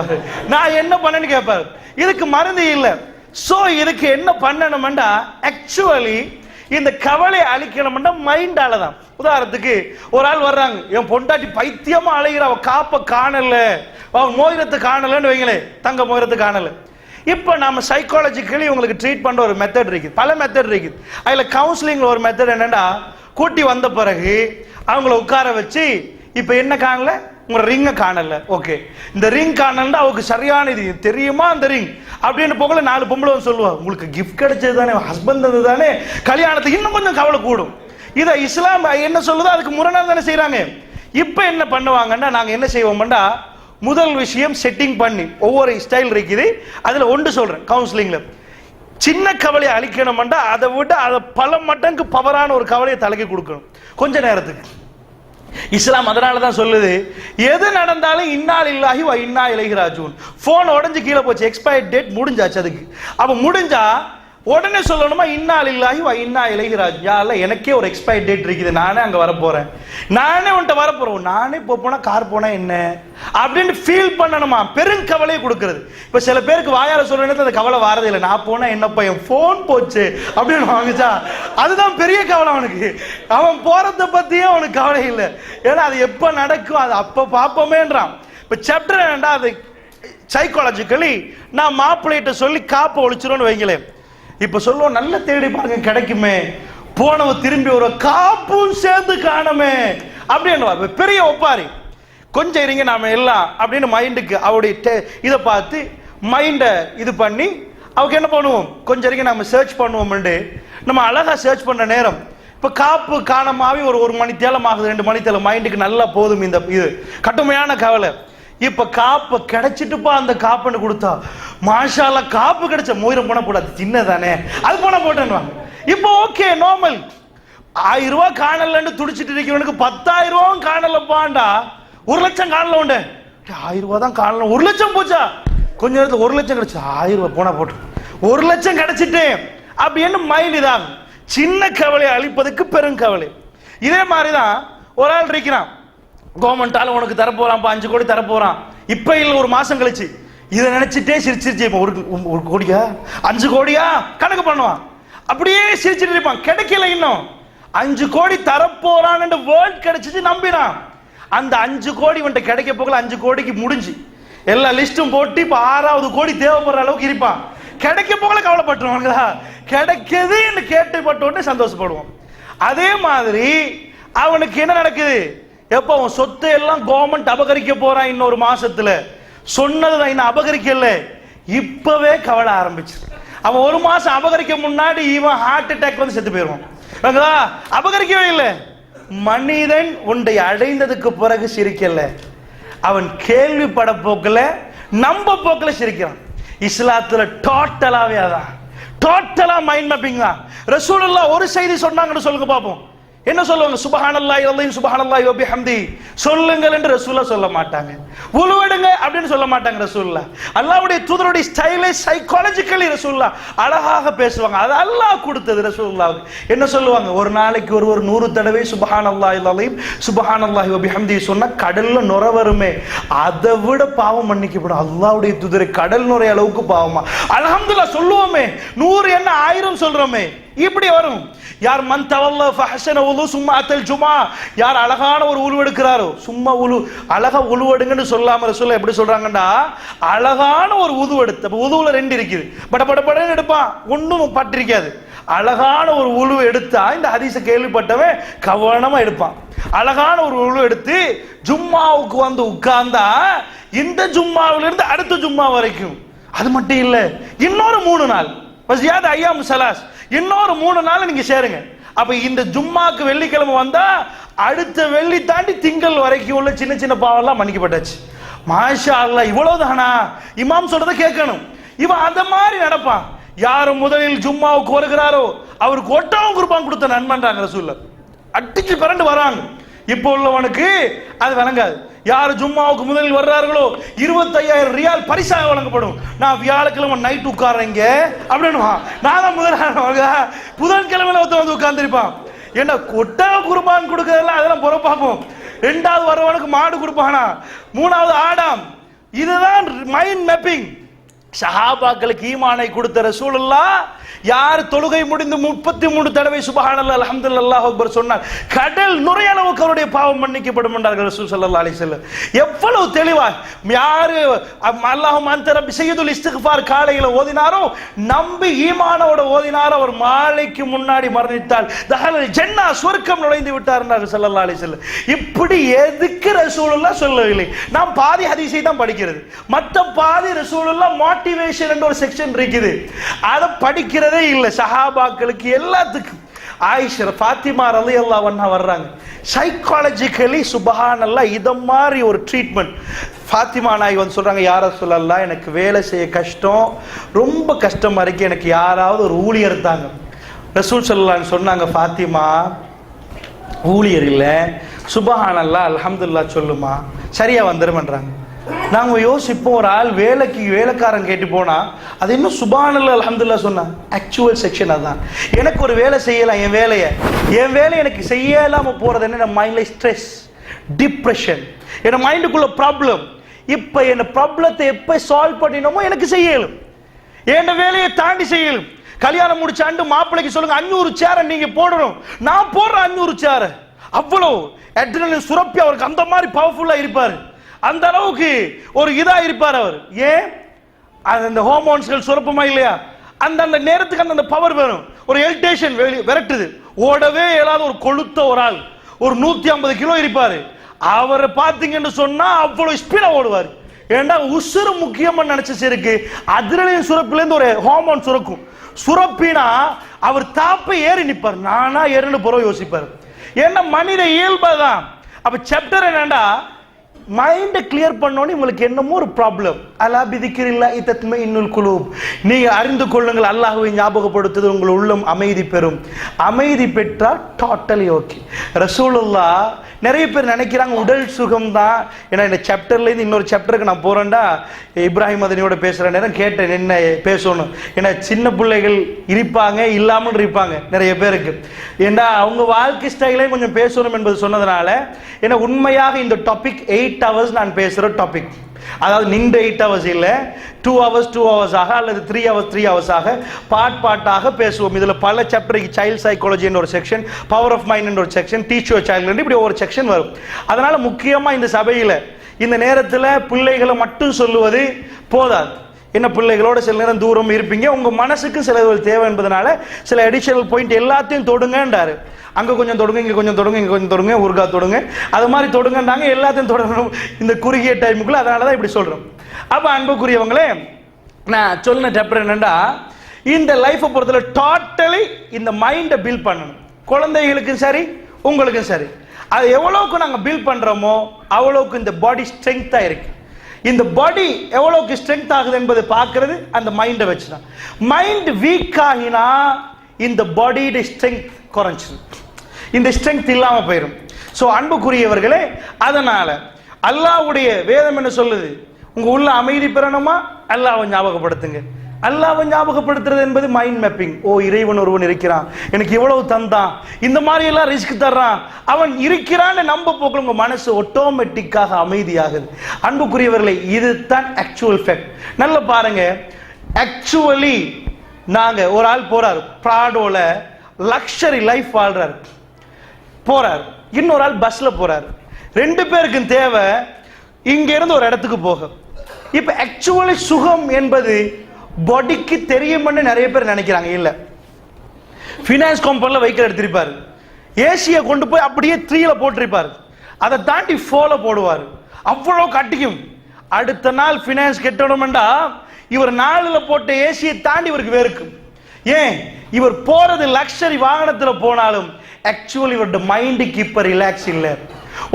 நான் என்ன பண்ணேன்னு கேட்பாரு. இதுக்கு மருந்து இல்லை. சோ இதுக்கு என்ன பண்ணணும்டா ஆக்சுவலி இந்த கவலை அழிக்கணும்டா மைண்டால தான். உதாரணத்துக்கு ஒரு ஆள் வர்றாங்க, என் பொண்டாட்டி பைத்தியமா அழைகிற, அவ காப்ப காணல, அவன் மோதிரத்தை காணலன்னு வைங்களே, தங்க மோதிரத்தை காணல. இப்ப நம்ம சைக்காலஜிக்கலி உங்களுக்கு ட்ரீட் பண்ற ஒரு மெத்தட் இருக்குது, பல மெத்தட் இருக்குது. அதுல கவுன்சிலிங்ல ஒரு மெத்தட் என்னன்னா, கூட்டி வந்த பிறகு அவங்கள உட்கார வச்சு, இப்ப என்ன காணல, உங்க ரிங்க காணல, ஓகே இந்த ரிங் காணலன்னா அவருக்கு சரியான இது தெரியுமா அந்த ரிங் அப்படின்னு போகல 4 பொம்பளை சொல்லுவா, உங்களுக்கு கிஃப்ட் கிடைச்சது தானே, ஹஸ்பண்ட் வந்தது தானே, கல்யாணத்துக்கு இன்னும் கொஞ்சம் கவலை கூடும். இதை இஸ்லாம் என்ன சொல்லுதோ அதுக்கு முரணா தானே செய்யறாங்க. இப்ப என்ன பண்ணுவாங்கன்னா, நாங்க என்ன செய்வோம்டா, முதல் விஷயம் செட்டிங் பண்ணி ஒவ்வொரு ஸ்டைல் இருக்குது, அதுல ஒன்று சொல்றேன். கவுன்சிலிங்ல சின்ன கவலையை அழிக்கணும்டா, அதை விட அதை பல மடங்கு பவரான ஒரு கவலையை தலைக்கு கொடுக்கணும் கொஞ்ச நேரத்துக்கு. இஸ்லாம் அதனால தான் சொல்லுது, எது நடந்தாலும் இன்னா லில்லாஹி வ இன்னா இலைஹி ராஜிஊன். போன் உடைஞ்சு கீழே போச்சு, எக்ஸ்பயர் டேட் முடிஞ்சாச்சு. அதுக்கு அப்ப முடிஞ்சா உடனே சொல்லணுமா, இன்னா லில்லாஹி வ இன்னா இலைஹி ராஜிஊன். யா அல்லாஹ், எனக்கே ஒரு எக்ஸ்பயர் டேட் இருக்குது, நானே அங்க வர போறேன், நானே உன்கிட்ட வர போறேன், நானே போனா கார் போனா என்ன அப்படின்னு ஃபீல் பண்ணணுமா. பெருங்கவலையை கொடுக்கிறது. இப்ப சில பேருக்கு வாயால சொல்ற நேரத்தில் அந்த கவலை வாரதே இல்லை. நான் போனா என்னப்பா என் போன் போச்சு அப்படின்னு வாங்கிச்சா, அதுதான் பெரிய கவலை அவனுக்கு. அவன் போறத பத்தியே அவனுக்கு கவலை இல்லை, ஏன்னா அது எப்ப நடக்கும் அது அப்ப பாப்போமேன்றான். இப்ப சாப்டர் என்னண்டா, அது சைக்காலஜிக்கலி நான் மாப்பிள்ளைகிட்ட சொல்லி காப்பை ஒழிச்சிரும்னு வைங்களேன். இப்ப சொல்லுவோம், நல்ல தேடி பாருங்க கிடைக்குமே, போனவ திரும்பி ஒரு காப்பும் சேர்ந்து காணுமே அப்படின்னு பெரிய ஒப்பாரி. கொஞ்சம் இருங்க நாம எல்லாம் அப்படின்னு மைண்டுக்கு அவருடைய இதை பார்த்து மைண்டை இது பண்ணி அவருக்கு என்ன பண்ணுவோம், கொஞ்சம் இருங்க நம்ம சர்ச் பண்ணுவோம். நம்ம அழகா சர்ச் பண்ற நேரம் இப்ப காப்பு காணமாவே ஒரு மணி தேலம் ஆகுது, 2 மணி தேலம், மைண்டுக்கு நல்லா போதும் இந்த இது கடுமையான கவலை. இப்ப காப்பு கிடைச்சிட்டுப்பா, அந்த காப்புன்னு கொடுத்தா மாஷால காப்பு கிடைச்ச, மோதிரம் போன போடாது, சின்னதானே அது போன போட்டேன்னு. இப்போ ஓகே நார்மல். 1000 ரூபாய் காணலன்னு துடிச்சிட்டு இருக்கிறவனுக்கு 10,000 ரூபாயும் காணலப்பாண்டா, 1 லட்சம் காணல உண்டு. 1000 ரூபாய் தான் காணல, 1 லட்சம் போச்சா, கொஞ்ச நேரத்துல 1 லட்சம் கிடைச்சு, 1000 ரூபாய் போனா போட்டு 1 லட்சம் கிடைச்சிட்டு அப்படின்னு மைண்ட் இதான். சின்ன கவலை அழிப்பதுக்கு பெருங்கவலை. இதே மாதிரிதான் ஒரு ஆள் இருக்கிறான், கவர்மெண்டால உனக்கு தரப்போறான், 5 கோடி தரப்போறான், இப்ப இல்ல ஒரு மாசம் கழிச்சு இதை நினைச்சிட்டே சிரிச்சிருச்சு. ஒரு கோடியா 5 கோடியா கணக்கு பண்ணுவான், அப்படியே சிரிச்சிட்டு இருப்பான். கிடைக்கல, இன்னும் 5 கோடி தரப்போறான் வேர்ல்ட் கிடைச்சிச்சு நம்பினான். அந்த 5 கோடி வந்துட்டு கிடைக்க போகல. 5 கோடிக்கு முடிஞ்சு எல்லா லிஸ்டும் போட்டு இப்ப 6வது கோடி தேவைப்படுற அளவுக்கு இருப்பான். கிடைக்க போகல கவலைப்பட்டுருவாங்களா, கிடைக்குது என்று கேட்டுப்பட்டு சந்தோஷப்படுவோம். அதே மாதிரி அவனுக்கு என்ன நடக்குது, எப்ப அவன் சொத்து எல்லாம் கவர்மெண்ட் அபகரிக்க போறான், இன்னொரு மாசத்துல சொன்னது இன்னும் அபகரிக்கல, இப்பவே கவலை ஆரம்பிச்சு. அவன் ஒரு மாசம் அபகரிக்க முன்னாடி இவன் ஹார்ட் அட்டாக் வந்து செத்து போயிருவான். அபகரிக்கவே இல்லை. மனிதன் உன்னை அடைந்ததுக்கு பிறகு சிரிக்கல, அவன் கேள்விப்பட போக்கல நம்ப போக்கல சிரிக்கிறான். இஸ்லாத்துல டோட்டலாவே அதான், டோட்டலா மைண்ட் மேப்பிங் தான். ரசூலுல்லாஹ் ஒரு செய்தி சொன்னாங்கன்னு சொல்லுங்க பாப்போம். என்ன சொல்லுவாங்க? சுப்ஹானல்லாஹி வல்ஹம்தி சுப்ஹானல்லாஹி வபிஹம்தி சொல்லுங்கள் என்று ரசூலுல்லாஹ் சொல்ல மாட்டாங்க. வுளு எடுங்க அப்படின்னு சொல்ல மாட்டாங்க ரசூலுல்லாஹ். அல்லாஹ்வுடைய தூதருடைய ஸ்டைலை சைக்காலஜிக்கலி ரசூலுல்லாஹ் அழகாக பேசுவாங்க. அது அல்லாஹ் கொடுத்தது ரசூலுல்லாஹ். என்ன சொல்லுவாங்க? ஒரு நாளைக்கு ஒரு 100 தடவை சுப்ஹானல்லாஹில் அலீம் சுப்ஹானல்லாஹி வபிஹம்தி சொன்னா கடல்ல நுர வருமே, அதை விட பாவம் மன்னிக்கப்படும். அல்லாஹ்வுடைய தூதரை கடல் நுரை அளவுக்கு பாவமா? அல்ஹம்துலில்லாஹ் சொல்லுவோமே, 100 என்ன 1000 சொல்றோமே, இப்படி வரும். யார் மன் தவல்ல ஃபஹஸன வுது சும்மா அத்தல் ஜுமா, யார் அழகான ஒரு உழு எடுக்கிறாரோ, சும்மா உழு அழகா உழு எடுங்கன்னு சொல்லாம ரசூலுல்லாஹ் எப்படி சொல்றாங்கன்னா, அழகான ஒரு உது எடுத்து, அப்ப உதுவுல 2 இருக்குது, பட பட படன்னு எடுப்பான், ஒன்றும் பட்டிருக்காது. அழகான ஒரு உழு எடுத்தா, இந்த ஹதீஸை கேள்விப்பட்டவன் கவனமா எடுப்பான். அழகான ஒரு உழு எடுத்து ஜும்மாவுக்கு வந்து உட்கார்ந்தா இந்த ஜும்மாவிலிருந்து அடுத்த ஜும்மா வரைக்கும், அது மட்டும் இல்ல இன்னொரு 3 நாள் வஸியாத ஐயாம் ஸலாஸ், இன்னொரு 3 நாள் நீங்க சேருங்க. அப்ப இந்த ஜும்மாக்கு வெள்ளிக்கிழமை வந்தா அடுத்த வெள்ளி தாண்டி திங்கள் வரைக்கும் உள்ள சின்ன சின்ன பாவம்லாம் மன்னிக்கப்பட்டாச்சு. மாஷா அல்லாஹ், இவ்வளவுதானா? இமாம் சொல்றதை கேட்கணும். இவன் அந்த மாதிரி நடப்பான். யாரு முதலில் ஜும்மாவுக்கு வருகிறாரோ அவருக்கு ஒட்டகம் குர்பான் கொடுத்த நன்மன்றாங்க ரசூலுல்லாஹ். அடிச்சு பிறண்டு வராங்க. இப்போ உள்ளவனுக்கு அது வழங்காது. யார் ஜும்மாவுக்கு முதலில் வர்றார்களோ 25,000 ரியால் பரிசாக வழங்கப்படும். நான் வியாழக்கிழமை நைட் உட்கார்றேங்க அப்படின்னு நான் தான் புதன்கிழமையில வந்து உட்கார்ந்துருப்பான். ஏன்னா ஒட்டக குர்பான் கொடுக்கறதெல்லாம் அதெல்லாம் புற பார்ப்போம். 2வது வரவனுக்கு மாடு கொடுப்பானா, 3வது ஆடாம். இதுதான் மைண்ட் மேப்பிங். சஹாபாக்களுக்கு ஈமானை கொடுத்த ரசூலுல்லாஹ் யார் தொழுகை முடிந்து 33 தடவை சுப்ஹானல்லாஹ் அல்ஹம்துலில்லாஹ் அல்லாஹு அக்பர் சொன்னார், கடல் நுரையளவுக்கு அவருடைய பாவம் மன்னிக்கப்படும் என்றார்கள் ரசூல் ஸல்லல்லாஹு அலைஹி வஸல்லம். எவ்வளவு தெளிவா யாரு அல்லாஹும்ம அன்த ரப்பி ஸய்யிதுல் இஸ்திக்ஃபார் காலையில ஓதினாரோ, நம்பி ஈமானோட ஓதினாரோ, அவர் மாலைக்கு முன்னாடி மரணித்தால் தஹலல் ஜன்னah சொர்க்கம் நுழைந்து விட்டார் என்றார்கள் ஸல்லல்லாஹு அலைஹி வஸல்லம். இப்படி எதுக்கு ரசூலுல்லாஹ் சொல்லவில்லை. நாம் பாதி ஹதீஸை தான் படிக்கிறது, மற்ற பாதி ரசூலுல்லாஹ் மோட்டிவேஷன் என்ற ஒரு செக்ஷன் இருக்குது, அதை படிக்கிறது இல்ல. சஹாபாக்களுக்கு எல்லாத்துக்கும் ஆயிஷா ஃபாத்திமா ரலியல்லாஹு அன்ஹா வர்றாங்க. சைக்காலஜிக்கலி சுப்ஹானல்லாஹ் இத மாதிரி ஒரு ட்ரீட்மெண்ட். ஃபாத்திமா நாய் வந்து சொல்றாங்க, யா ரசூலல்லாஹ் எனக்கு வேலை செய்ய கஷ்டம், ரொம்ப கஷ்டமா இருக்கு, எனக்கு யாராவது ஒரு ஊழியர் தாங்க. ரசூல் ஸல்லல்லாஹு அலைஹி சொன்னாங்க, ஃபாத்திமா ஊழியர் இல்ல, சுப்ஹானல்லாஹ் அல்ஹம்துலில்லாஹ் சொல்லுமா, சரியா வந்துருமன்றாங்க. நாங்க யோசிப்போம், ஒரு ஆள் வேலைக்காரன் கேட்டு போனா அது இன்னும் சுப்ஹானல்லாஹ் அல்ஹம்துலில்லாஹ் சொன்னா. ஆக்சுவல் செக்ஷன் அதான். எனக்கு ஒரு வேலை செய்யலாம், என் வேலையை எனக்கு செய்யலாம போறது என்ன, மைண்ட்ல ஸ்ட்ரெஸ், டிப்ரெஷன், என் மைண்டுக்குள்ள ப்ராப்ளம். இப்ப என் ப்ராப்ளத்தை எப்ப சால்வ் பண்ணினோமோ எனக்கு செய்யலும், என் வேலையை தாண்டி செய்யலும். கல்யாணம் முடிச்சாண்டு மாப்பிள்ளைக்கு சொல்லுங்க 500 சேரை நீங்க போடணும், நான் போடுறேன் 500 சேரை. அவ்வளவு அட்ரினலின் சுரப்பி அவருக்கு அந்த மாதிரி பவர்ஃபுல்லா இருப்பாரு, அந்த அளவுக்கு ஒரு இதா இருப்பார் அவர். ஏன்? அந்த ஹார்மோன்ஸ்கள் சுரப்புமா இல்லையா, அந்த நேரத்துக்கு அந்த பவர் வேணும். ஒரு எல்டேஷன் விரட்டுது, ஓடவே இயலாத ஒரு கொளுத்த ஒரு ஆள், ஒரு 150 கிலோ இருப்பாரு. அவரை பார்த்தீங்கன்னு சொன்னா அவ்வளவு ஸ்பீடா ஓடுவார். ஏன்னா உசுறு முக்கியமா நினைச்சு இருக்கு. அட்ரினலின் சுரப்பிலேருந்து ஒரு ஹார்மோன் சுரக்கும், சுரப்பினா அவர் தாப்பை ஏறி நிற்பார், நானா ஏறினு புறம் யோசிப்பார். ஏன்னா மனித இயல்புதான். அப்ப சாப்டர் என்னண்டா, மைண்டை கிளியர் பண்ணோன்னு உங்களுக்கு என்னமோ ஒரு ப்ராப்ளம். அலா பிதிக்ரில்லாஹி தத்மஇன்னுல் குலூப், நீங்க அறிந்து கொள்ளுங்கள், அல்லாஹ்வை ஞாபகப்படுத்துது உங்கள் உள்ளம் அமைதி பெறும். அமைதி பெற்றால் டோட்டலி ஓகே. ரசூலுல்லாஹ் நிறைய பேர் நினைக்கிறாங்க உடல் சுகம் தான். ஏன்னா இந்த சாப்டர்ல இருந்து இன்னொரு சாப்டருக்கு நான் போறேன்டா, இப்ராஹிம் மதனியோட பேசுற நேரம் கேட்டேன் என்ன பேசணும். ஏன்னா சின்ன பிள்ளைகள் இருப்பாங்க, இல்லாமல் இருப்பாங்க நிறைய பேருக்கு. ஏன்னா அவங்க வாழ்க்கை ஸ்டைலையும் கொஞ்சம் பேசணும் என்பது சொன்னதுனால, ஏன்னா உண்மையாக இந்த டாபிக் 8 8 hours நான் பேசுகிற டாபிக். அதாவது நின்ற 8 hours இல்லை, 2 hours 2 hours ஆக அல்லது 3 hours 3 hours ஆக பாட்டாக பேசுவோம். இதில் பல சாப்டருக்கு சைல்ட் சைக்காலஜின்னு ஒரு செக்ஷன், பவர் ஆஃப் மைண்ட் ஒரு செக்ஷன், டீச் யுவர் சைல்டு, இப்படி ஒரு செக்ஷன் வரும். அதனால முக்கியமாக இந்த சபையில் இந்த நேரத்தில் பிள்ளைகளை மட்டும் சொல்லுவது போதாது. என்ன பிள்ளைகளோட சில நேரம் தூரம் இருப்பீங்க, உங்கள் மனசுக்கு சிலர்கள் தேவை என்பதனால சில அடிஷனல் பாயிண்ட் எல்லாத்தையும் தொடுங்கன்றாரு. அங்கே கொஞ்சம் தொடுங்க, இங்கே கொஞ்சம் தொடுங்க, இங்கே கொஞ்சம் தொடுங்க, ஊர்கா தொடுங்க, அது மாதிரி தொடுங்கன்றாங்க. எல்லாத்தையும் தொடரணும் இந்த குறுகிய டைமுக்குள்ள. அதனால தான் இப்படி சொல்கிறோம். அப்போ அன்புக்குரியவங்களே, நான் சொன்ன சாப்டர் என்னென்னா, இந்த லைஃப்பை பொறுத்தவரை டோட்டலி இந்த மைண்டை பில்ட் பண்ணணும். குழந்தைகளுக்கும் சரி உங்களுக்கும் சரி. அது எவ்வளோக்கு நாங்கள் பில்ட் பண்ணுறோமோ அவ்வளோக்கு இந்த பாடி ஸ்ட்ரென்த்தாக இருக்கு. இந்த பாடி எவ்வளோக்கு ஸ்ட்ரென்த் ஆகுது என்பதை பார்க்கறது அந்த மைண்டை வச்சு தான். மைண்ட் வீக் ஆகினா இந்த பாடியோட ஸ்ட்ரென்த் குறைஞ்சிடும், இந்த ஸ்ட்ரென்த் இல்லாமல் போயிடும். ஸோ அன்புக்குரியவர்களே, அதனால அல்லாஹ்வுடைய வேதம் என்ன சொல்லுது? உங்க உள்ள அமைதி பெறணுமா, அல்லாஹ்வை ஞாபகப்படுத்துங்க. அல்லாஹ்வை ஞாபகப்படுத்துறது என்பது மைண்ட் மேப்பிங். ஓ, இறைவன் ஒருவன் இருக்கிறான், எனக்கு இவ்வளவு தந்தான், இந்த மாதிரி எல்லாம் ரிஸ்க் தர்றான், அவன் இருக்கிறான்னு நம்ப போக்குல உங்க மனசு ஆட்டோமேட்டிக்காக அமைதியாகுது. அன்புக்குரியவர்களே, இதுதான் ஆக்சுவல் ஃபேக்ட். நல்லா பாருங்க. ஆக்சுவலி நாங்க ஒரு ஆள் போறாரு, பிராடோல லக்ஸரி லைஃப் வாழ்றாரு, போறாரு. இன்னொரு ஆள் பஸ்ல போறாரு. ரெண்டு பேருக்கும் தேவை இங்க இருந்து ஒரு இடத்துக்கு போக. இப்ப ஆக்சுவலி சுகம் என்பது பாடிக்கு தெரியும்னு நிறைய பேர் நினைக்கிறாங்க. இல்ல, பினான்ஸ் கம்பெனில வெஹிக்கிள் எடுத்திருப்பாரு, ஏசியை கொண்டு போய் அப்படியே 3ல போட்டிருப்பாரு, அதை தாண்டி 4ல போடுவார், அவ்வளோ கட்டிக்கும். அடுத்த நாள் பினான்ஸ் கட்டணும்டா இவர் 4ல போட்ட ஏசியை தாண்டி இவருக்கு வேர்க்கும். ஏன்? இவர் போறது லக்ஸரி வாகனத்தில் போனாலும் ஆக்சுவலி இவருடைய மைண்டுக்கு இப்ப ரிலாக்ஸ் இல்லை.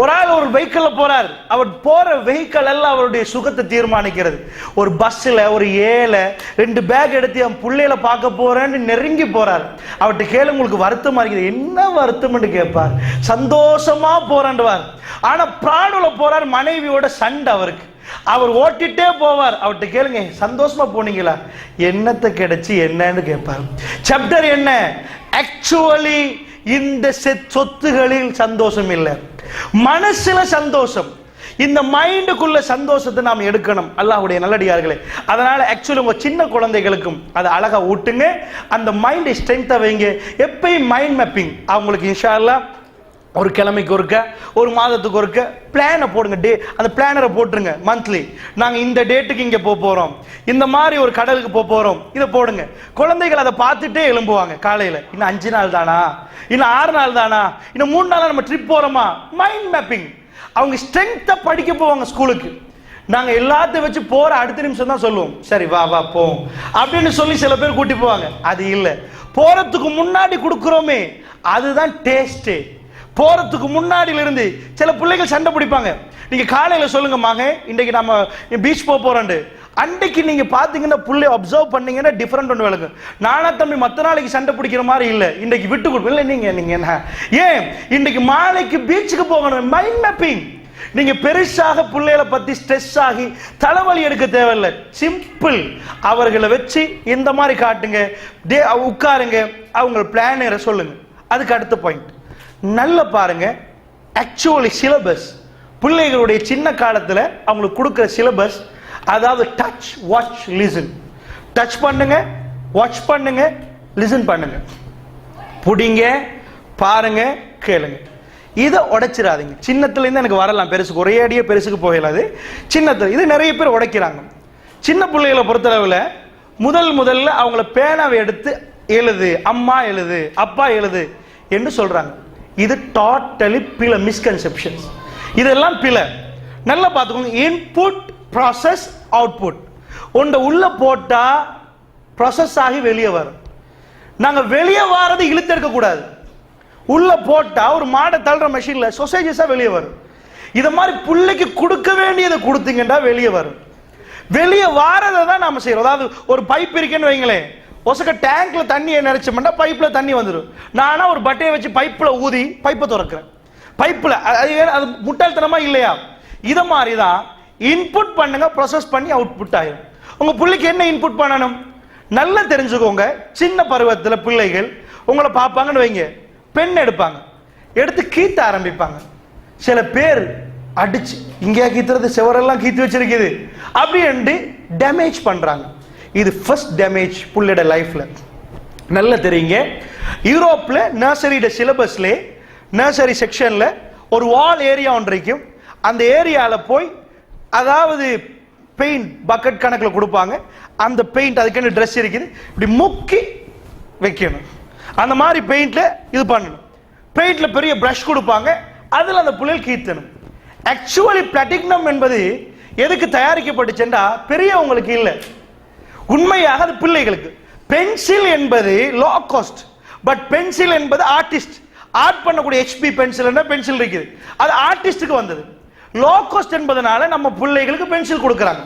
ஒரு ஆள் ஒரு வெஹிக்கிள் போறார், அவர் போற வெஹிக்கிள் எல்லாம் அவருடைய சுகத்தை தீர்மானிக்கிறது. ஒரு பஸ்ல ஒரு 2 பேக் எடுத்து என் பிள்ளையில பார்க்க போறேன்னு நெருங்கி போறார். அவர்கிட்ட கேளு, உங்களுக்கு வருத்தமா இருக்குது? என்ன வருத்தம்னு கேட்பார். சந்தோஷமா போறேன்டுவார். ஆனா பிராணுல போறார், மனைவியோட சண்டை அவருக்கு. அவர் ஓட்டிட்டே போவார். அவர்கிட்ட கேளுங்க, சந்தோஷமா போனீங்களா? என்னத்தை கிடைச்சி என்னன்னு கேட்பார். சாப்டர் என்ன? ஆக்சுவலி இந்த சொத்துகளில் சந்தோஷம் இல்லை, மனசுல சந்தோஷம். இந்த மைண்டுக்குள்ள சந்தோஷத்தை நாம் எடுக்கணும், அல்லாஹ்வுடைய நல்லடியார்களே. அதனால ஆக்சுவலி உங்க சின்ன குழந்தைகளுக்கும் அதை அழகா ஊட்டுங்க, அந்த மைண்டை ஸ்ட்ரென்த்தா வைங்க. எப்பயும் மைண்ட் மேப்பிங் அவங்களுக்கு இன்ஷா அல்லாஹ் ஒரு கிழமைக்கு ஒருக்க, ஒரு மாதத்துக்கு ஒருக்க பிளானை போடுங்க. அந்த பிளானரை போட்டுருங்க மந்த்லி. நாங்கள் இந்த டேட்டுக்கு இங்கே போகிறோம், இந்த மாதிரி ஒரு கடலுக்கு போகிறோம், இதை போடுங்க. குழந்தைகள் அதை பார்த்துட்டே எழும்புவாங்க காலையில். இன்னும் 5 நாள் தானா, இன்னும் 6 நாள் தானா, இன்னும் 3 நாள் நம்ம ட்ரிப் போகிறோமா? Mind mapping. அவங்க ஸ்ட்ரென்த்தை படிக்க போவாங்க ஸ்கூலுக்கு. நாங்கள் எல்லாத்தையும் வச்சு போகிற அடுத்த நிமிஷம் தான் சொல்லுவோம், சரி வா வா போவோம் அப்படின்னு சொல்லி சில பேர் கூட்டி போவாங்க. அது இல்லை, போகிறதுக்கு முன்னாடி கொடுக்குறோமே அதுதான் டேஸ்ட்டு. போறதுக்கு முன்னாடியில இருந்து சில பிள்ளைகள் சண்டை பிடிப்பாங்க. நீங்க காலையில சொல்லுங்க, மகே இன்னைக்கு நம்ம பீச் போறோம், அன்னைக்கு நீங்க பாத்தீங்கன்னா புள்ளை அப்சர்வ் பண்ணீங்கன்னா டிஃபரெண்ட் ஒன்று விளக்கும். நானா தம்பி மற்ற நாளைக்கு சண்டை பிடிக்கிற மாதிரி இல்லை, இன்னைக்கு விட்டு கொடுப்போம். இல்லை நீங்க என்ன ஏன் இன்னைக்கு மாலைக்கு பீச்சுக்கு போகணும்? Mind mapping. நீங்க பெருசாக பிள்ளைகளை பத்தி ஸ்ட்ரெஸ் ஆகி தலைவலி எடுக்க தேவையில்லை. சிம்பிள். அவர்களை வச்சு இந்த மாதிரி காட்டுங்க, உட்காருங்க, அவங்க பிளான் சொல்லுங்க. அதுக்கு அடுத்த பாயிண்ட் நல்ல பாருங்க. ஆக்சுவலி சிலபஸ் பிள்ளைகளுடைய சின்ன காலத்தில் அவங்களுக்கு கொடுக்குற சிலபஸ், அதாவது டச், வாட்ச், லிசன். டச் பண்ணுங்க, வாட்ச் பண்ணுங்க, லிசன் பண்ணுங்க, புடிங்க, பாருங்க, கேளுங்க. இதை உடைச்சிடாதீங்க. சின்னத்துலேருந்து எனக்கு வரலாம், பெருசுக்கு ஒரே அடியே பெருசுக்கு போகலாது. சின்னத்தில் இது நிறைய பேர் உடைக்கிறாங்க. சின்ன பிள்ளைகளை பொறுத்தளவில் முதல்ல அவங்கள பேனாவை எடுத்து எழுது, அம்மா எழுது, அப்பா எழுது என்று சொல்றாங்க. இது டோட்டலி பிழை, மிஸ்கன்செப்ஷன்ஸ். இதெல்லாம் பிழை. நல்லா பார்த்துக்கோங்க. Input, process, output. ஒன்றை உள்ள போட்டா ப்ராசஸ் ஆகி வெளியே வரும். நாங்க வெளியே வாரது இழுத்தெடுக்க கூடாது. உள்ள போட்டா ஒரு மாடை தள்ளுற மெஷின்ல சொசைட்டிஸா வெளியே வரும். இதை மாதிரி பிள்ளைக்கு கொடுக்க வேண்டியதை கொடுத்தீங்கன்னா வெளியே வரும். வெளியே வாரதை தான் நாம செய்யறோம். அதாவது ஒரு பைப் இருக்குன்னு வைங்களேன், ஒசக்க டேங்க்ல தண்ணியை நினைச்சோம்னா பைப்ல தண்ணி வந்துடும். நானா ஒரு பட்டையை வச்சு பைப்ல ஊதி பைப்பை திறக்கிறேன். பைப்ல அது முட்டாள்தனமா இல்லையா? இதை மாதிரி தான் இன்புட் பண்ணுங்க, ப்ராசஸ் பண்ணி அவுட்புட் ஆயிடும். உங்க பிள்ளைக்கு என்ன இன்புட் பண்ணணும் நல்லா தெரிஞ்சுக்கோங்க. சின்ன பருவத்தில் பிள்ளைகள் உங்களை பார்ப்பாங்கன்னு வைங்க, பெண் எடுப்பாங்க, எடுத்து கீத்த ஆரம்பிப்பாங்க. சில பேர் அடிச்சு இங்கே கீத்துறது, செவரெல்லாம் கீத்து வச்சிருக்குது அப்படி டேமேஜ் பண்றாங்க. இது ஃபர்ஸ்ட் டேமேஜ் புள்ளோட லைஃப்ல. நல்ல தெரியுங்க, யூரோப்ல நர்சரியோட சிலபஸ்ல நர்சரி செக்ஷன்ல ஒரு வால் ஏரியா ஒன்று இருக்கும். அந்த ஏரியால போய் அதாவது பெயிண்ட் பக்கெட் கணக்கில் கொடுப்பாங்க. அந்த பெயிண்ட் அதுக்கு ட்ரெஸ் இருக்குது, இப்படி முக்கி வைக்கணும். அந்த மாதிரி பெயிண்ட்ல இது பண்ணணும். பெயிண்ட்ல பெரிய பிரஷ் கொடுப்பாங்க, அதில் அந்த புள்ளைகள் கீத்தணும். ஆக்சுவலி பிளாட்டினம் என்பது எதுக்கு தயாரிக்கப்பட்டுச்சுன்னா பெரியவங்களுக்கு இல்லை, உண்மையாக அது பிள்ளைகளுக்கு. பென்சில் என்பது லோ காஸ்ட், பட் பென்சில் என்பது ஆர்டிஸ்ட் ஆர்ட் பண்ணக்கூடிய ஹெச்பி பென்சில் பென்சில் இருக்குது, அது ஆர்டிஸ்டுக்கு வந்தது. லோ காஸ்ட் என்பதனால நம்ம பிள்ளைகளுக்கு பென்சில் கொடுக்குறாங்க.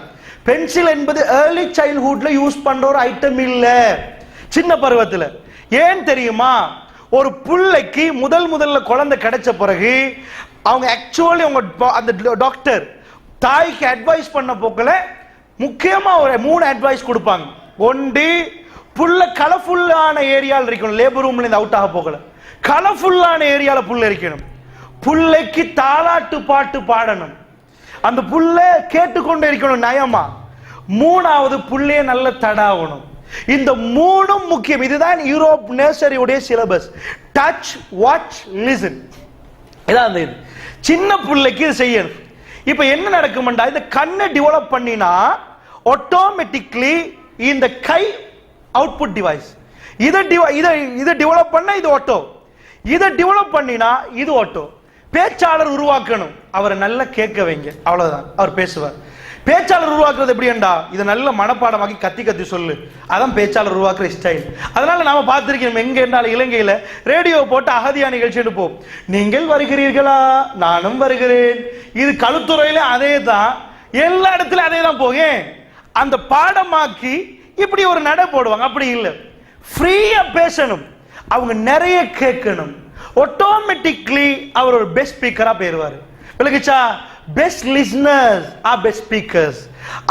பென்சில் என்பது ஏர்லி சைல்ட்ஹுட்ல யூஸ் பண்ற ஒரு ஐட்டம் இல்ல, சின்ன பருவத்தில். ஏன் தெரியுமா? ஒரு புள்ளைக்கு முதல்ல குழந்தை கிடைச்ச பிறகு அவங்க ஆக்சுவலி அவங்க அந்த டாக்டர் தாய்க்கு அட்வைஸ் பண்ண போக்கல முக்கியமா ஒரு 3 அட்வைஸ் கொடுப்பாங்க. ஒன்று, புள்ள கலர்ஃபுல்லான ஏரியாவில் இருக்கணும். லேபர் ரூம்ல இருந்து அவுட் ஆக போகல, கலர்ஃபுல்லான ஏரியால புள்ள இருக்கணும். புள்ளைக்கு தாலாட்டு பாட்டு பாடணும், அந்த புள்ள கேட்டுக்கொண்டே இருக்கணும் நயமா. 3வது, புள்ளைய நல்ல தடாவணும். இந்த 3ம் முக்கியம். இதுதான் யூரோப் நர்சரியுடைய சிலபஸ். Touch, watch, listen. இதான் இது சின்ன புள்ளைக்கு இது செய்யணும். இப்ப என்ன நடக்கும்டா, இந்த கண்ணை டெவலப் பண்ணினா ஆட்டோமேட்டிக்லி இந்த கை அவுட்புட் டிவைஸ். இதை டெவலப் பண்ண இது ஆட்டோ, இதை டெவலப் பண்ணினா இது ஆட்டோ. பேச்சாளர் உருவாக்கணும், அவரை நல்லா கேட்க வைங்க, அவ்வளவுதான், அவர் பேசுவார். பேச்சாளர் உருவாக்குறது எப்படின்னா, இதை நல்ல மனப்பாடமாக்கி கத்தி சொல்லு, அதான் பேச்சாளர் உருவாக்குற ஸ்டைல். அதனால நாம பார்த்திருக்கோம், எங்க இருந்தாலும் இலங்கையில ரேடியோ போட்டு அகதியா நிகழ்ச்சி எடுப்போம். நீங்கள் வருகிறீர்களா, நானும் வருகிறேன். இது களுத்துறையில அதே தான், எல்லா இடத்துலயும் அதே தான் போகும். அந்த பாடமாக்கி இப்படி ஒரு நடை போடுவாங்க. அப்படி இல்லை, ஃப்ரீயா பேசணும், அவங்க நிறைய கேட்கணும். ஆட்டோமேட்டிக்லி அவர் ஒரு பெஸ்ட் ஸ்பீக்கரா போயிருவாரு. விளக்குச்சா? Best listeners are best speakers.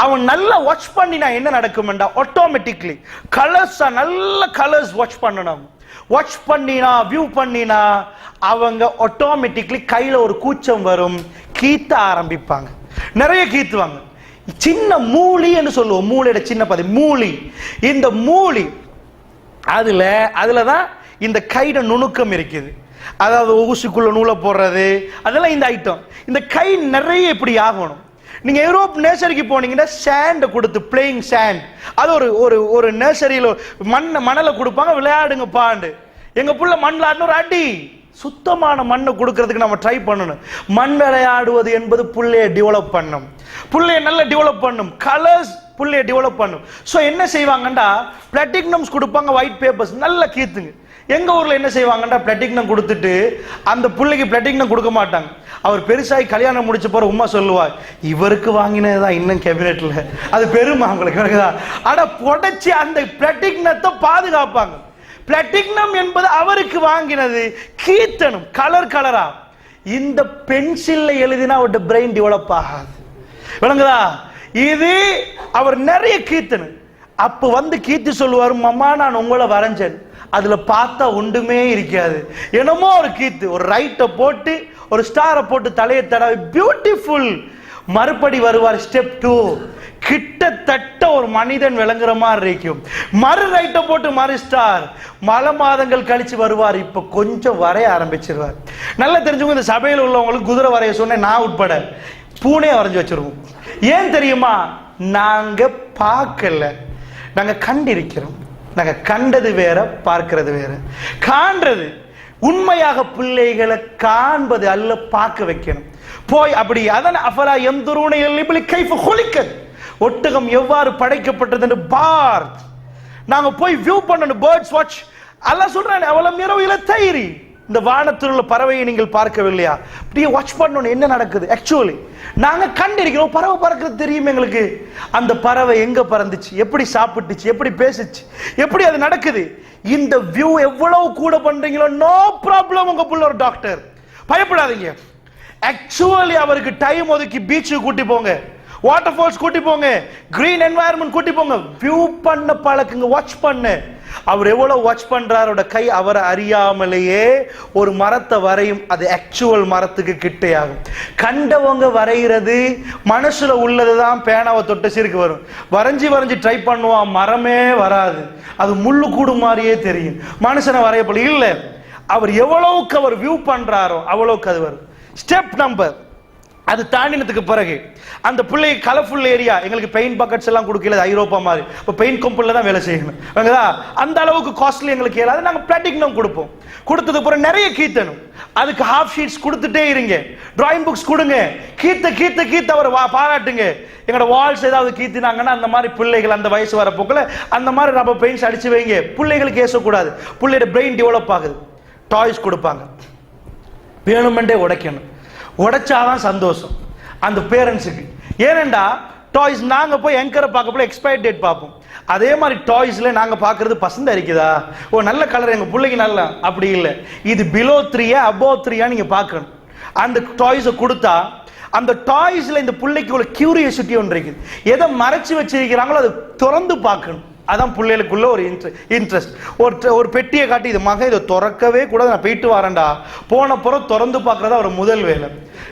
அவன் நல்லா வாட்ச் பண்ணினா என்ன நடக்கும்டா, ஆட்டோமேட்டிக்லி கலர்ஸா நல்ல கலர்ஸ் வாட்ச் பண்ணணும். வாட்ச் பண்ணினா வியூ பண்ணினா அவங்க ஆட்டோமேட்டிக்லி கையில ஒரு கூச்சம் வரும், கீத்த ஆரம்பிப்பாங்க, நிறைய கீத்துவாங்க. சின்ன மூலி என்று சொல்லுவோம், மூளையோட சின்ன பதி மூலி. இந்த மூலி அதுலதான் இந்த கைட நுணுக்கம் இருக்குது. அதாவது ஊசிக்குள்ள நூலை போடுறது, அதெல்லாம் இந்த ஐட்டம். இந்த கை நிறைய இப்படி ஆகணும். நீங்க யூரோப் நர்சரிக்கு போனீங்கன்னா சாண்ட் கொடுத்து, பிளேயிங் சாண்ட், அது ஒரு நர்சரியில மணலை கொடுப்பாங்க, விளையாடுங்க பாண்டு. எங்க புள்ள மண்ணில் ஆடின ஒரு அடி, சுத்தமான மண்ணை கொடுக்கறதுக்கு நம்ம ட்ரை பண்ணணும். மண் விளையாடுவது என்பது புள்ளைய டெவலப் பண்ணும், புள்ளைய நல்லா டெவலப் பண்ணும். கலர்ஸ் புள்ளைய டெவலப் பண்ணும். ஸோ என்ன செய்வாங்கண்டா, பிளாட்டினம்ஸ் கொடுப்பாங்க, ஒயிட் பேப்பர்ஸ் நல்லா கீத்துங்க. எங்க ஊர்ல என்ன செய்வாங்கண்டா, பிளாட்டினம் கொடுத்துட்டு அந்த புள்ளைக்கு பிளாட்டினம் கொடுக்க மாட்டாங்க. அவர் பெருசாகி கல்யாணம் முடிச்ச போற உமா சொல்லுவார், இவருக்கு வாங்கினதுதான் இன்னும் கேபினெட்ல, அது பெருமை அவங்களுக்கு. ஆனா புடைச்சி அந்த பிளாட்டினத்தை பாதுகாப்பாங்க. பிளாட்டினம் என்பது அவருக்கு வாங்கினது, கீத்தனும் கலர் கலரா. இந்த பென்சில்ல எழுதினா அவருடைய பிரெயின் டெவலப் ஆகாது, விளங்குதா? இது அவர் நிறைய கீத்தனும். அப்ப வந்து கீத்து சொல்லுவாரு, மம்மா நான் உங்களை வரைஞ்சேன், அதுல பார்த்தா ஒன்றுமே இருக்காது, என்னமோ ஒரு கீத்து, ஒரு ரைட்டை போட்டு ஒரு ஸ்டாரை போட்டு தலையை தடவை பியூட்டிஃபுல். மறுபடி வருவார் ஸ்டெப் 2, கிட்டத்தட்ட ஒரு மனிதன் விளங்குற மாதிரி இருக்கும். மறு ரைட்டை போட்டு மறு ஸ்டார். மழை மாதங்கள் கழிச்சு வருவார், இப்ப கொஞ்சம் வரைய ஆரம்பிச்சிருவார். நல்லா தெரிஞ்சவங்க, இந்த சபையில் உள்ளவங்களுக்கு குதிரை வரைய சொன்னேன், நான் உட்பட பூனையை வரைஞ்சு வச்சிருவோம். ஏன் தெரியுமா? நாங்க பார்க்கல, நாங்க கண்டிருக்கிறோம். நாங்க கண்டது வேற, பார்க்கிறது வேற. காண்றது உண்மையாக பிள்ளைகளை காண்பது அல்ல, பார்க்க வைக்கணும். போய் அப்படி அதன் அஃபலா யன்துரூன இலல் கைஃப குலிகத், ஒட்டகம் எவ்வாறு படைக்கப்பட்டது என்று பார். நாங்க போய் வியூ பண்ணணும், பேர்ட்ஸ் வாட்ச். அல்லாஹ் சொல்றானே, அவலம் யரவு இல தைரி, இந்த வானத்தில் உள்ள பறவையை நீங்கள் பார்க்கவில்லையா? அப்படியே வாட்ச் பண்ணணும் என்ன நடக்குது. ஆக்சுவலி நாங்க கண்டிருக்கிறோம், பறவை பறக்கிறது தெரியும் எங்களுக்கு. அந்த பறவை எங்க பறந்துச்சு, எப்படி சாப்பிட்டுச்சு, எப்படி பேசுச்சு, எப்படி அது நடக்குது. இந்த வியூ எவ்வளவு கூட பண்றீங்களோ நோ ப்ராப்ளம். உங்க புள்ள ஒரு டாக்டர், பயப்படாதீங்க. ஆக்சுவலி அவருக்கு டைம் ஒதுக்கி பீச்சுக்கு கூட்டி போங்க, வாட்டர் ஃபால்ஸ் கூட்டி போங்க, கிரீன் என்வாயர்மெண்ட் கூட்டி போங்க, வியூ பண்ண பழக்குங்க, வாட்ச் பண்ணு. அவர் எவ்வளவு வாட்ச் பண்றாரோட கை அவரை அறியாமலேயே ஒரு மரத்தை வரையும், அது ஆக்சுவல் மரத்துக்கு கிட்டையாகும். கண்டவங்க வரைகிறது மனசுல உள்ளதுதான் பேனாவை தொட்ட சிறுக்கு வரும். வரைஞ்சி ட்ரை பண்ணுவான், மரமே வராது, அது முள்ளு கூடு மாதிரியே தெரியும். மனுஷனை வரையப்பட இல்லை, அவர் எவ்வளவுக்கு அவர் வியூ பண்றாரோ அவ்வளவுக்கு அது வரும். ஸ்டெப் நம்பர் அது தாண்டினதுக்கு பிறகு அந்த பிள்ளை கலர்ஃபுல் ஏரியா, எங்களுக்கு பெயிண்ட் பக்கெட்ஸ் எல்லாம் கொடுக்கல, ஐரோப்பா மாதிரி, இப்போ பெயிண்ட் கம்பெனில தான் வேலை செய்யணும், அந்த அளவுக்கு காஸ்ட்லி எங்களுக்கு ஏதாவது நாங்கள் பிளாட்டினம் கொடுப்போம். கொடுத்ததுக்கு அப்புறம் நிறைய கீத்தணும், அதுக்கு ஹாஃப் ஷீட்ஸ் கொடுத்துட்டே இருங்க, டிராயிங் புக்ஸ் கொடுங்க, கீத்த அவர் பாராட்டுங்க. எங்களோட வால்ஸ் ஏதாவது கீத்தினாங்கன்னா அந்த மாதிரி பிள்ளைகள் அந்த வயசு வர போக்கில் அந்த மாதிரி ரப்பர் பெயிண்ட்ஸ் அடிச்சு வைங்க. பிள்ளைகளுக்கு ஏசக்கூடாது, பிள்ளையோட பிரெயின் டெவலப் ஆகுது. டாய்ஸ் கொடுப்பாங்க, வேணுமெண்டே உடைக்கணும், உடைச்சாதான் சந்தோஷம் அந்த பேரண்ட்ஸுக்கு. ஏனெண்டா டாய்ஸ் நாங்கள் போய் எங்கரை பார்க்க போல எக்ஸ்பயர் டேட் பார்ப்போம், அதே மாதிரி டாய்ஸ்ல நாங்கள் பார்க்கறது பசந்த அரிக்குதா, ஓ நல்ல கலர் எங்கள் பிள்ளைக்கு நல்லா, அப்படி இல்லை, இது பிலோ 3 above 3 நீங்கள் பார்க்கணும். அந்த டாய்ஸை கொடுத்தா அந்த டாய்ஸ்ல இந்த பிள்ளைக்கு ஒரு கியூரியாசிட்டி ஒன்று இருக்குது, எதை மறைச்சு வச்சிருக்கிறாங்களோ அதை திறந்து பார்க்கணும். அதான் பிள்ளைகளுக்குள்ள ஒரு இன்ட்ரெஸ்ட். ஒரு பெட்டியை காட்டி இது மக இதை திறக்கவே கூடாது, நான் போயிட்டு வரேன்டா, போன புறம் திறந்து பார்க்கறதா ஒரு முதல் வேலை.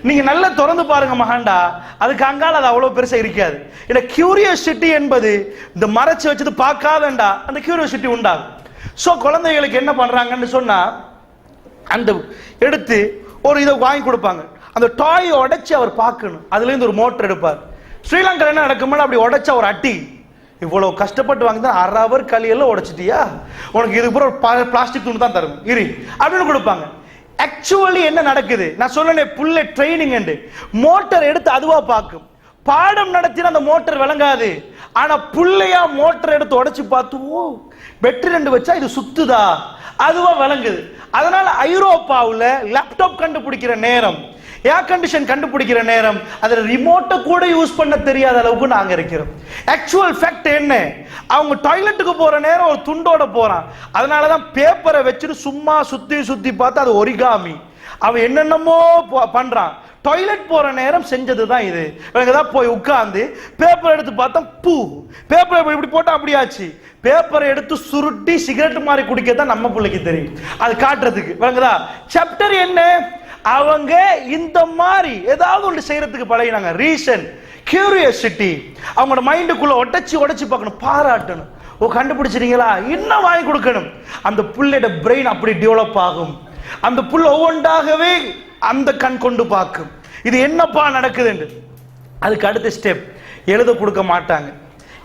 நீங்க நல்லா திறந்து பாருங்க மகாண்டா, அதுக்கு அங்கால அது அவ்வளவு பெருசா இருக்காது. ஏன்னா கியூரியாசிட்டி என்பது இந்த மறைச்சு வச்சது பார்க்காதண்டா அந்த கியூரியாசிட்டி உண்டாகும். ஸோ குழந்தைகளுக்கு என்ன பண்றாங்கன்னு சொன்னா, அந்த எடுத்து ஒரு இதை வாங்கி கொடுப்பாங்க, அந்த டாயை உடைச்சு அவர் பார்க்கணும், அதுல இருந்து ஒரு மோட்டர் எடுப்பார். ஸ்ரீலங்கா என்ன நடக்கும்போது அப்படி உடைச்சா ஒரு அட்டி, இவ்வளவு கஷ்டப்பட்டு வாங்கி தான் 1/2 hour களியெல்லாம் உடைச்சிட்டியா, உனக்கு இதுக்கு அப்புறம் பிளாஸ்டிக் துணி தான் தரும் இரு அப்படின்னு கொடுப்பாங்க. ஆக்சுவலி என்ன நடக்குது நான் சொன்னேன், புள்ள ட்ரைனிங் என்று மோட்டர் எடுத்து அதுவா பார்க்கும். பாடம் நடத்தின அந்த மோட்டர் விளங்காது, ஆனா புள்ளையா மோட்டர் எடுத்து உடைச்சு பார்த்து, ஓ பெட்ரி 2 வச்சா இது சுத்துதா, அதுவா விளங்குது. அதனால ஐரோப்பாவில் லேப்டாப் கண்டுபிடிக்கிற நேரம், ஏர் கண்டிஷன் கண்டுபிடிக்கிற நேரம், அதில் ரிமோட்டை கூட யூஸ் பண்ண தெரியாத அளவுக்கு நாங்கள் இருக்கிறோம். ஆக்சுவல் ஃபேக்ட் என்ன, அவங்க டாய்லெட்டுக்கு போற நேரம் ஒரு துண்டோட போறான், அதனாலதான் பேப்பரை வச்சுட்டு சும்மா சுத்தி பார்த்து அது ஒரிகாமி, அவன் என்னென்னமோ பண்றான். டாய்லெட் போற நேரம் செஞ்சதுதான் இது. தான் போய் உட்கார்ந்து பேப்பர் எடுத்து பார்த்தா பூ, பேப்பர் இப்படி போட்டா அப்படியாச்சு, பேப்பரை எடுத்து சுருட்டி சிகரெட் மாதிரி குடிக்கத்தான் நம்ம பிள்ளைக்கு தெரியும், அது காட்டுறதுக்கு. விளங்குதா? சாப்டர் என்ன, அவங்க இந்த மாதிரி ஏதாவது ஒன்று செய்யறதுக்கு பழகினாங்க. ரீசன், கியூரியாசிட்டி, அவங்களோட மைண்டுக்குள்ள உடைச்சு பார்க்கணும், பாராட்டணும். ஓ கண்டுபிடிச்சிட்டீங்களா, இன்னும் வாங்கி கொடுக்கணும். அந்த புள்ளையோட பிரெயின் அப்படி டெவலப் ஆகும். அந்த புள்ள ஒவ்வொன்றாகவே அந்த கண் கொண்டு பார்க்கும், இது என்னப்பா நடக்குது. அதுக்கு அடுத்த ஸ்டெப், எழுத கொடுக்க மாட்டாங்க.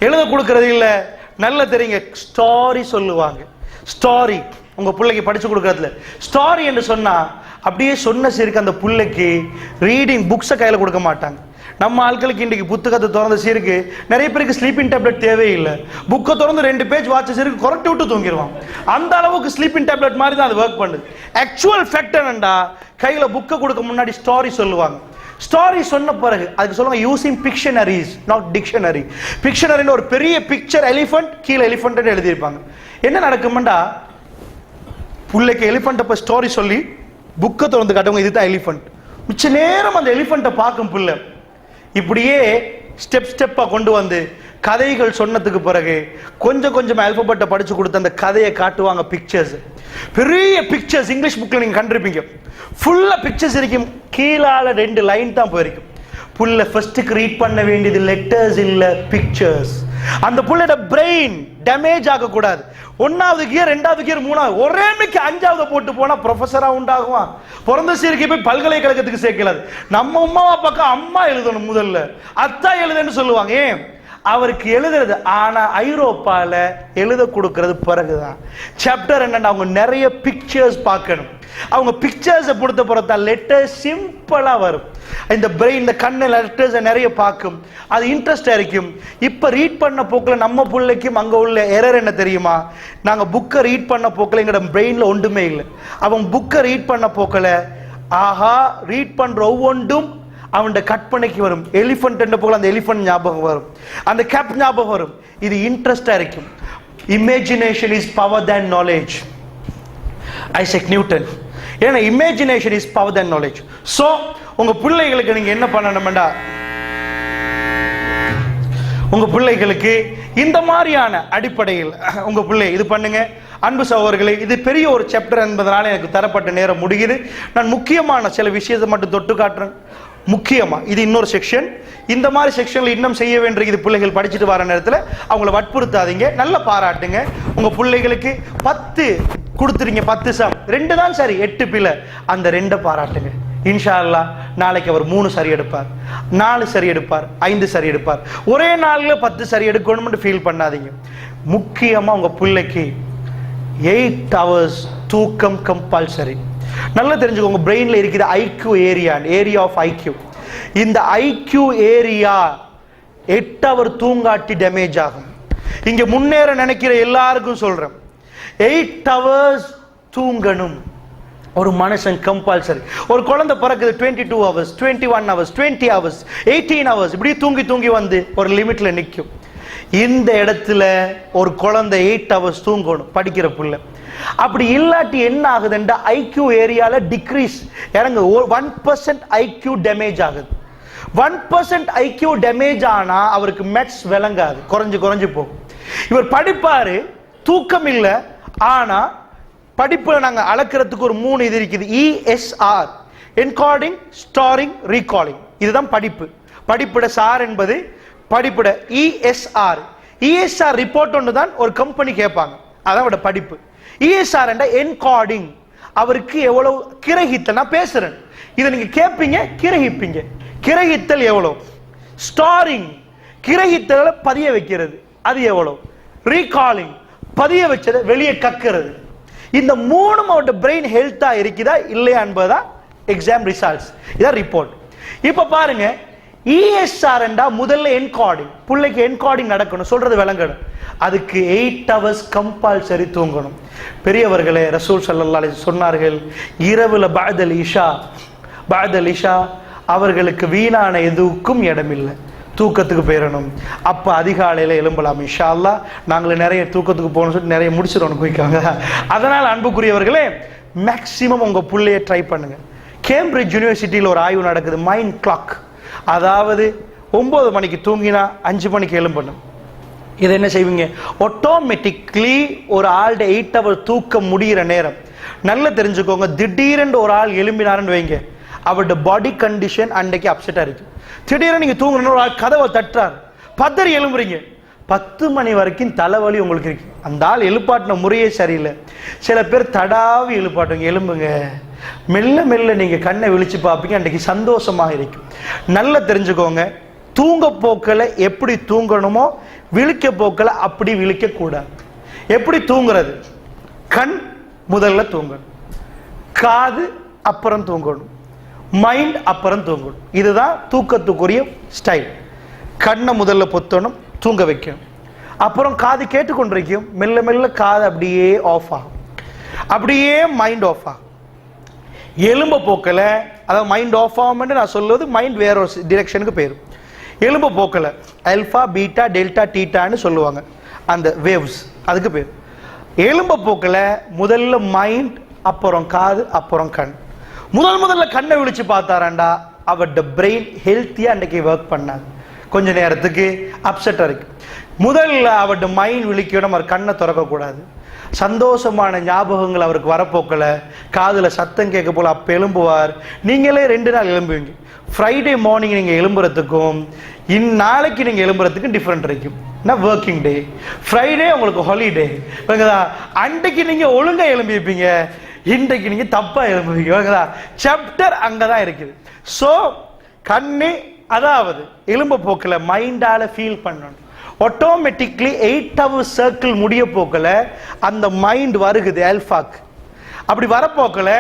எழுத கொடுக்கறது இல்லை, நல்ல தெரியுங்க, ஸ்டோரி சொல்லுவாங்க. ஸ்டோரி உங்க பிள்ளைக்கு படிச்சு கொடுக்கறதுல ஸ்டோரி என்று சொன்னா அப்படியே சொன்ன சீருக்கு அந்த பிள்ளைக்கு ரீடிங் புக்ஸை கையில் கொடுக்க மாட்டாங்க. நம்ம ஆட்களுக்கு இன்றைக்கு புத்தகத்தை திறந்த சீருக்கு நிறைய பேருக்கு ஸ்லீப்பிங் டேப்லெட் தேவையில்லை. புக்கை திறந்து 2 பேஜ் வாட்ச சீருக்கு குரட்டி விட்டு தூங்கிடுவான். அந்த அளவுக்கு ஸ்லீப்பிங் டேப்லெட் மாதிரி தான் அது ஒர்க் பண்ணுது. ஆக்சுவல் ஃபேக்ட் என்னண்டா, கையில் புக்கை கொடுக்க முன்னாடி ஸ்டோரி சொல்லுவாங்க. ஸ்டோரி சொன்ன பிறகு அதுக்கு சொல்லுவாங்க யூசிங் பிக்ஷனரிஸ் நாட் டிக்ஷனரி. பிக்ஷனரின்னு ஒரு பெரிய பிக்சர் எலிஃபண்ட், கீழே எலிஃபண்ட் எழுதியிருப்பாங்க. என்ன நடக்கும்டா, பிள்ளைக்கு எலிஃபண்ட் அப்ப ஸ்டோரி சொல்லி புக்கை திறந்து காட்டுவாங்க, இதுதான் எலிஃபண்ட். மிச்ச நேரம் அந்த எலிஃபண்ட்டை பார்க்கும் பிள்ளை. இப்படியே ஸ்டெப்பா கொண்டு வந்து கதைகள் சொன்னதுக்கு பிறகு கொஞ்சம் ஆல்பபெட்டை படிச்சு கொடுத்து அந்த கதையை காட்டுவாங்க. பிக்சர்ஸ், பெரிய பிக்சர்ஸ், இங்கிலீஷ் புக்ல நீங்க கண்டிருப்பீங்க, ஃபுல்லா பிக்சர்ஸ் இருக்கும், கீழால 2 லைன் தான் போயிருக்கும். புள்ள ஃபர்ஸ்ட்டுக்கு ரீட் பண்ண வேண்டியது லெட்டர்ஸ் இல்ல பிக்சர்ஸ். அந்த புள்ளோட பிரெயின் டேமேஜ் ஆகக்கூடாது. 1வது கியர் 2வது கியர் 3வது ஒரே மிக்க 5வது போட்டு போனா ப்ரொஃபஸரா உண்டாகுவான். பிறந்த சீருக்கு போய் பல்கலைக்கழகத்துக்கு சேர்க்கலாது. நம்ம அம்மாவா பக்கம் அம்மா எழுதணும், முதல்ல அத்தா எழுதுன்னு சொல்லுவாங்க. ஏன் அவருக்கு எழுதுறது. ஆனா ஐரோப்பால எழுத கொடுக்கறது பிறகுதான். சாப்டர் என்னன்னா, அவங்க நிறைய பிக்சர்ஸ் பார்க்கணும். அவங்க பிக்சர்ஸை பொறுத்த பொறுத்தா லெட்டர் சிம்பிளா வரும். இந்த பிரெயின், இந்த கண்ணு லெட்டர்ஸ் நிறைய பார்க்கும், அது இன்ட்ரெஸ்டா இருக்கும். இப்ப ரீட் பண்ண போக்கில் நம்ம பிள்ளைக்கும் அங்க உள்ள எரர் என்ன தெரியுமா, நாங்க புக்கை ரீட் பண்ண போக்கில் எங்களோட பிரெயின்ல ஒன்றுமே இல்லை. அவங்க புக்கை ரீட் பண்ண போக்கில் ஆஹா ரீட் பண்ற ஒவ்வொன்றும் அவன் கற்பனைக்கு வரும். எலிஃபண்ட் போல அந்த எலிஃபண்ட் ஞாபகம் வரும், அந்த கேப் ஞாபகம் வரும். இது இன்ட்ரெஸ்டா இருக்கும். Imagination is power than knowledge. Isaac Newton. ஏன்னா imagination is power than knowledge. So உங்க பிள்ளைகளுக்கு நீங்க என்ன பண்ணணும்டா, உங்க பிள்ளைகளுக்கு இந்த மாதிரியான அடிப்படையில் உங்க பிள்ளை இது பண்ணுங்க. அன்பு சகோதரர்களே, இது பெரிய ஒரு சாப்டர் என்பதனால எனக்கு தரப்பட்ட நேரம் முடியுது. நான் முக்கியமான சில விஷயத்தை மட்டும் தொட்டு காட்டுறேன். முக்கியமா இது இன்னொரு செக்ஷன். இந்த மாதிரி செக்ஷன்ல இன்னும் செய்ய வேண்டிய இது பிள்ளைகள் படிச்சுட்டு வர நேரத்தில் அவங்கள வற்புறுத்தாதீங்க, நல்ல பாராட்டுங்க. உங்க பிள்ளைகளுக்கு 10 கொடுத்துறீங்க, 10 சம் 2 தான் சரி, 8 பிள்ளை, அந்த 2 பாராட்டுங்க. இன்ஷா அல்லாஹ் நாளைக்கு அவர் 3 சரி எடுப்பார், 4 சரி எடுப்பார், 5 சரி எடுப்பார். ஒரே நாளில் 10 சரி எடுக்கணும்னு ஃபீல் பண்ணாதீங்க. முக்கியமா உங்க பிள்ளைக்கு 8 hours தூக்கம் கம்பல்சரி. நல்லா தெரிஞ்சுக்கோங்க, பிரெயின்ல இருக்கிற ஐக்யூ ஏரியா ஆஃப் ஐக்யூ, இந்த ஐக்யூ ஏரியா 8 hour தூங்காட்டி டேமேஜ் ஆகும். இங்க முன்னேற நினைக்கிற எல்லாருக்கும் சொல்றேன், 8 hours தூங்கணும் ஒரு மனுஷன் கம்பல்சரி. ஒரு குழந்தை பிறக்குது 22 hours, 21 hours, 20 hours, 18 hours, இப்படி தூங்கி தூங்கி வந்து ஒரு லிமிட்ல நிற்கும். இந்த இடத்துல ஒரு குழந்தை 8 hours தூங்கணும் படிக்கிற பிள்ளை. அப்படி இல்லாட்டி என்ன ஆகுதுன்னா ஐக்யூ ஏரியால டிக்ரீஸ் இறங்கு 1% ஐக்யூ டேமேஜ் ஆகுது. 1% ஐக்யூ டேமேஜ் ஆனா அவருக்கு மேத்ஸ் விளங்காது, குறைஞ்சு போகும். இவர் படிப்பாரு, தூக்கம் இல்லை, ஆனா படிப்புல நாங்க அளக்கிறதுக்கு ஒரு 3 இது இருக்குது. ESR, encoding, storing, recalling. இதுதான் படிப்புட சார் என்பது படிப்புட ESR. ESR ரிப்போர்ட் ஒன்று தான் ஒரு கம்பெனி கேட்பாங்க, அதான் படிப்பு. ESR என்ற என்கோடிங், அவருக்கு எவ்வளவு கிரகித்தல். நான் பேசுறேன், இதை நீங்க கேட்பீங்க, கிரகிப்பீங்க. கிரகித்தல் எவ்வளவு? ஸ்டோரிங், கிரகித்தல பதிய வைக்கிறது, அது எவ்வளவு? ரீகாலிங், பதிய வச்சதை வெளியே கக்கிறது. இந்த 3 அவரோட பிரெயின் ஹெல்த்தா இருக்குதா இல்லையா என்பதா எக்ஸாம் ரிசல்ட்ஸ், இதான் ரிப்போர்ட். இப்ப பாருங்க, ESR என்றா முதல்ல என்கோடிங், பிள்ளைக்கு என்கோடிங் நடக்கணும், சொல்றது விளங்கணும். அதுக்கு 8 hours கம்பல்சரி தூங்கணும். பெரியவர்களே, ரசூல் ஸல்லல்லாஹு அலைஹி சொன்னார்கள், இரவுல பாதல் இஷா அவர்களுக்கு வீணான எதுக்கும் இடமில்லை, தூக்கத்துக்கு போயிடணும். அப்போ அதிகாலையில் எழும்பலாம். இன்ஷா அல்லாஹ் நாங்கள் நிறைய தூக்கத்துக்கு போகணும்னு சொல்லிட்டு நிறைய முடிச்சிடணும் குயிக்காங்க. அதனால் அன்புக்குரியவர்களே, மேக்சிமம் உங்கள் பிள்ளைய ட்ரை பண்ணுங்க. கேம்பிரிட்ஜ் யூனிவர்சிட்டியில் ஒரு ஆய்வு நடக்குது, மைண்ட் கிளாக். அதாவது 9 மணிக்கு தூங்கினா 5 மணிக்கு எழும்பணும். இதை என்ன செய்வீங்க? ஆட்டோமேட்டிக்லி ஒரு ஆள்ட 8 hour தூக்கம் முடிகிற நேரம் நல்லா தெரிஞ்சுக்கோங்க. திடீரென்று ஒரு ஆள் எழும்பினாருன்னு வைங்க, அவருடைய பாடி கண்டிஷன் அன்றைக்கு அப்செட்டா இருக்கு. திடீர்னு நீங்க தூங்குற ஒரு ஆள் கதவை தட்டுறார், பதறி எழும்புறீங்க, 10 மணி வரைக்கும் தலைவலி உங்களுக்கு இருக்கு. அந்த ஆள் எழுப்பாட்டின முறையே சரியில்லை. சில பேர் தடாவி எழுப்பாட்டுங்க, எழும்புங்க, மெல்ல மெல்ல நீங்க கண்ணை விழிச்சு பார்ப்பீங்க, அன்றைக்கு சந்தோஷமாக இருக்கும். நல்லா தெரிஞ்சுக்கோங்க, தூங்க போக்கல எப்படி தூங்கணுமோ விழிக்க போக்கல அப்படி விழிக்க கூடாது. எப்படி தூங்குறது? கண் முதல்ல தூங்கணும், காது அப்புறம் தூங்கணும், மைண்ட் அப்புறம் தூங்கணும். இதுதான் தூக்கத்துக்குரிய ஸ்டைல். கண்ணை முதல்ல பொத்தணும், தூங்க வைக்கணும். அப்புறம் காது கேட்டுக்கொண்டிருக்கும், மெல்ல மெல்ல காது அப்படியே ஆஃப் ஆகும், அப்படியே மைண்ட் ஆஃப் ஆகும். எலும்ப போக்கல, அதாவது மைண்ட் ஆஃப் ஆகும். நான் சொல்லுவது மைண்ட் வேற ஒரு டிரெக்ஷனுக்கு போயிடும். எலும்ப போக்கல அல்ஃபா, பீட்டா, டெல்டா, டீட்டான்னு சொல்லுவாங்க, அந்த வேவ்ஸ், அதுக்கு பேர். எலும்ப போக்கல முதல்ல மைண்ட், அப்புறம் காது, அப்புறம் கண். முதல்ல கண்ணை விழிச்சு பார்த்தாராண்டா அவருடைய பிரெயின் ஹெல்த்தியா அன்றைக்கு ஒர்க் பண்ணாது, கொஞ்ச நேரத்துக்கு அப்செட்டா இருக்கு. முதல்ல அவருடைய மைண்ட் விழிக்கணும், அவர் கண்ணை திறக்கக்கூடாது. சந்தோஷமான ஞாபகங்கள் அவருக்கு வரப்போக்கல, காதுல சத்தம் கேட்க போல அப்ப எழும்புவார். நீங்களே 2 நாள் எழும்புவீங்க. ஃப்ரைடே மார்னிங் நீங்க எழும்புறதுக்கும் நாளைக்கு நீங்க எழும்புறதுக்கும் டிஃப்ரெண்ட் இருக்கும். ஒர்க்கிங் டே, ஃப்ரைடே உங்களுக்கு ஹாலிடே, அன்றைக்கு நீங்க ஒழுங்கா எழும்பிப்பீங்க, இன்றைக்கு நீங்க தப்பா எழும்புவீங்க. சாப்டர் அங்கதான் இருக்குது. சோ கண்ணு, அதாவது எலும்ப போக்கல மைண்டால ஃபீல் பண்ணணும். ஆட்டோமேட்டிக்லி 8 hour சர்க்கிள் முடிய போக்கல அந்த மைண்ட் வருகுது ஆல்ஃபாக்கு. அப்படி வரப்போக்கல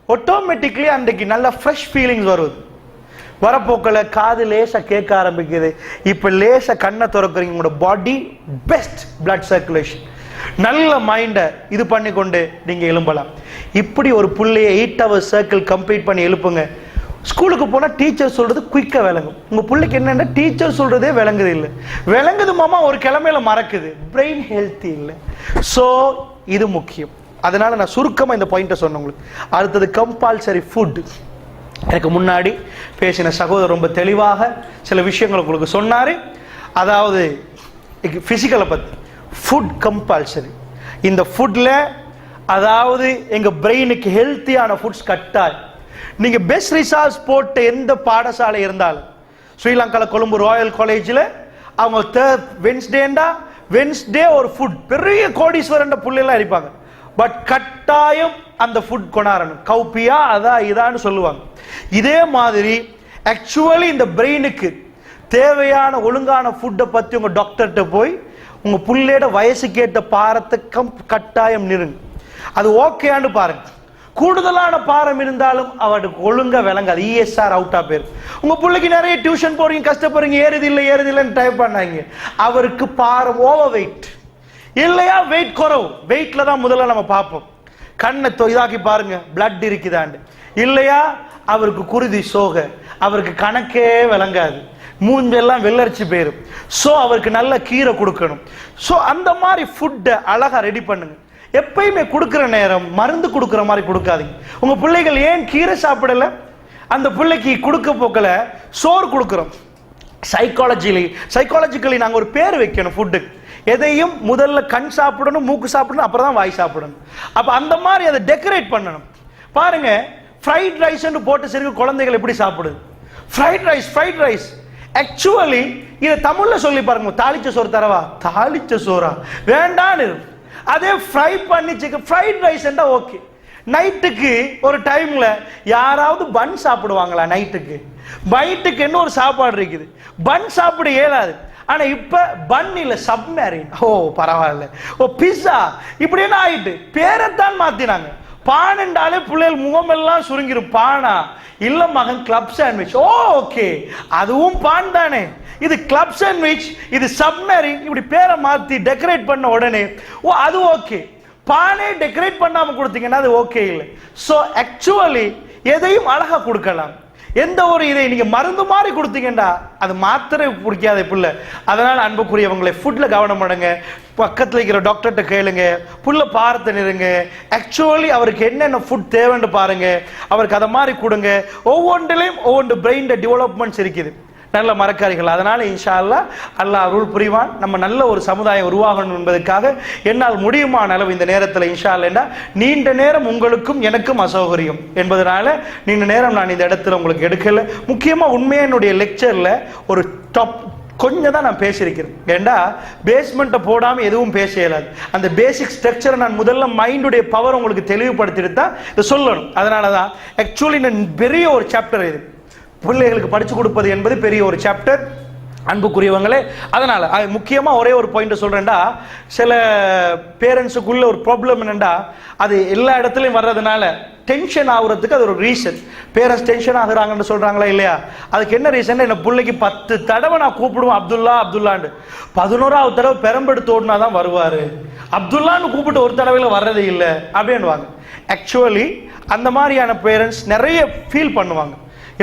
ஆட்டோமேட்டிக்லி அன்றைக்கு நல்ல ஃப்ரெஷ் ஃபீலிங்ஸ் வருது. வரப்போக்கல காது லேசா கேட்க ஆரம்பிக்குது. இப்ப லேசா கண்ணை திறக்கிறீங்க, உங்களோட பாடி பெஸ்ட் பிளட் சர்க்குலேஷன், நல்ல மைண்டை இது பண்ணி கொண்டு நீங்க எழும்பலாம். இப்படி ஒரு புள்ளைய 8 hour சர்க்கிள் கம்ப்ளீட் பண்ணி எழுப்புங்க. ஸ்கூலுக்கு போனா டீச்சர் சொல்றது குயிக்கா விளங்கும். உங்க பிள்ளைக்கு என்னன்னா டீச்சர் சொல்றதே விளங்குது இல்லை, விளங்குது மாமா ஒரு கிழமையில மறக்குது, பிரெயின் ஹெல்த்தி இல்லை. ஸோ இது முக்கியம். அதனால நான் சுருக்கமா இந்த பாயிண்ட்டை சொன்னேன் உங்களுக்கு. அடுத்தது கம்பல்சரி ஃபுட். எனக்கு முன்னாடி பேசின சகோதரர் ரொம்ப தெளிவாக சில விஷயங்கள் உங்களுக்கு சொன்னாரு. அதாவது பிசிக்கலை பற்றி ஃபுட் கம்பல்சரி. இந்த ஃபுட்ல அதாவது எங்க பிரெயினுக்கு ஹெல்த்தியான ஃபுட்ஸ் கட்டாய். நீங்க பெஸ்ட் ரிசல்ட்ஸ் போட்ட எந்த பாடசாலை இருந்தாலும், ஸ்ரீலங்காவில் கொழும்பு ராயல் காலேஜில் அவங்க வென்ஸ்டே ஒரு ஃபுட் பெரிய கோடீஸ்வரன் புள்ளெல்லாம் இருப்பாங்க. பட் கட்டாயம் அந்த ஃபுட் கொண்டாடணும். கௌப்பியா அதான் இதான்னு சொல்லுவாங்க. இதே மாதிரி ஆக்சுவலி இந்த பிரெயினுக்கு தேவையான ஒழுங்கான ஃபுட்டை பற்றி உங்க டாக்டர்கிட்ட போய் உங்க புள்ளையோட வயசுக்கேற்ற பாரத்தை கட்டாயம் நிறுங்க. அது ஓகேன்னு பாருங்க. கூடுதலான பாரம் இருந்தாலும் அவருக்கு ஒழுங்கா விளங்காது. இஎஸ்ஆர் அவுட்டா பேர். உங்க பிள்ளைக்கு நிறைய டியூஷன் போறீங்க, கஷ்டப்படுறீங்க, ஏறுது இல்லைன்னு டைப் பண்ணாங்க. அவருக்கு பாரம் ஓவர் வெயிட் இல்லையா, வெயிட் குறவு. வெயிட்ல தான் முதல்ல நம்ம பார்ப்போம். கண்ணை இதாக்கி பாருங்க, பிளட் இருக்குதாண்டு இல்லையா. அவருக்கு குருதி சோக, அவருக்கு கணக்கே விளங்காது, மூஞ்செல்லாம் வெள்ளரிச்சு போயிரும். ஸோ அவருக்கு நல்ல கீரை கொடுக்கணும். ஸோ அந்த மாதிரி ஃபுட்டை அழகா ரெடி பண்ணுங்க. எப்பயுமே கொடுக்குற நேரம் மருந்து கொடுக்குற மாதிரி கொடுக்காதீங்க. உங்க பிள்ளைகள் ஏன் கீரை சாப்பிடல, அந்த பிள்ளைக்கு கொடுக்க போக்கல சோறு கொடுக்குறோம். சைக்காலஜிக்கலி நாங்கள் ஒரு பேர் வைக்கணும் ஃபுட்டுக்கு. எதையும் முதல்ல கண் சாப்பிடணும், மூக்கு சாப்பிடணும், அப்புறம் தான் வாய் சாப்பிடணும். அப்போ அந்த மாதிரி அதை டெக்கரேட் பண்ணணும். பாருங்க, ஃப்ரைட் ரைஸ் போட்டு சரி குழந்தைகள் எப்படி சாப்பிடுது. ஃப்ரைட் ரைஸ் ஆக்சுவலி இதை தமிழ்ல சொல்லி பாருங்க. தாளிச்ச சோறு தரவா, தாளிச்ச சோறா வேண்டான்னு. அதே ஃப்ரை பண்ணி சிக்கன் ஃப்ரைட் ரைஸ் ஓகே. நைட்டுக்கு ஒரு டைம்ல யாராவது பன் சாப்பிடுவாங்களா? நைட்டுக்கு என்ன ஒரு சாப்பாடு இருக்குது, பன் சாப்பிட இயலாது. ஆனா இப்ப பன் இல்ல, சப்மேரின். ஓ பரவாயில்ல, ஓ பிஸ்ஸா இப்படி என்ன ஆயிட்டு பேரைத்தான் மாத்தினாங்க. பான் என்றாலே பிள்ளைகள் முகமெல்லாம் சுருங்கிரும். பானா இல்ல மகன், கிளப் சாண்ட்விச். ஓ ஓகே, அதுவும் பான் தானே. இது கிளப் சாண்ட்விச், இது சப்மேரின். இப்படி பேரை மாத்தி டெக்கரேட் பண்ண உடனே ஓ அது ஓகே. பானே டெக்கரேட் பண்ணாம கொடுத்தீங்கன்னா அது ஓகே இல்லை. ஸோ ஆக்சுவலி எதையும் அழகா கொடுக்கலாம். எந்த ஒரு இதை நீங்க மருந்து மாதிரி கொடுத்தீங்கன்னா அது மாத்திரை பிடிக்காத புள்ள. அதனால அன்புக்குரியவங்களை ஃபுட்ல கவனம் பண்ணுங்க. பக்கத்தில் இருக்கிற டாக்டர்கிட்ட கேளுங்க, புள்ள பாரத்தை நிறுங்க. ஆக்சுவலி அவருக்கு என்னென்ன ஃபுட் தேவைன்னு பாருங்க, அவருக்கு அதை மாதிரி கொடுங்க. ஒவ்வொன்றிலையும் ஒவ்வொன்று பிரெயின் டெவலப்மெண்ட்ஸ் இருக்குது. நல்ல மரக்காரிகள். அதனால இன்ஷா அல்லாஹ் அல்லாஹ் அருள் புரிவான். நம்ம நல்ல ஒரு சமுதாயம் உருவாகணும் என்பதற்காக என்னால் முடியுமான அளவு இந்த நேரத்தில் இன்ஷா அல்லாஹ் நீண்ட நேரம் உங்களுக்கும் எனக்கும் அசௌகரியம் என்பதனால நீண்ட நேரம் நான் இந்த இடத்துல உங்களுக்கு எடுக்கல. முக்கியமா உண்மையா என்னுடைய லெக்சர்ல ஒரு டாப் கொஞ்சம் தான் நான் பேசியிருக்கிறேன். ஏண்டா பேஸ்மெண்ட்டை போடாமல் எதுவும் பேச இயலாது. அந்த பேசிக் ஸ்ட்ரக்சரை நான் முதல்ல மைண்டுடைய பவர் உங்களுக்கு தெளிவுபடுத்திட்டு தான் இதை சொல்லணும். அதனால தான் ஆக்சுவலி பெரிய ஒரு சாப்டர் இது. பிள்ளைகளுக்கு படிச்சு கொடுப்பது என்பது பெரிய ஒரு சாப்டர் அன்புக்குரியவங்களே. அதனால முக்கியமா ஒரே ஒரு பாயிண்ட் சொல்றேன்டா, சில பேரண்ட்ஸுக்குள்ள ஒரு ப்ராப்ளம் என்னண்டா, அது எல்லா இடத்துலையும் வர்றதுனால டென்ஷன் ஆகுறதுக்கு அது ஒரு ரீசன். பேரண்ட்ஸ் டென்ஷன் ஆகுறாங்கன்னு சொல்றாங்களா இல்லையா? அதுக்கு என்ன ரீசன்? என்ன பிள்ளைக்கு 10 தடவை நான் கூப்பிடுவேன் அப்துல்லான்னு, 11ஆவது தடவை பெரம்பெடுத்து ஓடினா தான் வருவாரு. அப்துல்லான்னு கூப்பிட்டு ஒரு தடவையில் வர்றதே இல்லை அப்படின்வாங்க. ஆக்சுவலி அந்த மாதிரியான பேரண்ட்ஸ் நிறைய ஃபீல் பண்ணுவாங்க.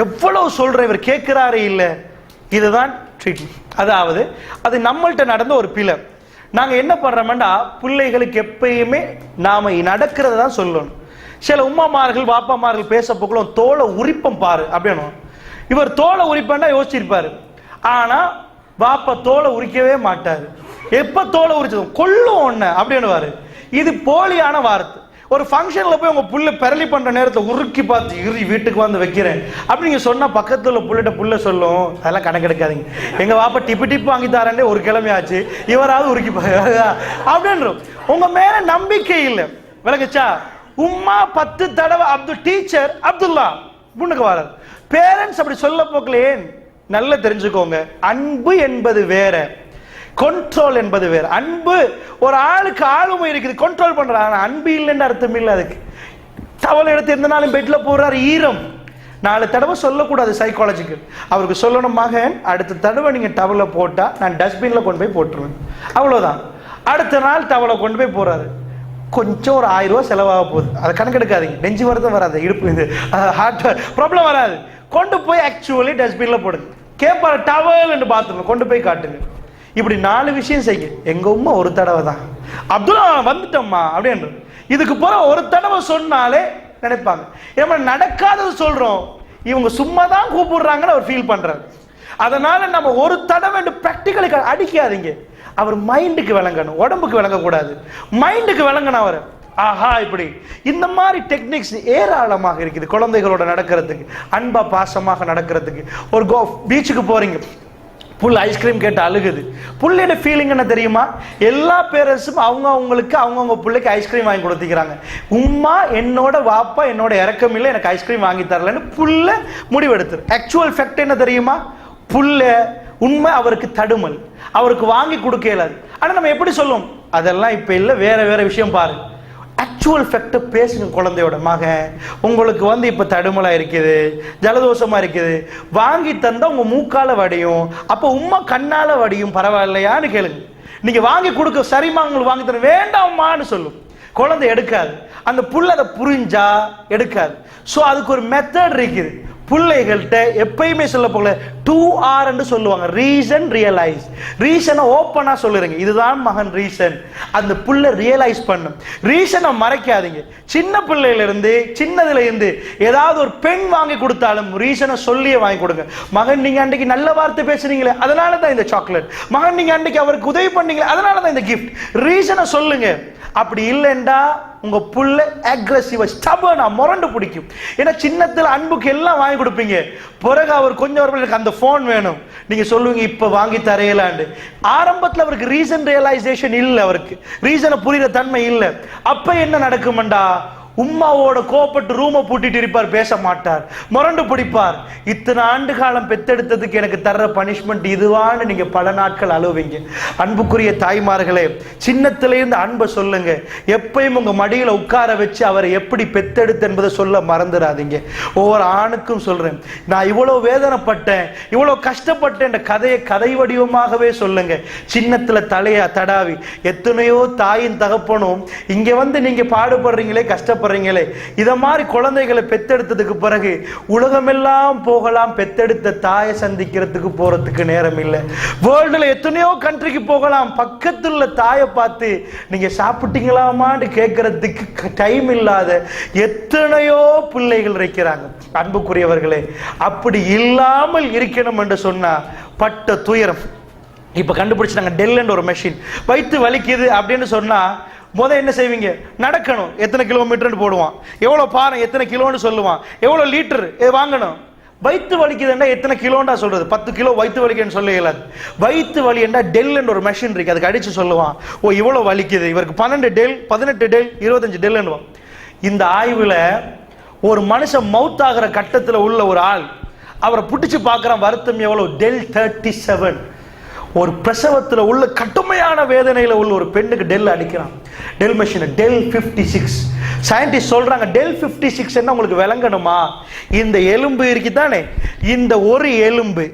எவ்வளவு சொல்ற இவர் கேட்கிறாரே இல்லை. இதுதான் ட்ரீட்மெண்ட். அதாவது அது நம்மள்கிட்ட நடந்த ஒரு பிழை. நாங்கள் என்ன பண்றோம்னா பிள்ளைகளுக்கு எப்பயுமே நாம நடக்கிறத தான் சொல்லணும். சில உம்மாமார்கள் வாப்பாமார்கள் பேச போக்குள்ள தோலை உரிப்பம் பாரு அப்படின்னு. இவர் தோலை உரிப்பா யோசிச்சிருப்பாரு. ஆனா வாப்பா தோலை உரிக்கவே மாட்டாரு. எப்ப தோலை உரிச்சதும் கொல்லும் ஒண்ணு அப்படின்னுவாரு. இது போலியான வார்த்தை. ஒரு ஃபங்க்ஷன்ல போய் உங்க புள்ள பெரளி பண்ற நேரத்தை உருக்கி பார்த்து இறுதி வீட்டுக்கு வந்து வைக்கிறேன் அப்படி நீங்க சொன்னா பக்கத்துல புள்ள சொல்லும், அதெல்லாம் கணக்கெடுக்காதீங்க, எங்க வாப்பா டிப்பு வாங்கி தரேன் ஒரு கிழமையாச்சு, இவராவது உருக்கி அப்படின்ற உங்க மேல நம்பிக்கை இல்லை. விளங்குச்சா? உம்மா 10 தடவை டீச்சர் அப்துல்லா முன்னுக்கு வராது. பேரண்ட்ஸ் அப்படி சொல்ல போக்கல. ஏன் நல்லா தெரிஞ்சுக்கோங்க, அன்பு என்பது வேற, கண்ட்ரோல் என்பது வேற. அன்பு ஒரு ஆளுக்கு ஆளுமை இருக்குது, கண்ட்ரோல் பண்றாங்க. அன்பு இல்லைன்னு அர்த்தம் இல்லை. அதுக்கு டவல் எடுத்து இருந்தாலும் பெட்ல போடுறாரு, ஈரம் 4 தடவை சொல்லக்கூடாது. சைக்காலஜிக்கல் அவருக்கு சொல்லணும், மகன் அடுத்த தடவை நீங்க டவலை போட்டா நான் டஸ்ட்பின்ல கொண்டு போய் போட்டுருவேன், அவ்வளவுதான். அடுத்த நாள் டவலை கொண்டு போய் போறாரு, கொஞ்சம் ஒரு 1000 ரூபாய் செலவாக போகுது, அதை கணக்கெடுக்காதீங்க. நெஞ்சு வருத்தம் வராது, இடுப்பு இது ஹார்ட் ப்ராப்ளம் வராது. கொண்டு போய் ஆக்சுவலி டஸ்ட்பின்ல போடுங்க. கேட்பாரு டவல் என்று பாத்ரூம்ல கொண்டு போய் காட்டுங்க. இப்படி 4 விஷயம் செய்ய. எங்க உம்மா ஒரு தடவை தான் அப்துல்லா வந்துட்டோம்மா அப்படின்ற. இதுக்கு போற ஒரு தடவை சொன்னாலே நினைப்பாங்க. ஏமா நடக்காதது சொல்றோம், இவங்க சும்மா தான் கூப்பிடுறாங்கன்னு அவர் ஃபீல் பண்றாரு. அதனால நம்ம ஒரு தடவை பிராக்டிக்கலி அடிக்காதீங்க. அவர் மைண்டுக்கு விளங்கணும், உடம்புக்கு விளங்கக்கூடாது. மைண்டுக்கு விளங்கணும் அவர். ஆஹா, இப்படி இந்த மாதிரி டெக்னிக்ஸ் ஏராளமாக இருக்குது குழந்தைகளோட நடக்கிறதுக்கு, அன்பா பாசமாக நடக்கிறதுக்கு. ஒரு பீச்சுக்கு போறீங்க, புல் ஐஸ்கிரீம் கேட்டு அழுகுது. புள்ளையோட ஃபீலிங் என்ன தெரியுமா? எல்லா பேரண்ட்ஸும் அவங்கவுங்க பிள்ளைக்கு ஐஸ்கிரீம் வாங்கி கொடுத்துக்கிறாங்க. உம்மா என்னோட வாப்பா என்னோட இறக்கம் இல்லை, எனக்கு ஐஸ்கிரீம் வாங்கி தரலன்னு புள்ள முடிவெடுத்துரு. ஆக்சுவல் ஃபேக்ட் என்ன தெரியுமா? புள்ள உண்மை அவருக்கு தடுமல், அவருக்கு வாங்கி கொடுக்க இயலாது. ஆனால் நம்ம எப்படி சொல்லுவோம், அதெல்லாம் இப்போ இல்லை, வேற வேற விஷயம் பாரு. ஆக்சுவல் ஃபேக்டை பேசுங்க குழந்தையோட. மகன், உங்களுக்கு இப்போ தடுமலாக இருக்குது, ஜலதோஷமா இருக்குது, வாங்கி தந்தா உங்க மூக்கால வடியும், அப்போ உம்மா கண்ணால வடியும், பரவாயில்லையான்னு கேளுங்க. நீங்க வாங்கி கொடுக்க, சரிம்மா உங்களுக்கு வாங்கி தர, வேண்டாம்மான்னு சொல்லும். குழந்தை எடுக்காது. அந்த புள்ள அதை புரிஞ்சா எடுக்காது. ஸோ அதுக்கு ஒரு மெத்தட் இருக்குது. பிள்ளைகள்கிட்ட எப்பயுமே சொல்ல போகல 2R என்று சொல்லுவாங்க. Reason, realise. ரீசனை ஓப்பனா சொல்லுறீங்க, இதுதான் மகன் ரீசன். அந்த புள்ள ரியலைஸ் பண்ணும். ரீசனை மறைக்காதீங்க. சின்ன பிள்ளையில இருந்து, சின்னதுல இருந்து ஏதாவது ஒரு பெண் வாங்கி கொடுத்தாலும் ரீசனை சொல்லியே வாங்கி கொடுங்க. மகன், நீங்க அன்றைக்கு நல்ல வார்த்தை பேசுறீங்களே, அதனால தான் இந்த சாக்லேட். மகன், நீங்க அன்றைக்கு அவருக்கு உதவி பண்ணீங்களே, அதனால தான் இந்த கிஃப்ட். ரீசனை சொல்லுங்க. அப்படி இல்லைண்டா உங்க புள்ள அக்ரெசிவா, ஸ்டபர்னா, முரண்டு பிடிக்கும். ஏன்னா சின்னத்துல அன்புக்கு எல்லாம் வாங்கி கொடுப்பீங்க, பிறகு அவர் கொஞ்சம் எனக்கு அந்த போன் வேணும், நீங்க சொல்லுவீங்க இப்ப வாங்கி தரையலாண்டு. ஆரம்பத்தில் அவருக்கு ரீசன் ரியலைசேஷன் இல்லை, அவருக்கு ரீசனை புரியுற தன்மை இல்லை. அப்ப என்ன நடக்கும்டா, உம்மாவோட கோபப்பட்டு ரூமை பூட்டிட்டு இருப்பார், பேச மாட்டார், முரண்டு பிடிப்பார். இத்தனை ஆண்டு காலம் பெத்தெடுத்ததுக்கு எனக்கு தர்ற பனிஷ்மெண்ட் இதுவான்னு நீங்க பல நாட்கள் அழுவீங்க. அன்புக்குரிய தாய்மார்களே, சின்னத்திலேருந்து அன்பை சொல்லுங்க. எப்பயும் உங்க மடியில உட்கார வச்சு அவரை எப்படி பெத்தெடுத்து என்பதை சொல்ல மறந்துடாதீங்க. ஒவ்வொரு ஆணுக்கும் சொல்றேன், நான் இவ்வளவு வேதனைப்பட்டேன், இவ்வளவு கஷ்டப்பட்டேன் என்ற கதையை கதை வடிவமாகவே சொல்லுங்க. சின்னத்துல தலையா தடாவி எத்தனையோ தாயின் தகப்பனும் இங்க நீங்க பாடுபடுறீங்களே, கஷ்ட இத மாதிரி குழந்தைகளை பெத்தெடுத்ததுக்கு பிறகு உலகமெல்லாம் போகலாம், பெத்தெடுத்த தாயை சந்திக்கிறதுக்கு போறதுக்கு நேரம் இல்லை. வேர்ல்டுல எத்தனையோ கண்ட்ரிக்கு போகலாம், பக்கத்துல தாயை பார்த்து நீங்க சாப்பிட்டீங்களாமான்னு கேட்கறதுக்கு டைம் இல்லாத எத்தனையோ பிள்ளைகள் இருக்கிறாங்க. அன்புக்குரியவர்களே, அப்படி இல்லாமல் இருக்கணும் என்று சொன்னா பட்ட துயரம். இப்ப கண்டுபிடிச்சாங்க டெல் ஒரு மெஷின். வயிற்று வலிக்குது அப்படின்னு சொன்னா முதல் என்ன செய்வீங்க? நடக்கணும், எத்தனை கிலோமீட்டர் போடுவான், எவ்வளவு பாரம் எத்தனை கிலோன்னு சொல்லுவான், எவ்வளவு லிட்டர் வாங்கணும். வயிற்று வலிக்குதுன்னா எத்தனை கிலோண்டா சொல்றது? 10 கிலோ வயிற்று வலிக்குன்னு சொல்ல இயலாது. வயிற்று வலி என்றா டெல் ஒரு மெஷின் இருக்கு, அதுக்கு அடிச்சு சொல்லுவான், ஓ இவ்வளவு வலிக்குது, இவருக்கு 12 டெல், 18 டெல், 25 டெல்லுவான். இந்த ஆய்வுல ஒரு மனுஷன் மவுத் ஆகிற கட்டத்தில் உள்ள ஒரு ஆள், அவரை பிடிச்சு பார்க்கிறான், வருத்தம் எவ்வளவு? டெல் 37. ஒரு பிரசவத்தில் உள்ள கடுமையான வேதனையில் உள்ள ஒரு பெண்ணுக்கு டெல் அடிக்கிறான். டெல் மெஷின் டெல் 56. சயின்டிஸ்ட் சொல்றாங்க டெல் 56 என்ன உங்களுக்கு விளங்கணுமா? இந்த எலும்பு இருக்குதானே, இந்த ஒரு எலும்பு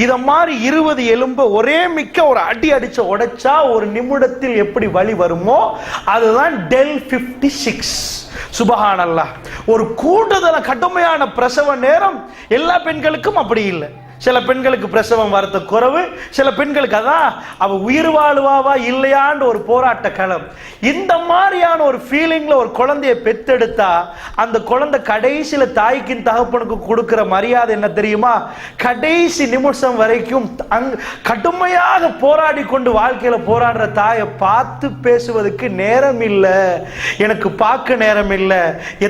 இத மாதிரி 20 எலும்பு ஒரே மிக்க ஒரு அடி அடிச்ச உடைச்சா ஒரு நிமிடத்தில் எப்படி வலி வருமோ அதுதான் டெல் 56. சுபஹானல்லாஹ். ஒரு கூடுதல் கடுமையான பிரசவ நேரம் எல்லா பெண்களுக்கும் அப்படி இல்லை. சில பெண்களுக்கு பிரசவம் வரத்த குறைவு, சில பெண்களுக்கு அதான் அவ உயிர் வாழ்வாவா இல்லையான்னு ஒரு போராட்ட களம். இந்த மாதிரியான ஒரு ஃபீலிங்ல ஒரு குழந்தைய பெத்தெடுத்தா அந்த குழந்தை கடைசியில தாய்க்கின் தகப்பனுக்கு கொடுக்கிற மரியாதை என்ன தெரியுமா? கடைசி நிமிஷம் வரைக்கும் கடுமையாக போராடி கொண்டு வாழ்க்கையில போராடுற தாயை பார்த்து பேசுவதற்கு நேரம் இல்லை, எனக்கு பார்க்க நேரம் இல்லை.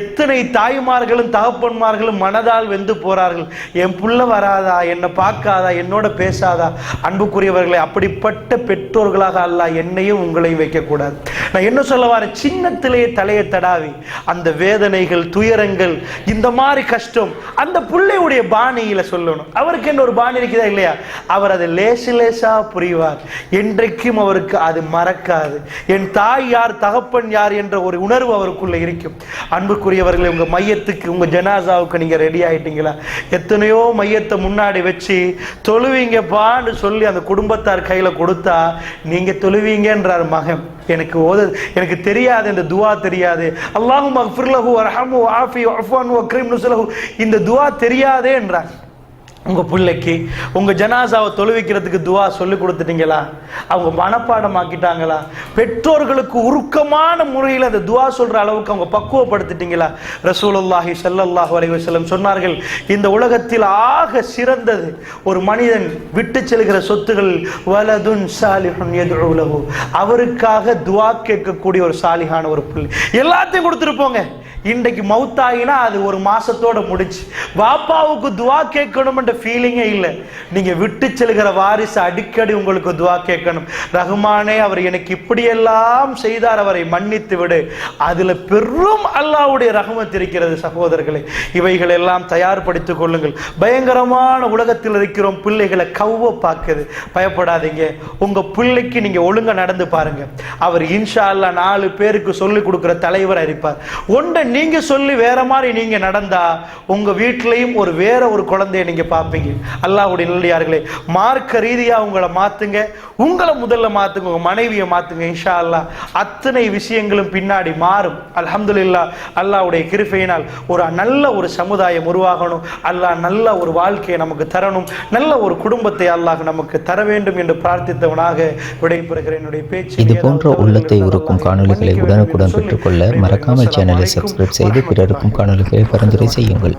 எத்தனை தாய்மார்களும் தகப்பன்மார்களும் மனதால் வெந்து போறார்கள், என் புள்ள வராதா, என்னை பார்க்காதா, என்னோட பேசாதா. அன்புக்குரியவர்களை, அப்படிப்பட்ட பெற்றோர்களாக அல்லாஹ் என்னையும் உங்களையும் வைக்கக்கூடாது. நான் என்ன சொல்ல வரேன், சின்னத்திலேயே தலையை தடாவி அந்த வேதனைகள், துயரங்கள், இந்த மாதிரி கஷ்டம் அந்த பிள்ளையுடைய பாணியில சொல்லணும். அவருக்கு என்ன ஒரு பாணி இருக்குதா இல்லையா? அவர் அதை லேசு லேசா புரிவார், என்றைக்கும் அவருக்கு அது மறக்காது. என் தாய் யார், தகப்பன் யார் என்ற ஒரு உணர்வு அவருக்குள்ள இருக்கும். அன்புக்குரியவர்களை, உங்க மையத்துக்கு, உங்க ஜனாசாவுக்கு நீங்க ரெடி ஆயிட்டீங்களா? எத்தனையோ மையத்தை முன்னாடி வச்சு தொழுவீங்கப்பான்னு சொல்லி அந்த குடும்பத்தார் கையில கொடுத்தா நீங்க தொழுவீங்கன்றார் மகன். எனக்கு தெரியாது, இந்த துவா தெரியாது, அல்லாஹும் மக்ஃபிர் லஹு வர்ஹம்ஹு வஆஃபி வஅஃபு அன்ஹு வக்ரிம் நுஸலஹு, இந்த துவா தெரியாதே என்றார். உங்கள் பிள்ளைக்கு உங்கள் ஜனாசாவை தொழுவிக்கிறதுக்கு துவா சொல்லி கொடுத்துட்டீங்களா? அவங்க மனப்பாடமாக்கிட்டாங்களா? பெற்றோர்களுக்கு உருக்கமான முறையில் அந்த துவா சொல்கிற அளவுக்கு அவங்க பக்குவப்படுத்திட்டீங்களா? ரசூலுல்லாஹி ஸல்லல்லாஹு அலைஹி வஸல்லம் சொன்னார்கள், இந்த உலகத்தில் ஆக சிறந்தது ஒரு மனிதன் விட்டு செல்கிற சொத்துகள் வலதுன் சாலிஹுன் யதுஉ லஹு, அவருக்காக துவா கேட்கக்கூடிய ஒரு சாலிஹான ஒரு பிள்ளை. எல்லாத்தையும் கொடுத்துருப்போங்க, இன்றைக்கு மௌத்தாயினா அது ஒரு மாசத்தோட முடிச்சு. வாப்பாவுக்கு துவா கேட்கணும் என்ற ஃபீலிங்கே இல்லை. நீங்க விட்டு செல்கிற வாரிசு அடிக்கடி உங்களுக்கு துவா கேட்கணும். ரஹ்மானே, அவர் எனக்கு இப்படியெல்லாம் செய்தார், அவரை மன்னித்து விடு. அதுல பெரும் அல்லாஹ்வுடைய ரஹ்மத் இருக்கிறது சகோதரர்களே. இவைகள் எல்லாம் தயார்படுத்திக் கொள்ளுங்கள். பயங்கரமான உலகத்தில் இருக்கிறோம், பிள்ளைகளை கவ்வ பார்க்குது. பயப்படாதீங்க, உங்க பிள்ளைக்கு நீங்க ஒழுங்கா நடந்து பாருங்க. அவர் இன்ஷா அல்லாஹ் 4 பேருக்கு சொல்லிக் கொடுக்கிற தலைவர் இருப்பார். ஒன்றை நீங்க சொல்லி வேற மாதிரி நீங்க நடந்தா உங்க வீட்டிலையும் வேற ஒரு குழந்தைய நீங்க பார்ப்பீங்க. அல்லாஹ்வுடைய நல்லடியார்களே, மார்க்க ரீதியா உங்களை மாத்துங்க, உங்களை முதல்ல மாத்துங்க, உங்க மனைவியை மாத்துங்க. இன்ஷா அல்லாஹ் அத்தனை விஷயங்களும் பின்னாடி மாறும். அல்ஹம்துலில்லாஹ், அல்லாஹ்வுடைய கிருபையினால் நல்ல ஒரு சமுதாயம் உருவாகணும். அல்லாஹ் நல்ல ஒரு வாழ்க்கையை நமக்கு தரணும், நல்ல ஒரு குடும்பத்தை அல்லாஹ் நமக்கு தர வேண்டும் என்று பிரார்த்தித்தவனாக விடைபெறுகிறேன். என்னுடைய பேச்சு இது போன்ற உள்ளத்தை உருக்கும் காணொளிகளை உடனுக்குடன் பெற்றுக்கொள்ள மறக்காமல் சேனலை சப்ஸ்கிரைப் செய்து பிறருக்கும் காணொளிகளை பரிந்துரை செய்யுங்கள்.